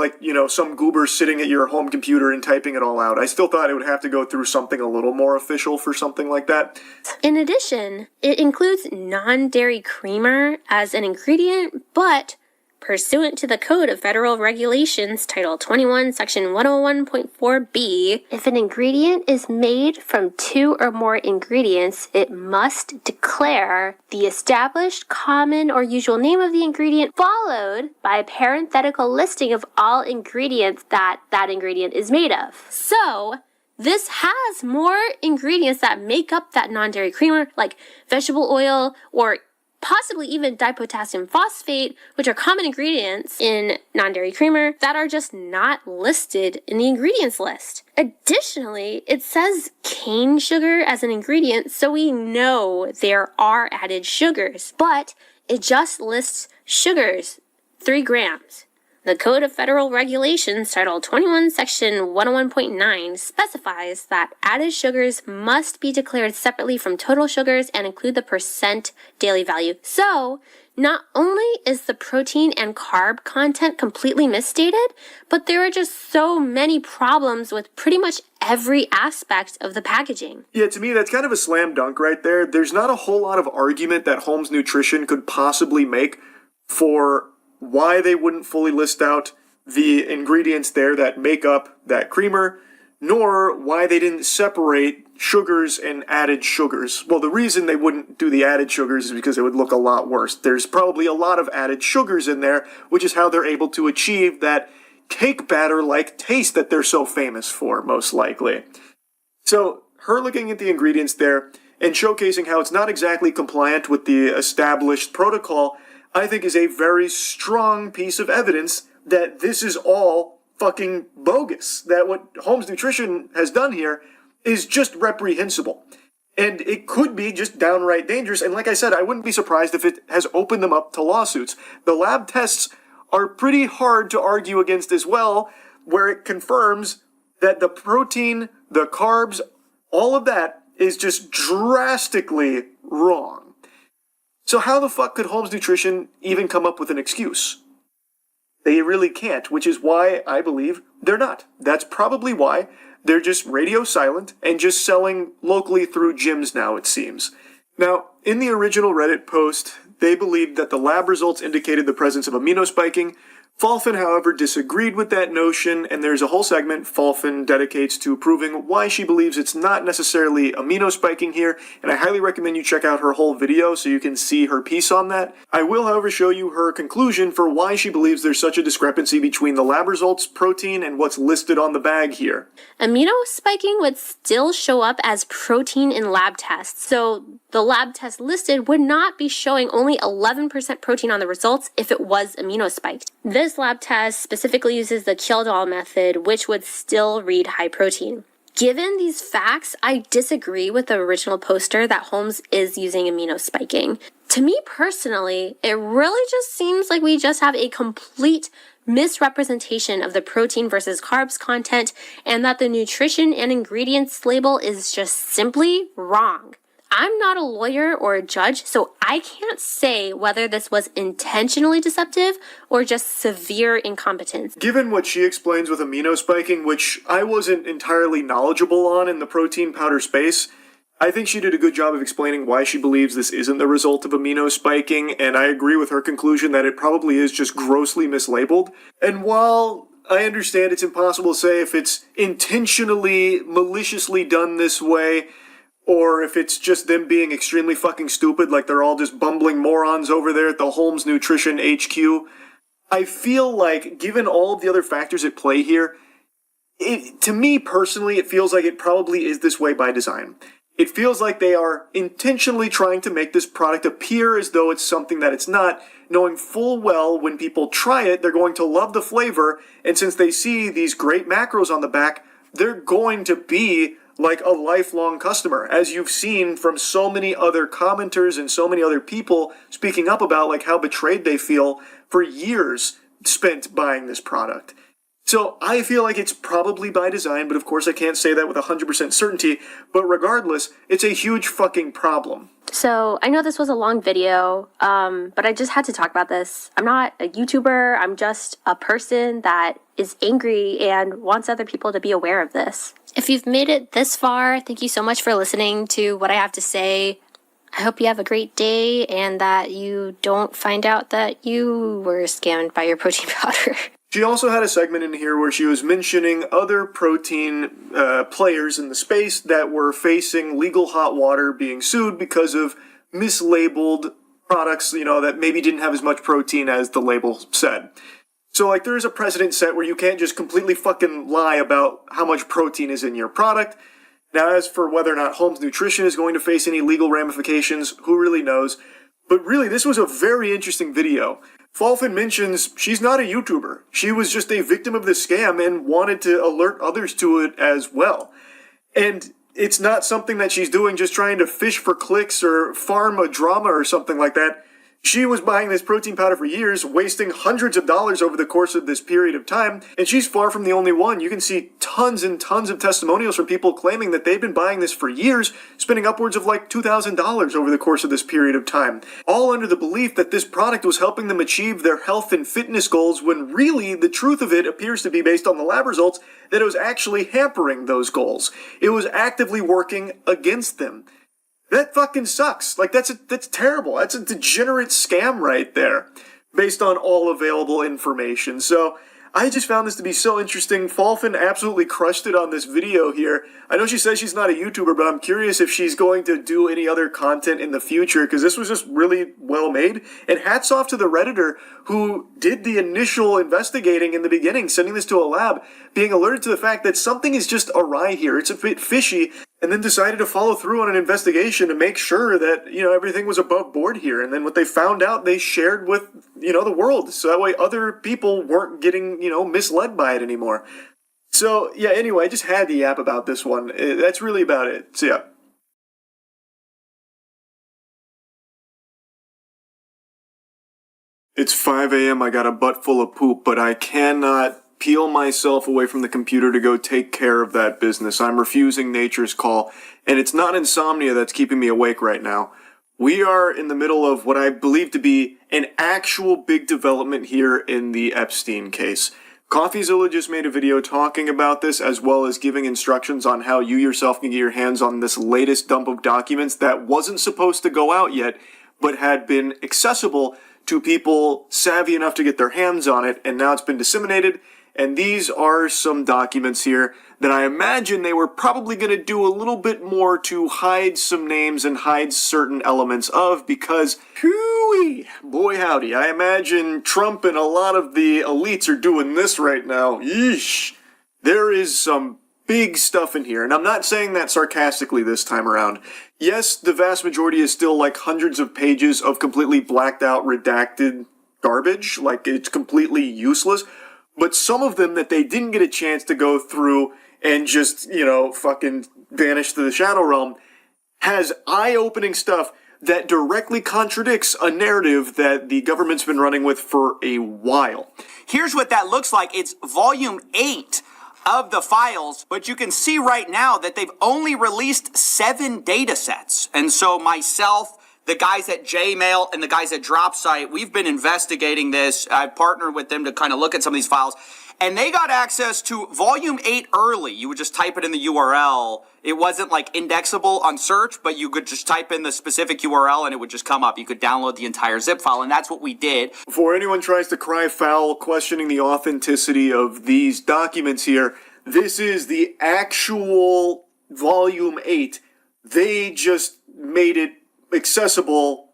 some goober sitting at your home computer and typing it all out. I still thought it would have to go through something a little more official for something like that. In addition, it includes non-dairy creamer as an ingredient, but pursuant to the Code of Federal Regulations, Title 21, Section 101.4b, if an ingredient is made from 2 or more ingredients, it must declare the established common or usual name of the ingredient, followed by a parenthetical listing of all ingredients that ingredient is made of. So, this has more ingredients that make up that non-dairy creamer, like vegetable oil or possibly even dipotassium phosphate, which are common ingredients in non-dairy creamer that are just not listed in the ingredients list. Additionally, it says cane sugar as an ingredient, so we know there are added sugars, but it just lists sugars, 3 grams. The Code of Federal Regulations, Title 21, Section 101.9, specifies that added sugars must be declared separately from total sugars and include the percent daily value. So, not only is the protein and carb content completely misstated, but there are just so many problems with pretty much every aspect of the packaging. Yeah, to me, that's kind of a slam dunk right there. There's not a whole lot of argument that Holmes Nutrition could possibly make for why they wouldn't fully list out the ingredients there that make up that creamer, nor why they didn't separate sugars and added sugars. Well, the reason they wouldn't do the added sugars is because it would look a lot worse. There's probably a lot of added sugars in there, which is how they're able to achieve that cake batter-like taste that they're so famous for, most likely. So, her looking at the ingredients there and showcasing how it's not exactly compliant with the established protocol, I think is a very strong piece of evidence that this is all fucking bogus. That what Holmes Nutrition has done here is just reprehensible. And it could be just downright dangerous. And like I said, I wouldn't be surprised if it has opened them up to lawsuits. The lab tests are pretty hard to argue against as well, where it confirms that the protein, the carbs, all of that is just drastically wrong. So how the fuck could Holmes Nutrition even come up with an excuse? They really can't, which is why I believe they're not. That's probably why they're just radio silent and just selling locally through gyms now, it seems. Now, in the original Reddit post, they believed that the lab results indicated the presence of amino-spiking. Falfin, however, disagreed with that notion, and there's a whole segment Falfin dedicates to proving why she believes it's not necessarily amino-spiking here, and I highly recommend you check out her whole video so you can see her piece on that. I will, however, show you her conclusion for why she believes there's such a discrepancy between the lab results, protein, and what's listed on the bag here. Amino-spiking would still show up as protein in lab tests, so the lab test listed would not be showing only 11% protein on the results if it was amino-spiked. This lab test specifically uses the Kjeldahl method, which would still read high protein. Given these facts, I disagree with the original poster that Holmes is using amino-spiking. To me personally, it really just seems like we just have a complete misrepresentation of the protein versus carbs content, and that the nutrition and ingredients label is just simply wrong. I'm not a lawyer or a judge, so I can't say whether this was intentionally deceptive or just severe incompetence. Given what she explains with amino-spiking, which I wasn't entirely knowledgeable on in the protein powder space, I think she did a good job of explaining why she believes this isn't the result of amino-spiking, and I agree with her conclusion that it probably is just grossly mislabeled. And while I understand it's impossible to say if it's intentionally, maliciously done this way, or if it's just them being extremely fucking stupid, like they're all just bumbling morons over there at the Holmes Nutrition HQ, I feel like, given all of the other factors at play here, to me personally, it feels like it probably is this way by design. It feels like they are intentionally trying to make this product appear as though it's something that it's not, knowing full well when people try it, they're going to love the flavor, and since they see these great macros on the back, they're going to be like a lifelong customer, as you've seen from so many other commenters and so many other people speaking up about like how betrayed they feel for years spent buying this product. So I feel like it's probably by design, but of course I can't say that with 100% certainty, but regardless, it's a huge fucking problem. So I know this was a long video, but I just had to talk about this. I'm not a YouTuber, I'm just a person that is angry and wants other people to be aware of this. If you've made it this far, thank you so much for listening to what I have to say. I hope you have a great day and that you don't find out that you were scammed by your protein powder. She also had a segment in here where she was mentioning other protein players in the space that were facing legal hot water, being sued because of mislabeled products, that maybe didn't have as much protein as the label said. So, like, there's a precedent set where you can't just completely fucking lie about how much protein is in your product. Now, as for whether or not Holmes Nutrition is going to face any legal ramifications, who really knows? But really, this was a very interesting video. Falfin mentions she's not a YouTuber. She was just a victim of this scam and wanted to alert others to it as well. And it's not something that she's doing just trying to fish for clicks or farm a drama or something like that. She was buying this protein powder for years, wasting hundreds of dollars over the course of this period of time, and she's far from the only one. You can see tons and tons of testimonials from people claiming that they've been buying this for years, spending upwards of like $2,000 over the course of this period of time, all under the belief that this product was helping them achieve their health and fitness goals, when really the truth of it appears to be, based on the lab results, that it was actually hampering those goals. It was actively working against them. That fucking sucks. Like, that's terrible. That's a degenerate scam right there, based on all available information. So, I just found this to be so interesting. Falfin absolutely crushed it on this video here. I know she says she's not a YouTuber, but I'm curious if she's going to do any other content in the future, because this was just really well made. And hats off to the Redditor who did the initial investigating in the beginning, sending this to a lab, being alerted to the fact that something is just awry here. It's a bit fishy, and then decided to follow through on an investigation to make sure that, everything was above board here. And then what they found out, they shared with, the world. So that way other people weren't getting, misled by it anymore. So, yeah, anyway, I just had to yap about this one. That's really about it. So, yeah. It's 5 a.m., I got a butt full of poop, but I cannot peel myself away from the computer to go take care of that business. I'm refusing nature's call, and it's not insomnia that's keeping me awake right now. We are in the middle of what I believe to be an actual big development here in the Epstein case. CoffeeZilla just made a video talking about this, as well as giving instructions on how you yourself can get your hands on this latest dump of documents that wasn't supposed to go out yet, but had been accessible to people savvy enough to get their hands on it, and now it's been disseminated. And these are some documents here that I imagine they were probably going to do a little bit more to hide some names and hide certain elements of, because, hooey, boy howdy, I imagine Trump and a lot of the elites are doing this right now. Yeesh. There is some big stuff in here, and I'm not saying that sarcastically this time around. Yes, the vast majority is still like hundreds of pages of completely blacked out, redacted garbage, like it's completely useless. But some of them that they didn't get a chance to go through and just, fucking vanish to the shadow realm has eye-opening stuff that directly contradicts a narrative that the government's been running with for a while. Here's what that looks like. It's volume 8 of the files, but you can see right now that they've only released 7 data sets. And so myself, the guys at Jmail and the guys at DropSite, we've been investigating this. I've partnered with them to kind of look at some of these files. And they got access to volume 8 early. You would just type it in the URL. It wasn't like indexable on search, but you could just type in the specific URL and it would just come up. You could download the entire zip file, and that's what we did. Before anyone tries to cry foul questioning the authenticity of these documents here, this is the actual volume 8. They just made it accessible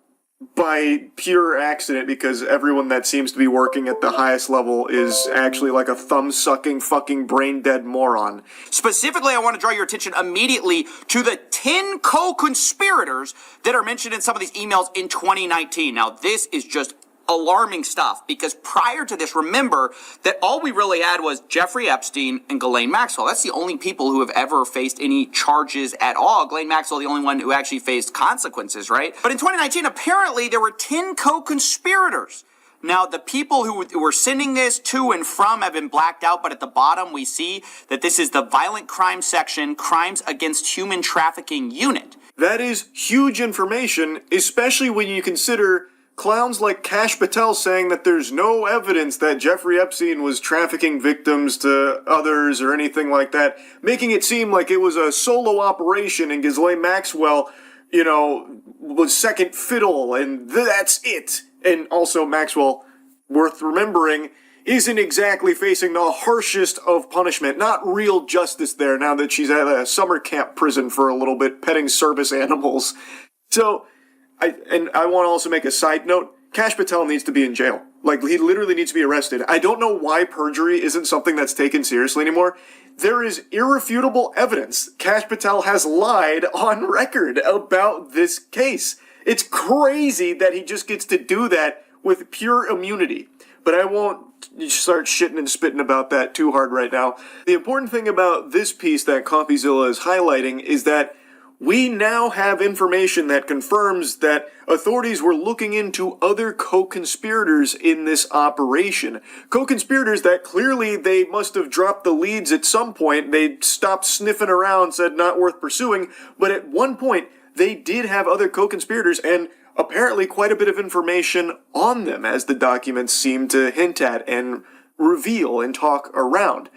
by pure accident because everyone that seems to be working at the highest level is actually like a thumb-sucking fucking brain-dead moron. Specifically, I want to draw your attention immediately to the 10 co-conspirators that are mentioned in some of these emails in 2019. Now, this is just alarming stuff because prior to this, remember that all we really had was Jeffrey Epstein and Ghislaine Maxwell. That's the only people who have ever faced any charges at all. Ghislaine Maxwell, the only one who actually faced consequences, right? But in 2019, apparently there were 10 co-conspirators. Now, the people who were sending this to and from have been blacked out, but at the bottom we see that this is the Violent Crime Section, Crimes Against Human Trafficking Unit. That is huge information, especially when you consider clowns like Kash Patel saying that there's no evidence that Jeffrey Epstein was trafficking victims to others or anything like that, making it seem like it was a solo operation and Ghislaine Maxwell, was second fiddle and that's it. And also Maxwell, worth remembering, isn't exactly facing the harshest of punishment. Not real justice there now that she's at a summer camp prison for a little bit, petting service animals. So, I want to also make a side note. Kash Patel needs to be in jail. Like, he literally needs to be arrested. I don't know why perjury isn't something that's taken seriously anymore. There is irrefutable evidence Kash Patel has lied on record about this case. It's crazy that he just gets to do that with pure immunity. But I won't start shitting and spitting about that too hard right now. The important thing about this piece that CoffeeZilla is highlighting is that we now have information that confirms that authorities were looking into other co-conspirators in this operation. Co-conspirators that clearly they must have dropped the leads at some point. They stopped sniffing around, said not worth pursuing. But at one point, they did have other co-conspirators and apparently quite a bit of information on them, as the documents seem to hint at and reveal and talk around.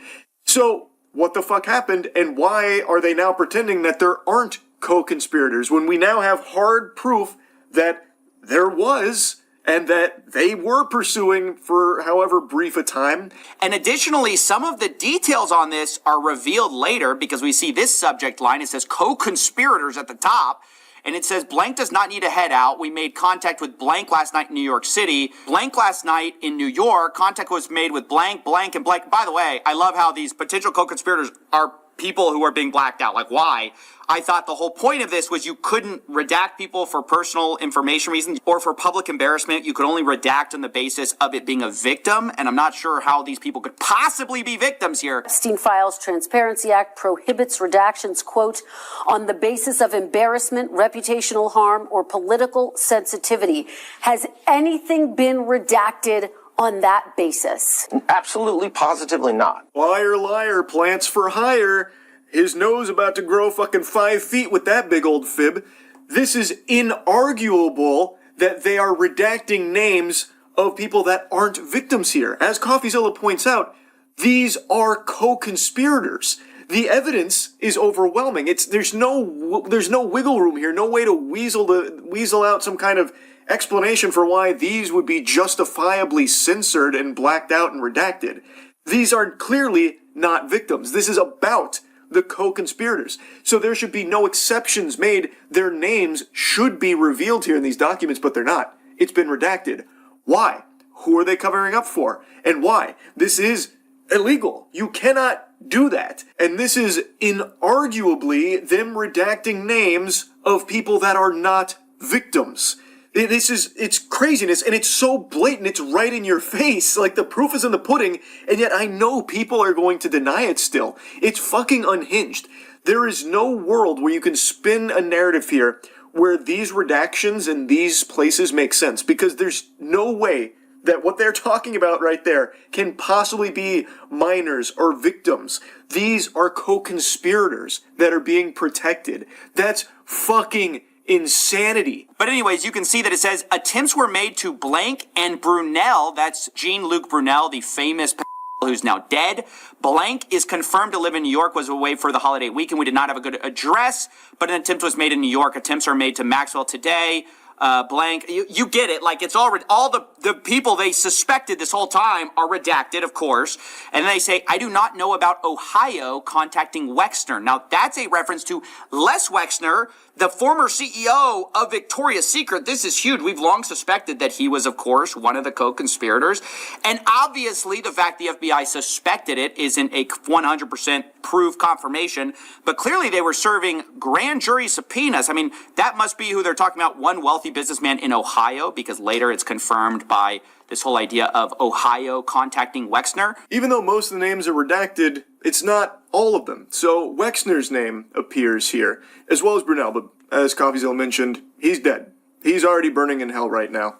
So, what the fuck happened, and why are they now pretending that there aren't co-conspirators when we now have hard proof that there was and that they were pursuing for however brief a time? And additionally, some of the details on this are revealed later because we see this subject line. It says co-conspirators at the top. And it says, blank does not need to head out. We made contact with blank last night in New York City. Blank last night in New York. Contact was made with blank, blank, and blank. By the way, I love how these potential co-conspirators are people who are being blacked out. Like, why? I thought the whole point of this was you couldn't redact people for personal information reasons or for public embarrassment. You could only redact on the basis of it being a victim. And I'm not sure how these people could possibly be victims here. Epstein Files Transparency Act prohibits redactions, quote, on the basis of embarrassment, reputational harm, or political sensitivity. Has anything been redacted on that basis? Absolutely, positively not. Liar, liar, plants for hire. His nose about to grow fucking 5 feet with that big old fib. this is inarguable that they are redacting names of people that aren't victims here. As CoffeeZilla points out, these are co-conspirators. The evidence is overwhelming. There's no wiggle room here, no way to weasel out some kind of explanation for why these would be justifiably censored and blacked out and redacted. These are clearly not victims. This is about the co-conspirators. So there should be no exceptions made. Their names should be revealed here in these documents, but they're not. It's been redacted. Why? Who are they covering up for? And why? This is illegal. You cannot do that. And this is inarguably them redacting names of people that are not victims. It's craziness, and it's so blatant, it's right in your face, like the proof is in the pudding, and yet I know people are going to deny it still. It's fucking unhinged. There is no world where you can spin a narrative here where these redactions in these places make sense, because there's no way that what they're talking about right there can possibly be minors or victims. These are co-conspirators that are being protected. That's fucking insanity. But anyways, you can see that it says attempts were made to Blank and Brunel. That's Jean-Luc Brunel, the famous who's now dead. Blank is confirmed to live in New York, was away for the holiday weekend. We did not have a good address, but an attempt was made in New York. Attempts are made to Maxwell today. Blank, you get it. Like, it's all the people they suspected this whole time are redacted, of course. And then they say, I do not know about Ohio contacting Wexner. Now, that's a reference to Les Wexner, the former CEO of Victoria's Secret. This is huge. We've long suspected that he was, of course, one of the co-conspirators. And obviously, the fact the FBI suspected it isn't a 100% proof confirmation. But clearly, they were serving grand jury subpoenas. I mean, that must be who they're talking about, one wealthy businessman in Ohio, because later it's confirmed by this whole idea of Ohio contacting Wexner. Even though most of the names are redacted, it's not all of them. So Wexner's name appears here, as well as Brunel, but as CoffeeZilla mentioned, he's dead. He's already burning in hell right now.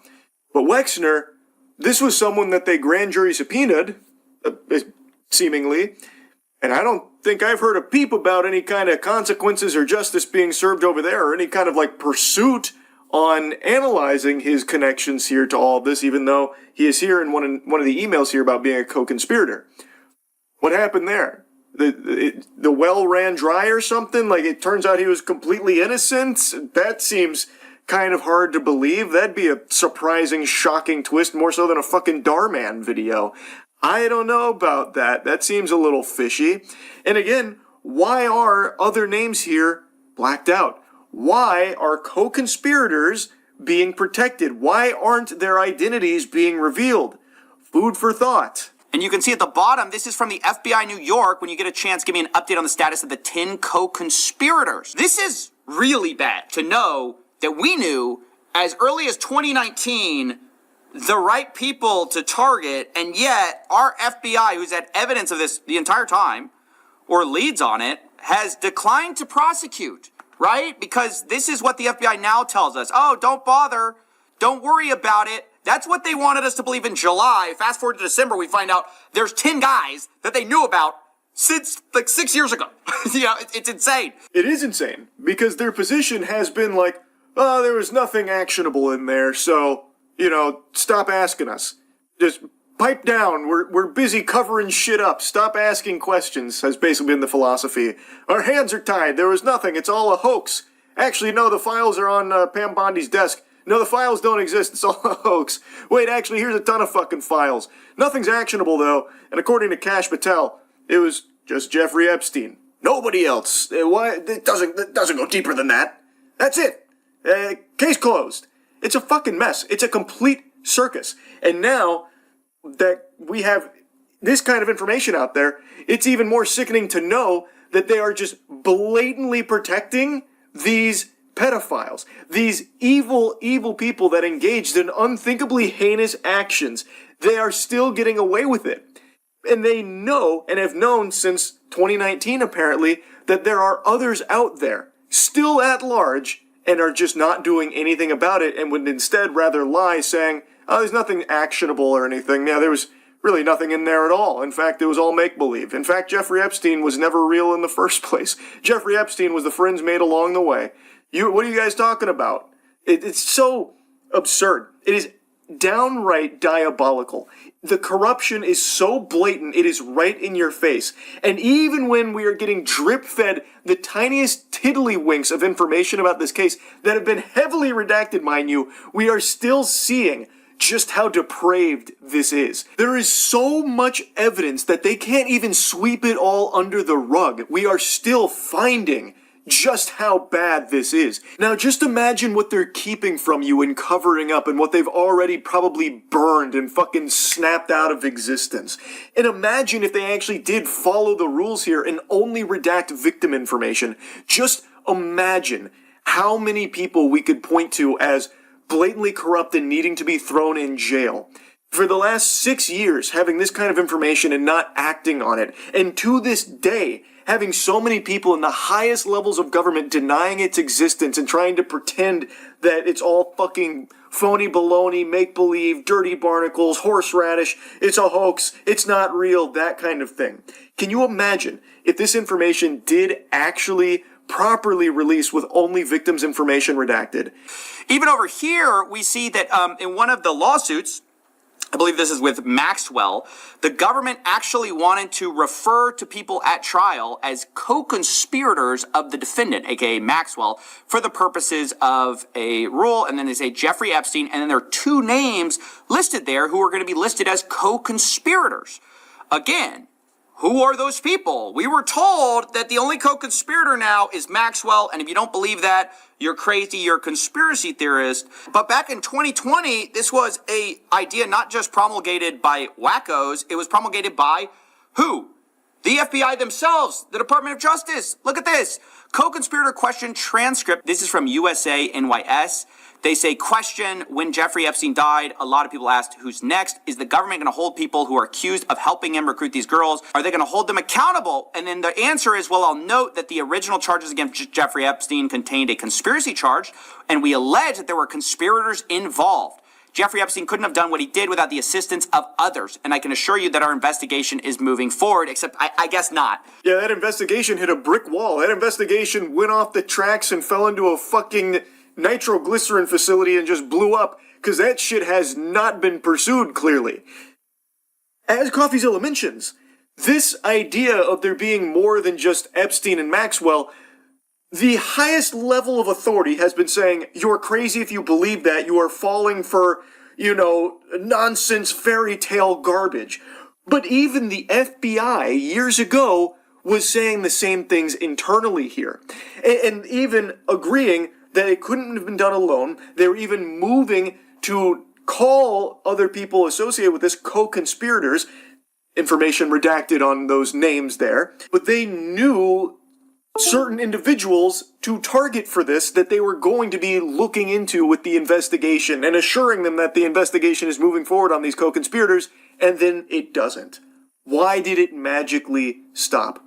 But Wexner, this was someone that they grand jury subpoenaed, seemingly, and I don't think I've heard a peep about any kind of consequences or justice being served over there, or any kind of like pursuit on analyzing his connections here to all of this, even though he is here in one of the emails here about being a co-conspirator. What happened there? The well ran dry or something? Like, it turns out he was completely innocent? That seems kind of hard to believe. That'd be a surprising, shocking twist, more so than a fucking Darman video. I don't know about that. That seems a little fishy. And again, why are other names here blacked out? Why are co-conspirators being protected? Why aren't their identities being revealed? Food for thought. And you can see at the bottom, this is from the FBI New York. When you get a chance, give me an update on the status of the 10 co-conspirators. This is really bad to know that we knew as early as 2019 the right people to target, and yet our FBI, who's had evidence of this the entire time, or leads on it, has declined to prosecute. Right? Because this is what the FBI now tells us. Oh, don't bother. Don't worry about it. That's what they wanted us to believe in July. Fast forward to December, we find out there's 10 guys that they knew about since like 6 years ago. It's insane. It is insane, because their position has been like, oh, there was nothing actionable in there, so, stop asking us. Just pipe down. We're busy covering shit up. Stop asking questions, has basically been the philosophy. Our hands are tied. There was nothing. It's all a hoax. Actually, no, the files are on Pam Bondi's desk. No, the files don't exist. It's all a hoax. Wait, actually, here's a ton of fucking files. Nothing's actionable, though. And according to Kash Patel, it was just Jeffrey Epstein. Nobody else. Why? It doesn't go deeper than that. That's it. Case closed. It's a fucking mess. It's a complete circus. And now that we have this kind of information out there, it's even more sickening to know that they are just blatantly protecting these pedophiles, these evil, evil people that engaged in unthinkably heinous actions. They are still getting away with it. And they know, and have known since 2019 apparently, that there are others out there, still at large, and are just not doing anything about it, and would instead rather lie, saying, oh, there's nothing actionable or anything. Yeah, there was really nothing in there at all. In fact, it was all make-believe. In fact, Jeffrey Epstein was never real in the first place. Jeffrey Epstein was the friends made along the way. What are you guys talking about? It's so absurd. It is downright diabolical. The corruption is so blatant, it is right in your face. And even when we are getting drip-fed the tiniest tiddlywinks of information about this case that have been heavily redacted, mind you, we are still seeing just how depraved this is. There is so much evidence that they can't even sweep it all under the rug. We are still finding just how bad this is. Now just imagine what they're keeping from you and covering up and what they've already probably burned and fucking snapped out of existence. And imagine if they actually did follow the rules here and only redact victim information. Just imagine how many people we could point to as blatantly corrupt and needing to be thrown in jail. For the last 6 years, having this kind of information and not acting on it, and to this day, having so many people in the highest levels of government denying its existence and trying to pretend that it's all fucking phony baloney, make-believe, dirty barnacles, horseradish, it's a hoax, it's not real, that kind of thing. Can you imagine if this information did actually properly release with only victims' information redacted? Even over here, we see that in one of the lawsuits, I believe this is with Maxwell, the government actually wanted to refer to people at trial as co-conspirators of the defendant, aka Maxwell, for the purposes of a rule. And then they say Jeffrey Epstein, and then there are two names listed there who are going to be listed as co-conspirators. Again, who are those people? We were told that the only co-conspirator now is Maxwell, and if you don't believe that, you're crazy, you're a conspiracy theorist. But back in 2020, this was an idea not just promulgated by wackos, it was promulgated by who? The FBI themselves, the Department of Justice. Look at this. Co-conspirator question transcript. This is from USA NYS. They say, question, when Jeffrey Epstein died, a lot of people asked, who's next? Is the government going to hold people who are accused of helping him recruit these girls? Are they going to hold them accountable? And then the answer is, well, I'll note that the original charges against Jeffrey Epstein contained a conspiracy charge, and we allege that there were conspirators involved. Jeffrey Epstein couldn't have done what he did without the assistance of others. And I can assure you that our investigation is moving forward, except I guess not. Yeah, that investigation hit a brick wall. That investigation went off the tracks and fell into a fucking nitroglycerin facility and just blew up, because that shit has not been pursued clearly. As CoffeeZilla mentions, this idea of there being more than just Epstein and Maxwell, the highest level of authority has been saying, you're crazy if you believe that, you are falling for, nonsense fairy tale garbage. But even the FBI years ago was saying the same things internally here. And even agreeing that it couldn't have been done alone. They were even moving to call other people associated with this co-conspirators. Information redacted on those names there. But they knew certain individuals to target for this that they were going to be looking into with the investigation and assuring them that the investigation is moving forward on these co-conspirators, and then it doesn't. Why did it magically stop?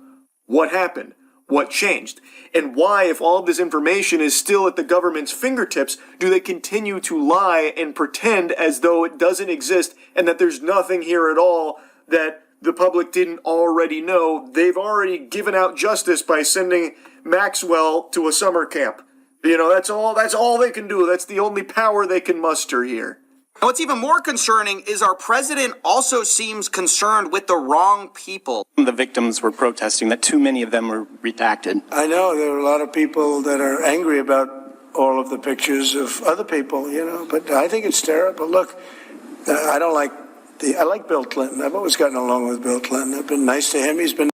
What happened? What changed? And why, if all of this information is still at the government's fingertips, do they continue to lie and pretend as though it doesn't exist and that there's nothing here at all that the public didn't already know? They've already given out justice by sending Maxwell to a summer camp. That's all they can do. That's the only power they can muster here. And what's even more concerning is our president also seems concerned with the wrong people. The victims were protesting that too many of them were redacted. I know there are a lot of people that are angry about all of the pictures of other people, but I think it's terrible. Look, I like Bill Clinton. I've always gotten along with Bill Clinton. I've been nice to him. He's been